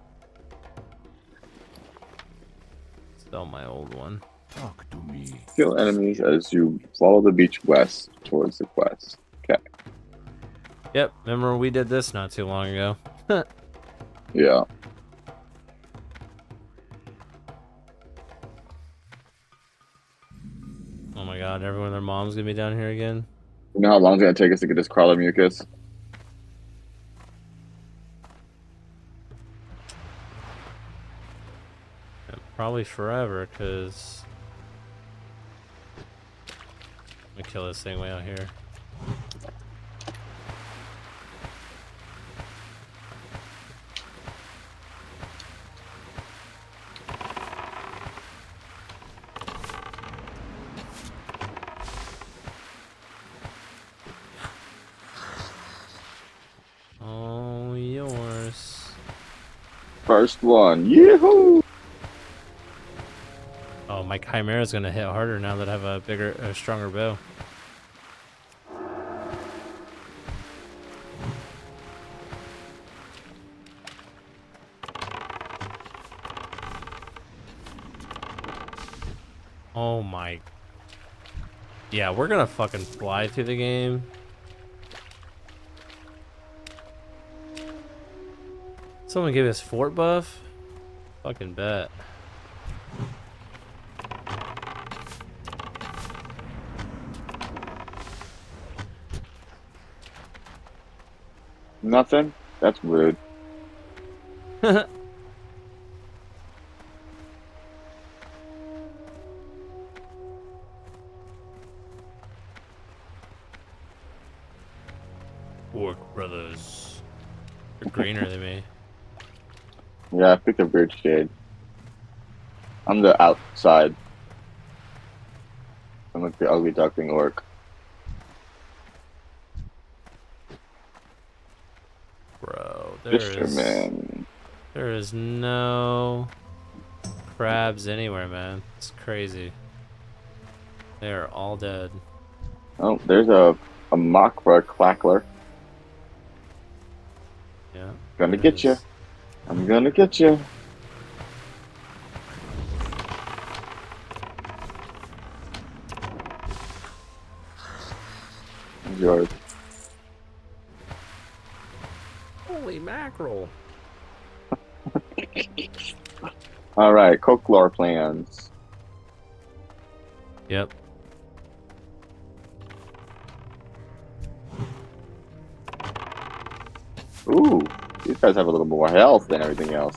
S17: Sell my old one.
S23: Talk to me.
S2: Kill enemies as you follow the beach west towards the quest. Okay.
S17: Yep, remember we did this not too long ago.
S2: Yeah.
S17: Oh my god, everyone and their mom's gonna be down here again.
S2: You know how long it's gonna take us to get this crawler mucus?
S17: Yeah, probably forever, cause let me kill this thing way out here. All yours.
S2: First one. Yee-hoo!
S17: Oh, my Chimera's gonna hit harder now that I have a stronger bow. Oh my. Yeah, we're gonna fucking fly through the game. Someone give us fort buff? Fucking bet.
S2: Nothing? That's rude.
S17: Orc brothers. They're greener than me.
S2: Yeah, I picked a weird shade. I'm the outside. I'm like the ugly duckling orc.
S17: Bro,
S2: Fisherman.
S17: there is no crabs anywhere, man. It's crazy. They are all dead.
S2: Oh, there's a mock for a clackler.
S17: Yeah.
S2: Gonna get you. I'm gonna get you. It's yours.
S17: Holy mackerel.
S2: Alright, folklore plans.
S17: Yep.
S2: Ooh, these guys have a little more health than everything else.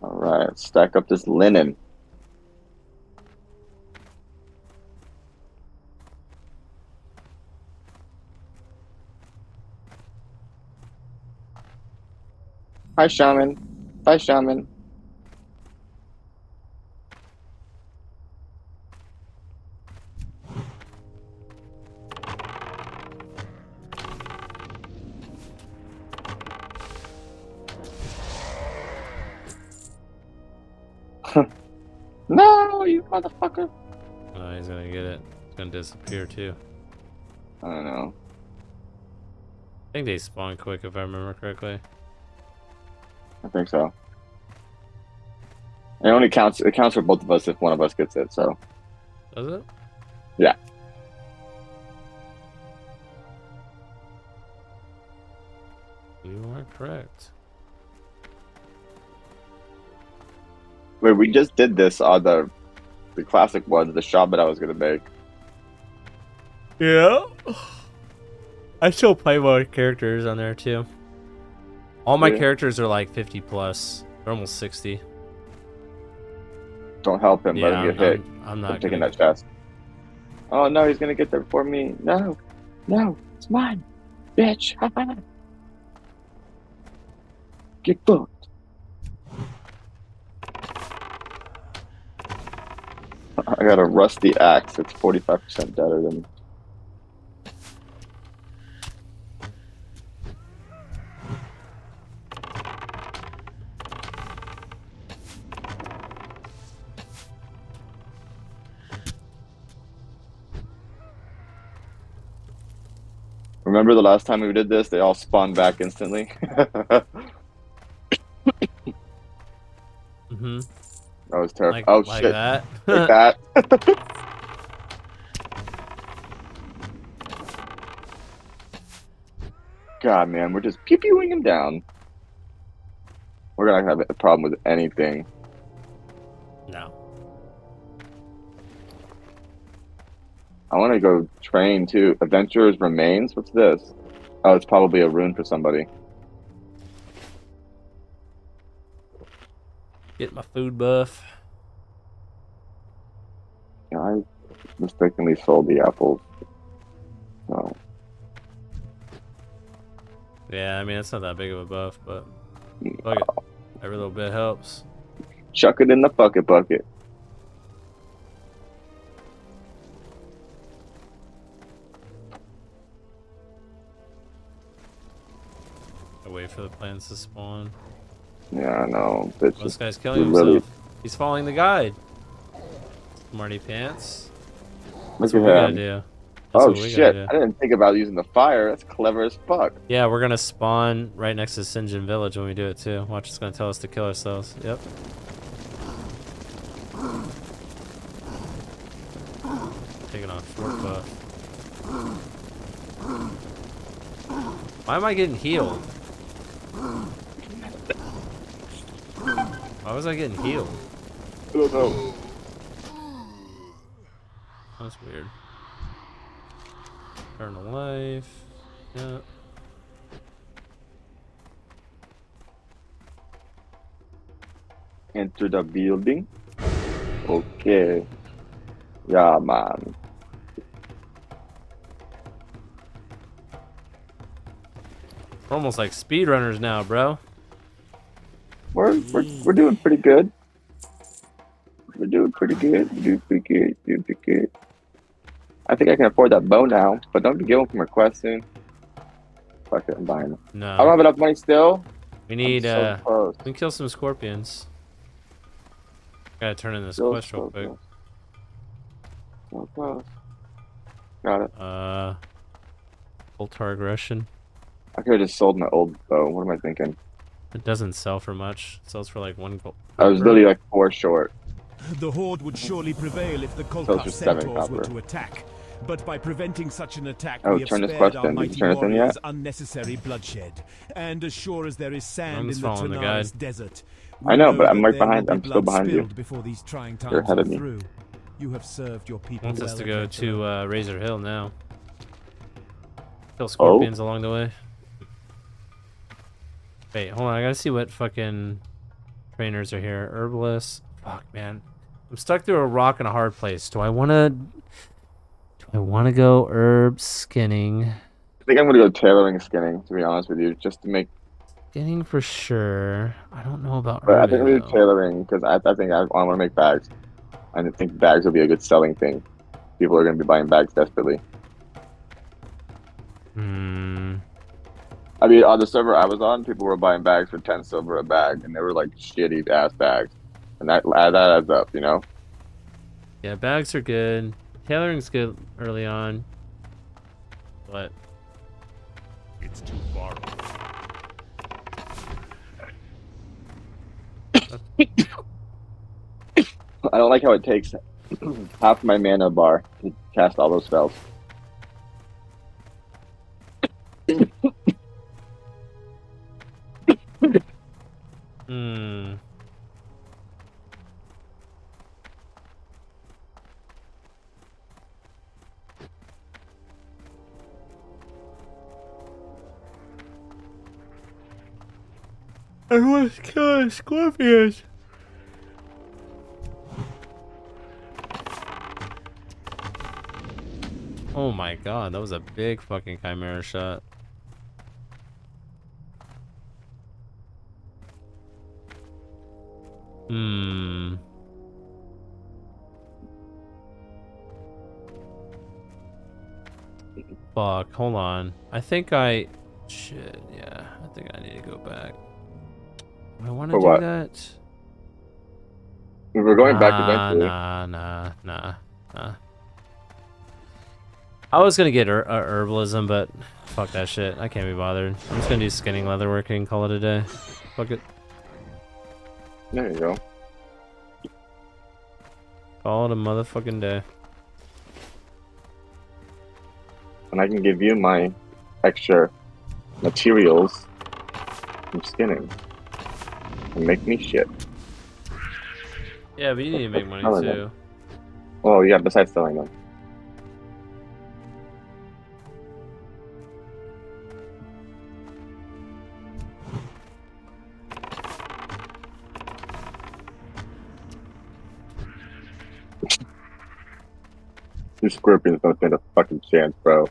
S2: All right, let's stack up this linen. Hi, Shaman. Bye, Shaman. No, you motherfucker.
S17: Oh, he's gonna get it. It's gonna disappear too.
S2: I don't know.
S17: I think they spawn quick if I remember correctly.
S2: I think so. It only counts. It counts for both of us if one of us gets it. So.
S17: Does it?
S2: Yeah.
S17: You are correct.
S2: Wait, we just did this on the classic one, the shop that I was gonna make.
S17: Yeah. I still play more characters on there too. All my characters are like 50 plus. They're almost 60.
S2: Don't help him. Let him get hit.
S17: I'm not
S2: taking that chest. Oh no, he's gonna get there before me. No, no, it's mine, bitch. Get fucked. I got a rusty axe. It's 45% better than. Remember the last time we did this? They all spawned back instantly.
S17: Mm-hmm.
S2: That was terrible.
S17: Like,
S2: oh
S17: like
S2: shit!
S17: That.
S2: Like that. God, man, we're just pew-pewing him down. We're gonna have a problem with anything.
S17: No.
S2: I want to go train too. Adventurer's Remains? What's this? Oh, it's probably a rune for somebody.
S17: Get my food buff.
S2: Yeah, I mistakenly sold the apples. So.
S17: Yeah, I mean, it's not that big of a buff, but fuck it. Every little bit helps.
S2: Chuck it in the bucket bucket.
S17: I wait for the plants to spawn.
S2: Yeah, I know. This
S17: guy's killing himself.
S2: really...
S17: He's following the guide. Smarty pants.
S2: Look
S17: That's
S2: at
S17: what we gotta
S2: him.
S17: do.
S2: Oh shit! I didn't think about using the fire. That's clever as fuck.
S17: Yeah, we're gonna spawn right next to Sinjin Village when we do it too. Watch, it's gonna tell us to kill ourselves. Yep. Taking off short buff. Why am I getting healed? Why was I getting healed?
S2: I don't know.
S17: That's weird. Eternal life. Yeah.
S2: Enter the building. Okay. Yeah, man.
S17: We're almost like speedrunners now, bro.
S2: We're doing pretty good. We're doing pretty good. Doing pretty good. I think I can afford that bow now, but don't give them from request soon. Fuck it, I'm buying it.
S17: No.
S2: I don't have enough money still.
S17: We need
S2: so close.
S17: we can kill some scorpions. Gotta turn in this
S2: So
S17: quest real quick.
S2: So close. Got it.
S17: Ultra aggression.
S2: I could have just sold my old bow. What am I thinking?
S17: It doesn't sell for much. It sells for like 1 gold.
S2: I was literally like 4 short.
S6: The Horde would surely prevail if the
S2: So
S6: Kolkar
S2: it's just 7
S6: centaurs were
S2: copper.
S6: to attack. But by preventing such an attack,
S2: Oh,
S6: we have
S2: turn this
S6: spared
S2: quest
S6: our
S2: in. Did you
S6: mighty
S2: turn this in yet?
S6: warriors unnecessary bloodshed. And as sure as there is sand
S17: I'm
S6: in
S17: just
S6: the
S17: following the
S6: Tanaris
S17: guide.
S6: desert,
S2: I know,
S6: we
S2: but I'm
S6: that
S2: right
S6: there
S2: behind.
S6: will
S2: I'm
S6: be
S2: still
S6: blood
S2: behind you.
S6: spilled before these trying
S2: You're
S6: times
S2: ahead
S6: are
S2: of me.
S6: through. You have served your people
S17: Wants
S6: well,
S17: us to go
S6: adventurer.
S17: to Razor Hill now. Kill scorpions along the way. Wait, hold on. I gotta see what fucking trainers are here. Herbalist. Fuck, man. I'm stuck through a rock and a hard place. Do I wanna go herb skinning?
S2: I think I'm gonna go tailoring skinning, to be honest with you, just to make.
S17: Skinning for sure. I don't know about
S2: But I
S17: herbing,
S2: think I'm gonna do
S17: though.
S2: tailoring because I think I want to make bags. I think bags will be a good selling thing. People are gonna be buying bags desperately.
S17: Hmm.
S2: I mean, on the server I was on, people were buying bags for 10 silver a bag, and they were like shitty ass bags, and that adds up, you know.
S17: Yeah, bags are good. Tailoring's good early on, but
S23: it's too far.
S2: I don't like how it takes half my mana bar to cast all those spells.
S17: Hmm. I want to kill scorpions. Oh my god, that was a big fucking chimera shot. Hmm. Fuck, hold on. I think shit, yeah. I think I need to go back. Do I want to do that?
S2: We were going back eventually.
S17: Nah. I was gonna get herbalism, but fuck that shit. I can't be bothered. I'm just gonna do skinning, leatherworking, call it a day. Fuck it.
S2: There you go.
S17: Call it a motherfucking day.
S2: And I can give you my extra materials from skinning and make me shit.
S17: Yeah, but you need to make money
S2: Selling
S17: too.
S2: them. Well, yeah, besides selling them. These scorpions don't stand a fucking chance, bro.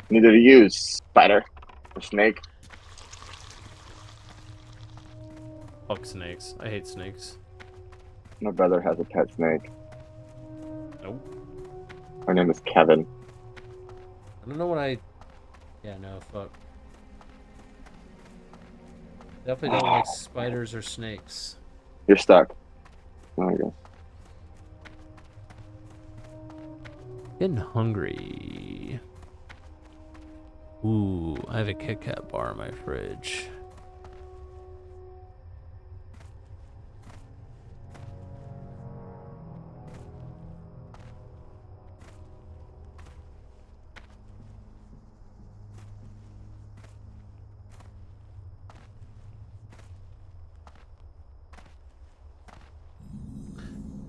S2: Neither do you, spider or snake.
S17: Fuck snakes. I hate snakes.
S2: My brother has a pet snake.
S17: Nope.
S2: Her name is Kevin.
S17: I don't know what I... Yeah, no, fuck. Definitely don't like spiders or snakes.
S2: You're stuck. There you go.
S17: Getting hungry. Ooh, I have a Kit Kat bar in my fridge.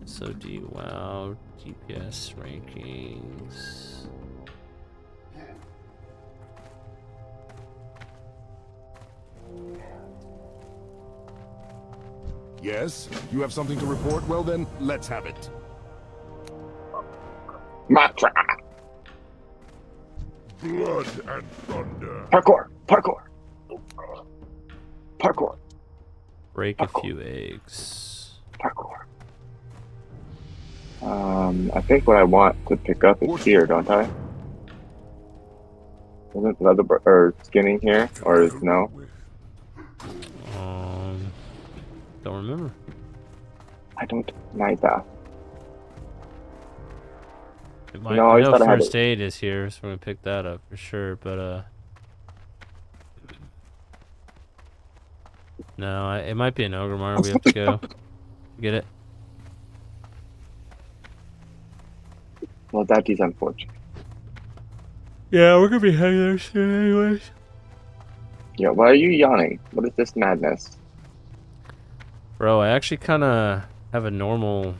S17: SoD WoW DPS rankings.
S8: Yes? You have something to report? Well then, let's have it.
S2: Matra!
S8: Blood and thunder.
S2: Parkour! Parkour!
S17: Break a few eggs.
S2: Parkour. I think what I want to pick up is here, don't I? Isn't leather or skinning here, or is no?
S17: Don't remember.
S2: I don't neither.
S17: I know first aid is here, so we're gonna pick that up for sure. But no, it might be an Ogrimmar. We have to go get it.
S2: Well, that is unfortunate.
S17: Yeah, we're gonna be heading there soon, anyways.
S2: Yeah, why are you yawning? What is this madness?
S17: Bro, I actually kind of have a normal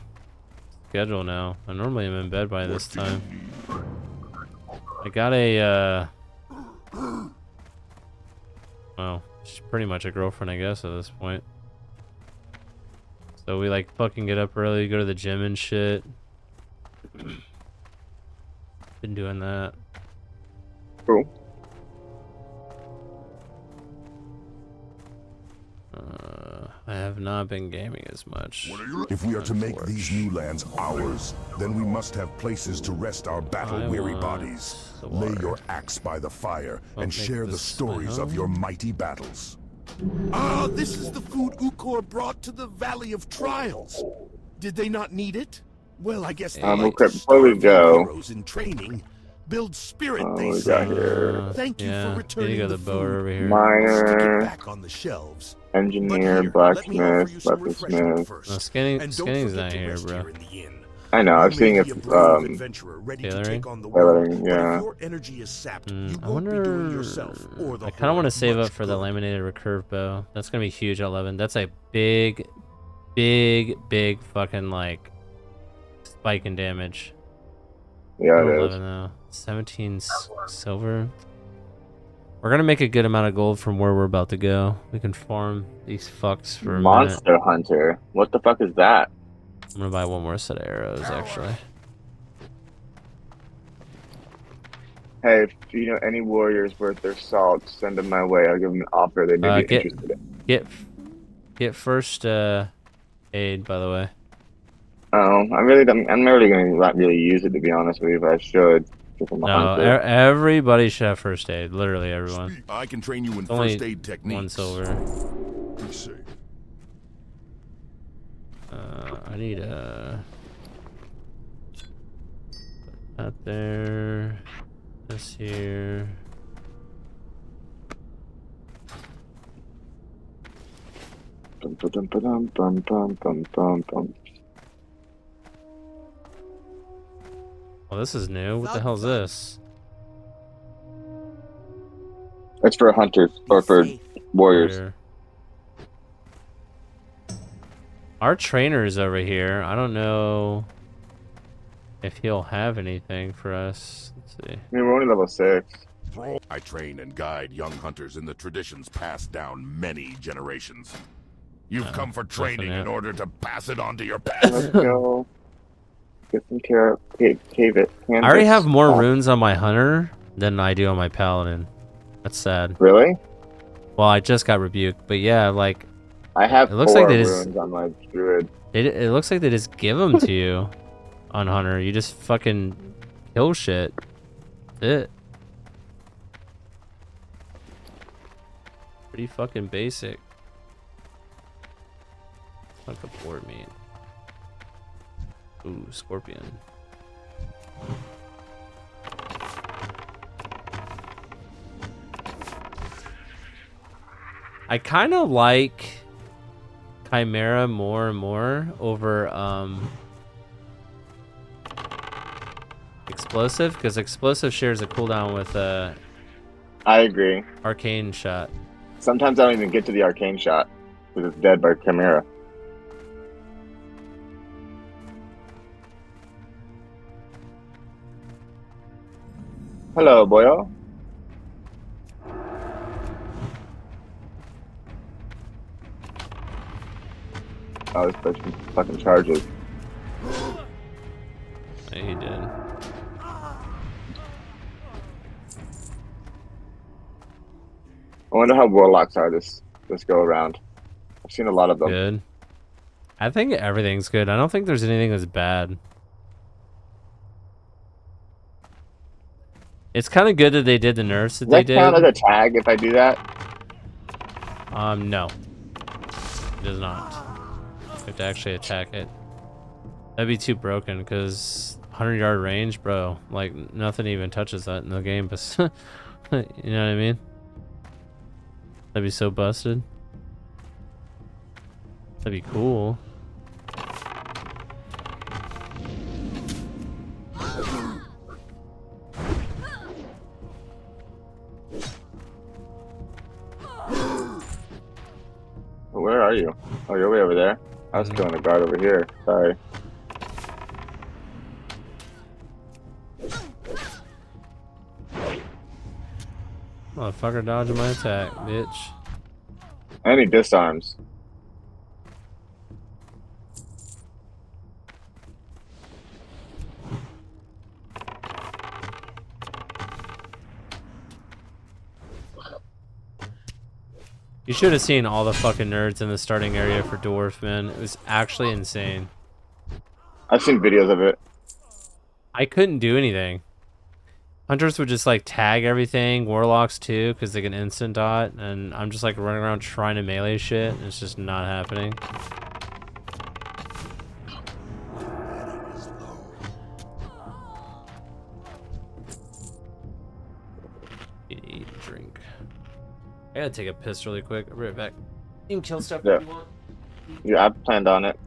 S17: schedule now. I normally am in bed by this time. I got a, well, she's pretty much a girlfriend, I guess, at this point. So we like fucking get up early, go to the gym and shit. Been doing that.
S2: Cool.
S17: I have not been gaming as much.
S8: If we are to make these new lands ours, then we must have places to rest our battle-weary bodies. Lay your axe by the fire and share the stories of your mighty battles.
S9: Ah, this is the food Ukor brought to the Valley of Trials. Did they not need it? Well, I guess they like to
S2: before we go,
S9: heroes in training. Build spirit, they
S2: we
S9: say.
S2: got here.
S9: Thank you for returning
S17: go
S9: the
S17: the bower over here.
S2: Miner,
S9: back on the shelves.
S2: engineer, blacksmith, weaponsmith.
S17: No, skinning's not here, bro.
S2: I know. I'm seeing if tailoring. Yeah.
S17: I wonder. I kind of want to save up for the laminated recurve bow. That's gonna be huge at 11. That's a big fucking like spike in damage.
S2: Yeah, it
S17: 11
S2: is.
S17: though. 17 silver. We're gonna make a good amount of gold from where we're about to go. We can farm these fucks for a
S2: Monster
S17: minute.
S2: Hunter. What the fuck is that?
S17: I'm gonna buy one more set of arrows, actually.
S2: Hey, if you know any warriors worth their salt, send them my way. I'll give them an offer they may be interested in.
S17: Get first aid, by the way.
S2: Oh, I'm really gonna not really use it, to be honest with you, but I should.
S17: No, everybody should have first aid. Literally everyone.
S8: I can train you in
S17: Only
S8: first aid techniques.
S17: 1 silver. I need a that there. This here. Oh, this is new. What the hell is this?
S2: It's for hunters or for warriors.
S17: Our trainer's over here. I don't know if he'll have anything for us. Let's see.
S2: I mean, we're only level 6.
S8: I train and guide young hunters in the traditions passed down many generations. You've come for training in order to pass it on to your pets.
S2: Let's go. Get some cave it.
S17: I already have more runes on my hunter than I do on my paladin. That's sad.
S2: Really?
S17: Well, I just got rebuked, but yeah, like
S2: I have
S17: it looks
S2: 4
S17: like they just,
S2: runes on my druid.
S17: It looks like they just give them to you on hunter. You just fucking kill shit. That's it. Pretty fucking basic. Like a board meat. Ooh, scorpion. I kind of like Chimera more and more over Explosive, because Explosive shares a cooldown with
S2: I agree.
S17: Arcane shot.
S2: Sometimes I don't even get to the arcane shot because it's dead by Chimera. Hello, boyo. Oh, this bitch fucking charges.
S17: Yeah, he did.
S2: I wonder how warlocks are this go around. I've seen a lot of them.
S17: Good. I think everything's good. I don't think there's anything that's bad. It's kind of good that they did the nerfs that they did.
S2: Does that count as a tag if I do that?
S17: No. It does not. You have to actually attack it. That'd be too broken, because 100-yard range, bro. Like, nothing even touches that in the game. But you know what I mean? That'd be so busted. That'd be cool.
S2: Where are you? Oh, you're way over there. I was killing a guard over here. Sorry.
S17: Motherfucker dodging my attack, bitch.
S2: I need disarms.
S17: You should have seen all the fucking nerds in the starting area for Dwarf, man. It was actually insane.
S2: I've seen videos of it.
S17: I couldn't do anything. Hunters would just like tag everything, warlocks too, because they can instant dot, and I'm just like running around trying to melee shit, and it's just not happening. Eat and drink. I gotta take a piss really quick. I'll be right back. You can kill stuff
S2: Yeah.
S17: if you want.
S2: Yeah, I've planned on it.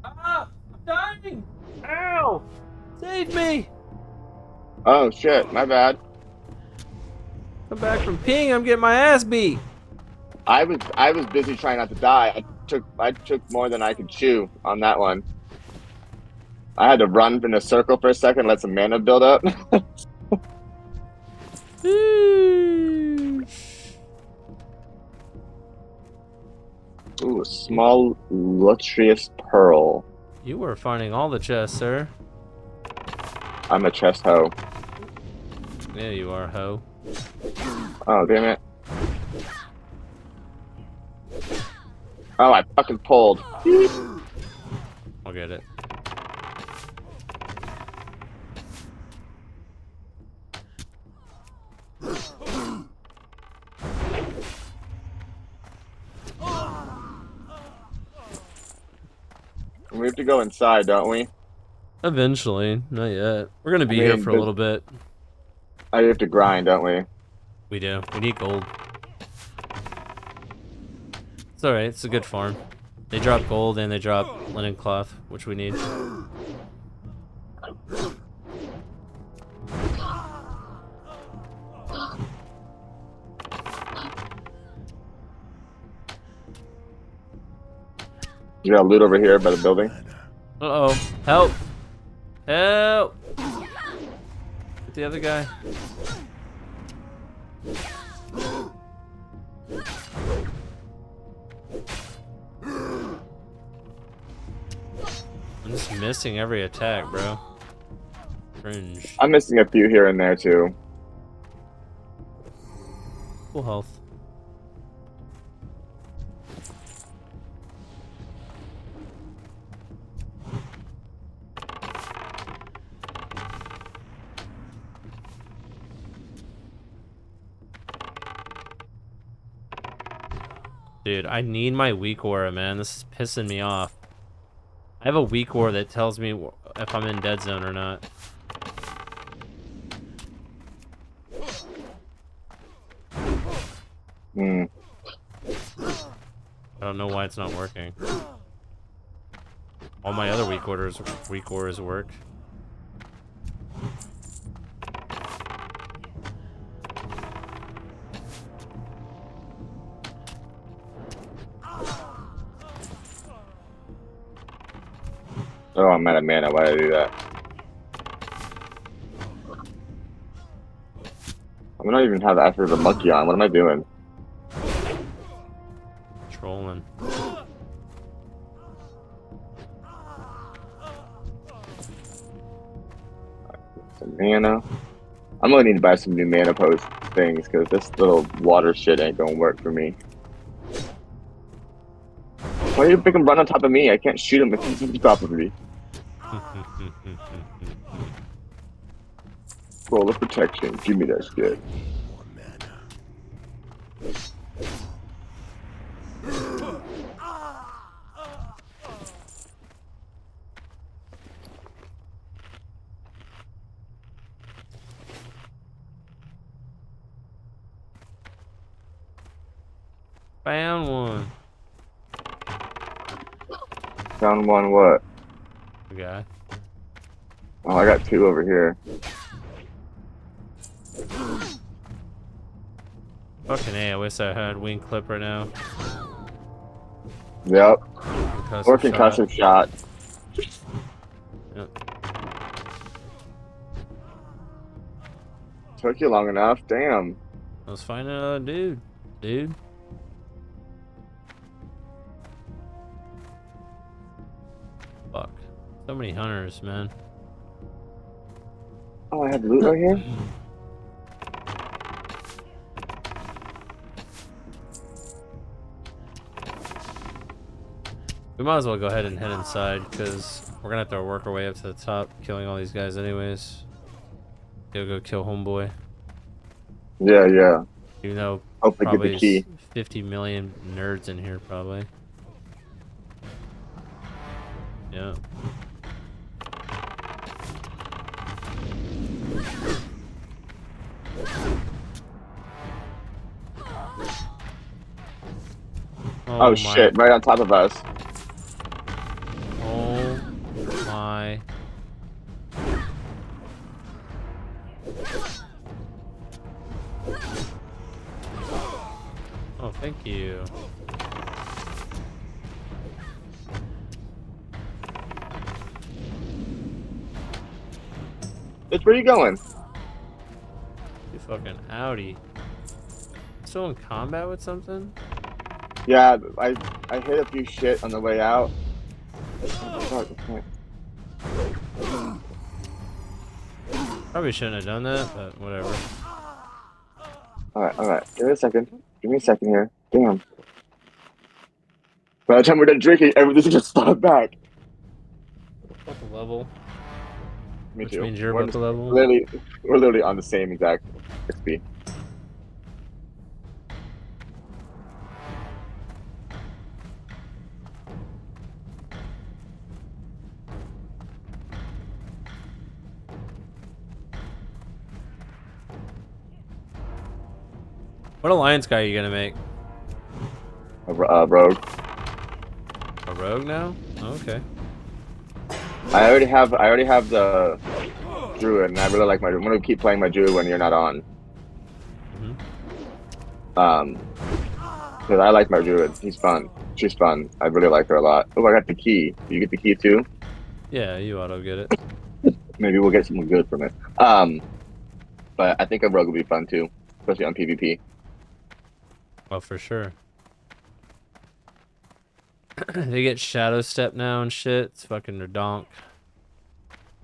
S17: Ah! I'm dying! Ow! Save me!
S2: Oh shit, my bad.
S17: Come back from ping, I'm getting my ass beat.
S2: I was busy trying not to die. I took more than I could chew on that one. I had to run in a circle for a second, let some mana build up. Ooh, a small lustrous pearl.
S17: You were finding all the chests, sir.
S2: I'm a chest hoe.
S17: Yeah, you are, ho.
S2: Oh, damn it. Oh, I fucking pulled.
S17: I'll get it.
S2: We have to go inside, don't we?
S17: Eventually, not yet. We're gonna be here for a little bit.
S2: I have to grind, don't we?
S17: We do. We need gold. It's alright, it's a good farm. They drop gold and they drop linen cloth, which we need.
S2: You got loot over here by the building.
S17: Uh-oh. Help! Help! Get the other guy. I'm just missing every attack, bro. Cringe.
S2: I'm missing a few here and there too.
S17: Full health. Dude, I need my weak aura, man. This is pissing me off. I have a weak aura that tells me if I'm in dead zone or not.
S2: Hmm.
S17: I don't know why it's not working. All my other weak auras work.
S2: Oh, I'm out of mana. Why did I do that? I'm not even have after the monkey on. What am I doing?
S17: Trolling.
S2: Some mana. I'm gonna need to buy some new mana post things because this little water shit ain't gonna work for me. Why do you make him run on top of me? I can't shoot him if he's on top of me. Roll of protection. Give me that shit.
S17: Found one.
S2: Found one what?
S17: Okay.
S2: Oh, I got two over here.
S17: Fucking A, I wish I had wing clip right now.
S2: Yep.
S17: Concussive
S2: Or concussive shot.
S17: Yep.
S2: Took you long enough. Damn.
S17: Let's find another dude. Dude. Fuck. So many hunters, man.
S2: Oh, I have loot right here?
S17: We might as well go ahead and head inside, because we're gonna have to work our way up to the top, killing all these guys anyways. Go kill homeboy.
S2: Yeah, yeah.
S17: Even though
S2: hopefully get
S17: probably
S2: the key.
S17: 50 million nerds in here, probably. Yeah.
S2: Oh shit, right on top of us.
S17: Oh my. Oh, thank you.
S2: Bitch, where you going?
S17: You fucking Audi. Still in combat with something?
S2: Yeah, I hit a few shit on the way out.
S17: Probably shouldn't have done that, but whatever.
S2: Alright. Give me a second. Give me a second here. Damn. By the time we're done drinking, everything's just spawned back.
S17: What the level?
S2: Me
S17: Which
S2: too.
S17: means you're
S2: We're
S17: about the level?
S2: We're literally on the same exact XP.
S17: What alliance guy are you gonna make?
S2: A rogue.
S17: A rogue now? Oh, okay.
S2: I already have the druid, and I really like my. I'm gonna keep playing my druid when you're not on. Because I like my druid. He's fun. She's fun. I really like her a lot. Oh, I got the key. You get the key too?
S17: Yeah, you auto get it.
S2: Maybe we'll get something good from it. But I think a rogue will be fun too, especially on PvP.
S17: Oh, for sure. They get shadow step now and shit. It's fucking redonk.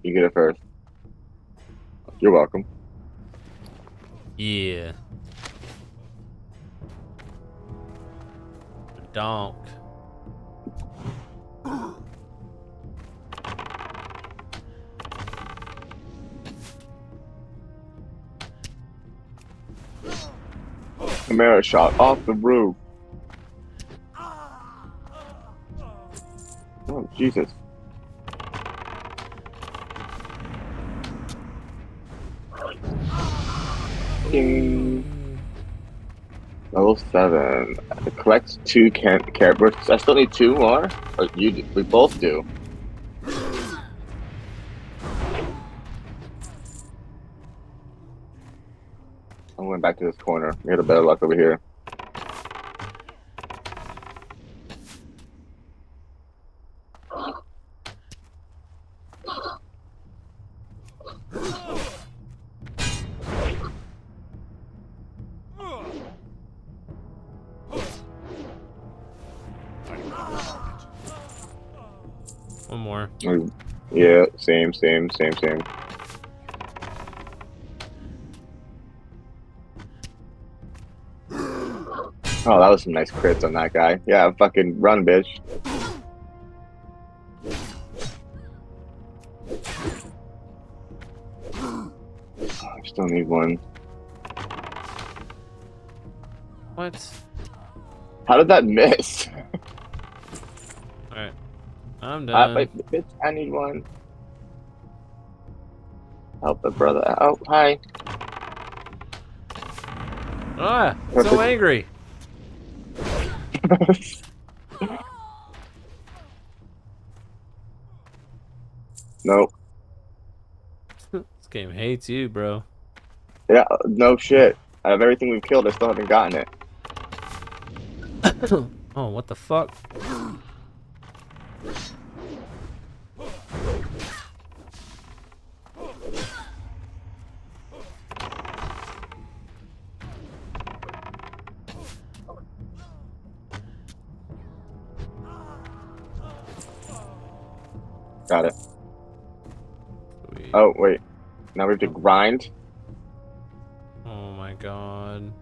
S2: You get it first. You're welcome.
S17: Yeah. Redonk.
S2: Chimera shot off the roof. Oh, Jesus. Ding. Level 7. Collect 2 carrots. I still need 2 more? Or you do. We both do. I'm going back to this corner. We had a better luck over here.
S17: One more.
S2: Yeah, same. Oh, that was some nice crits on that guy. Yeah, fucking run, bitch. Oh, I still need one.
S17: What?
S2: How did that miss?
S17: Alright. I'm done.
S2: Wait, bitch, I need one. Help the brother out. Hi.
S17: Ah, so angry.
S2: Nope.
S17: This game hates you, bro.
S2: Yeah, no shit. Out of everything we've killed, I still haven't gotten it.
S17: Oh, what the fuck?
S2: Got it. Oh, wait. Now we have to grind.
S17: Oh my god.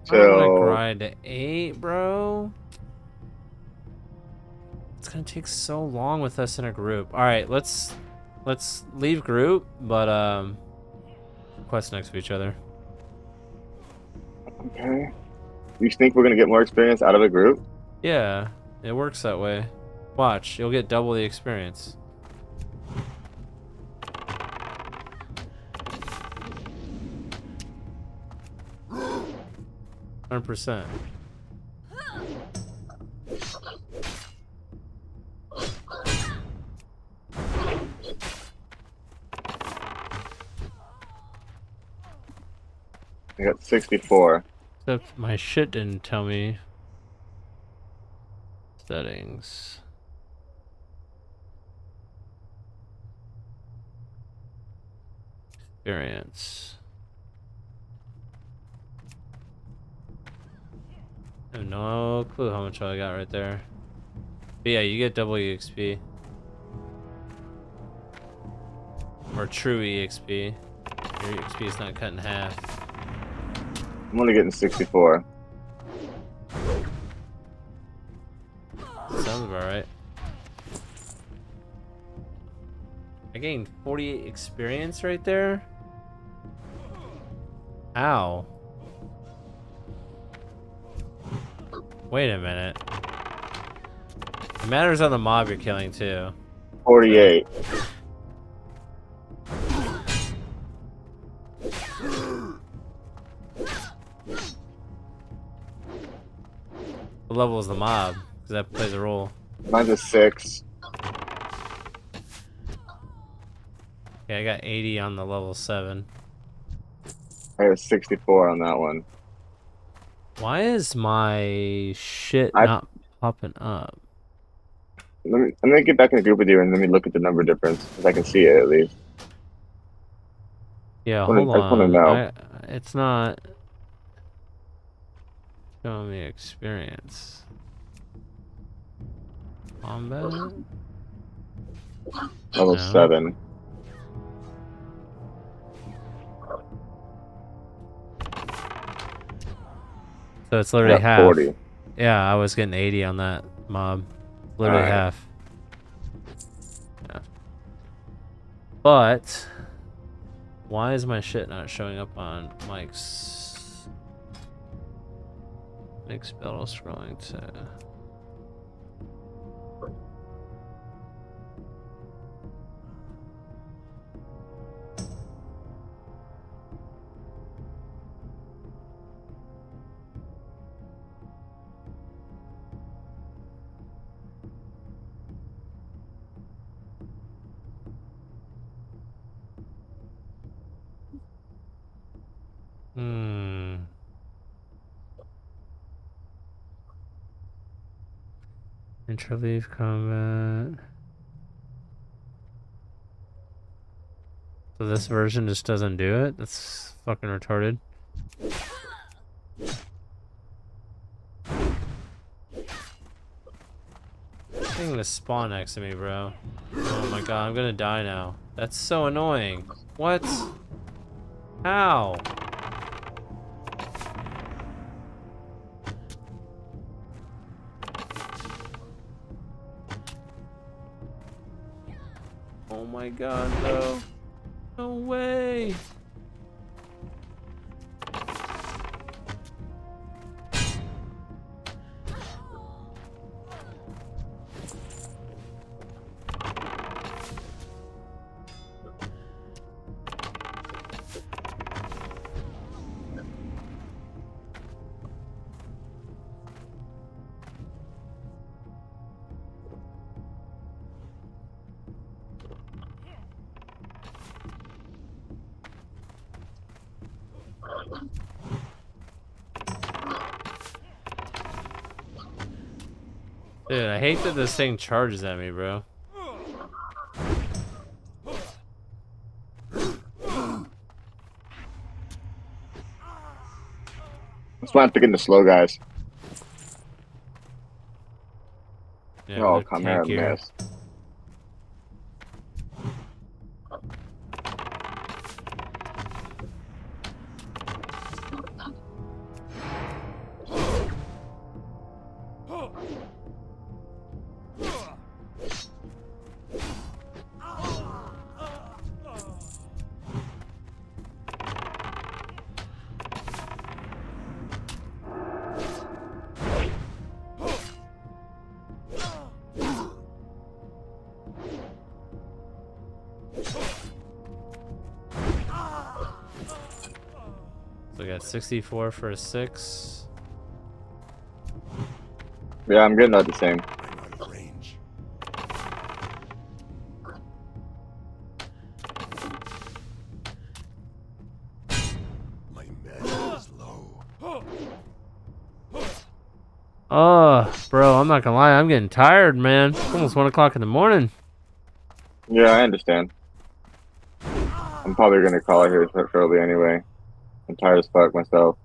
S2: So...
S17: I don't want to grind to 8, bro. It's gonna take so long with us in a group. Alright, let's leave group, but quest next to each other.
S2: Okay. You think we're gonna get more experience out of a group?
S17: Yeah, it works that way. Watch, you'll get double the experience. %.
S2: I got 64.
S17: Except my shit didn't tell me. Settings. Experience. I have no clue how much I got right there. But yeah, you get double EXP. Or true EXP. Your EXP is not cut in half.
S2: I'm only getting 64.
S17: Sounds about right. I gained 48 experience right there? Ow. Wait a minute. It matters on the mob you're killing too.
S2: 48.
S17: What level is the mob? Because that plays a role.
S2: Mine's a 6.
S17: Okay, I got 80 on the level 7.
S2: I got 64 on that one.
S17: Why is my shit not popping up?
S2: I'm gonna get back in the group with you and let me look at the number difference, because I can see it at least.
S17: Yeah,
S2: I just wanna know.
S17: It's not showing me experience. Combat?
S2: Level 7.
S17: So it's literally half.
S2: 40.
S17: Yeah, I was getting 80 on that mob. Literally half. Yeah. But why is my shit not showing up on Mike's? Mike's battle scrolling to. Interleave combat. So this version just doesn't do it? That's fucking retarded. Thing gonna spawn next to me, bro. Oh my god, I'm gonna die now. That's so annoying. What? How? Oh my god, bro. No way. Dude, I hate that this thing charges at me, bro.
S2: That's why I'm picking the slow guys.
S17: Yeah,
S2: Oh,
S17: they're
S2: Chimera
S17: tankier.
S2: missed.
S17: So I got 64 for a 6.
S2: Yeah, I'm getting about the same.
S17: Oh, bro, I'm not gonna lie, I'm getting tired, man. It's almost 1 o'clock in the morning.
S2: Yeah, I understand. I'm probably gonna call it here shortly anyway. I'm tired as fuck myself.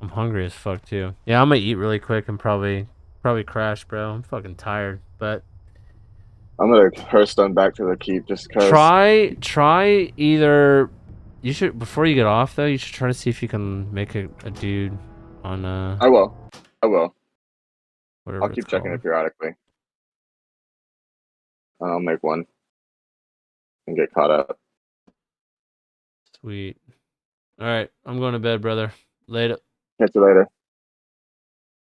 S17: I'm hungry as fuck too. Yeah, I'm gonna eat really quick and probably crash, bro. I'm fucking tired, but
S2: I'm gonna Hearthstone back to the keep just cause.
S17: try either. You should, before you get off though, you should try to see if you can make a dude on
S2: I will.
S17: whatever
S2: I'll keep
S17: it's
S2: checking
S17: called.
S2: it periodically. I'll make one and get caught up.
S17: Sweet. All right, I'm going to bed, brother. Later.
S2: Catch you later.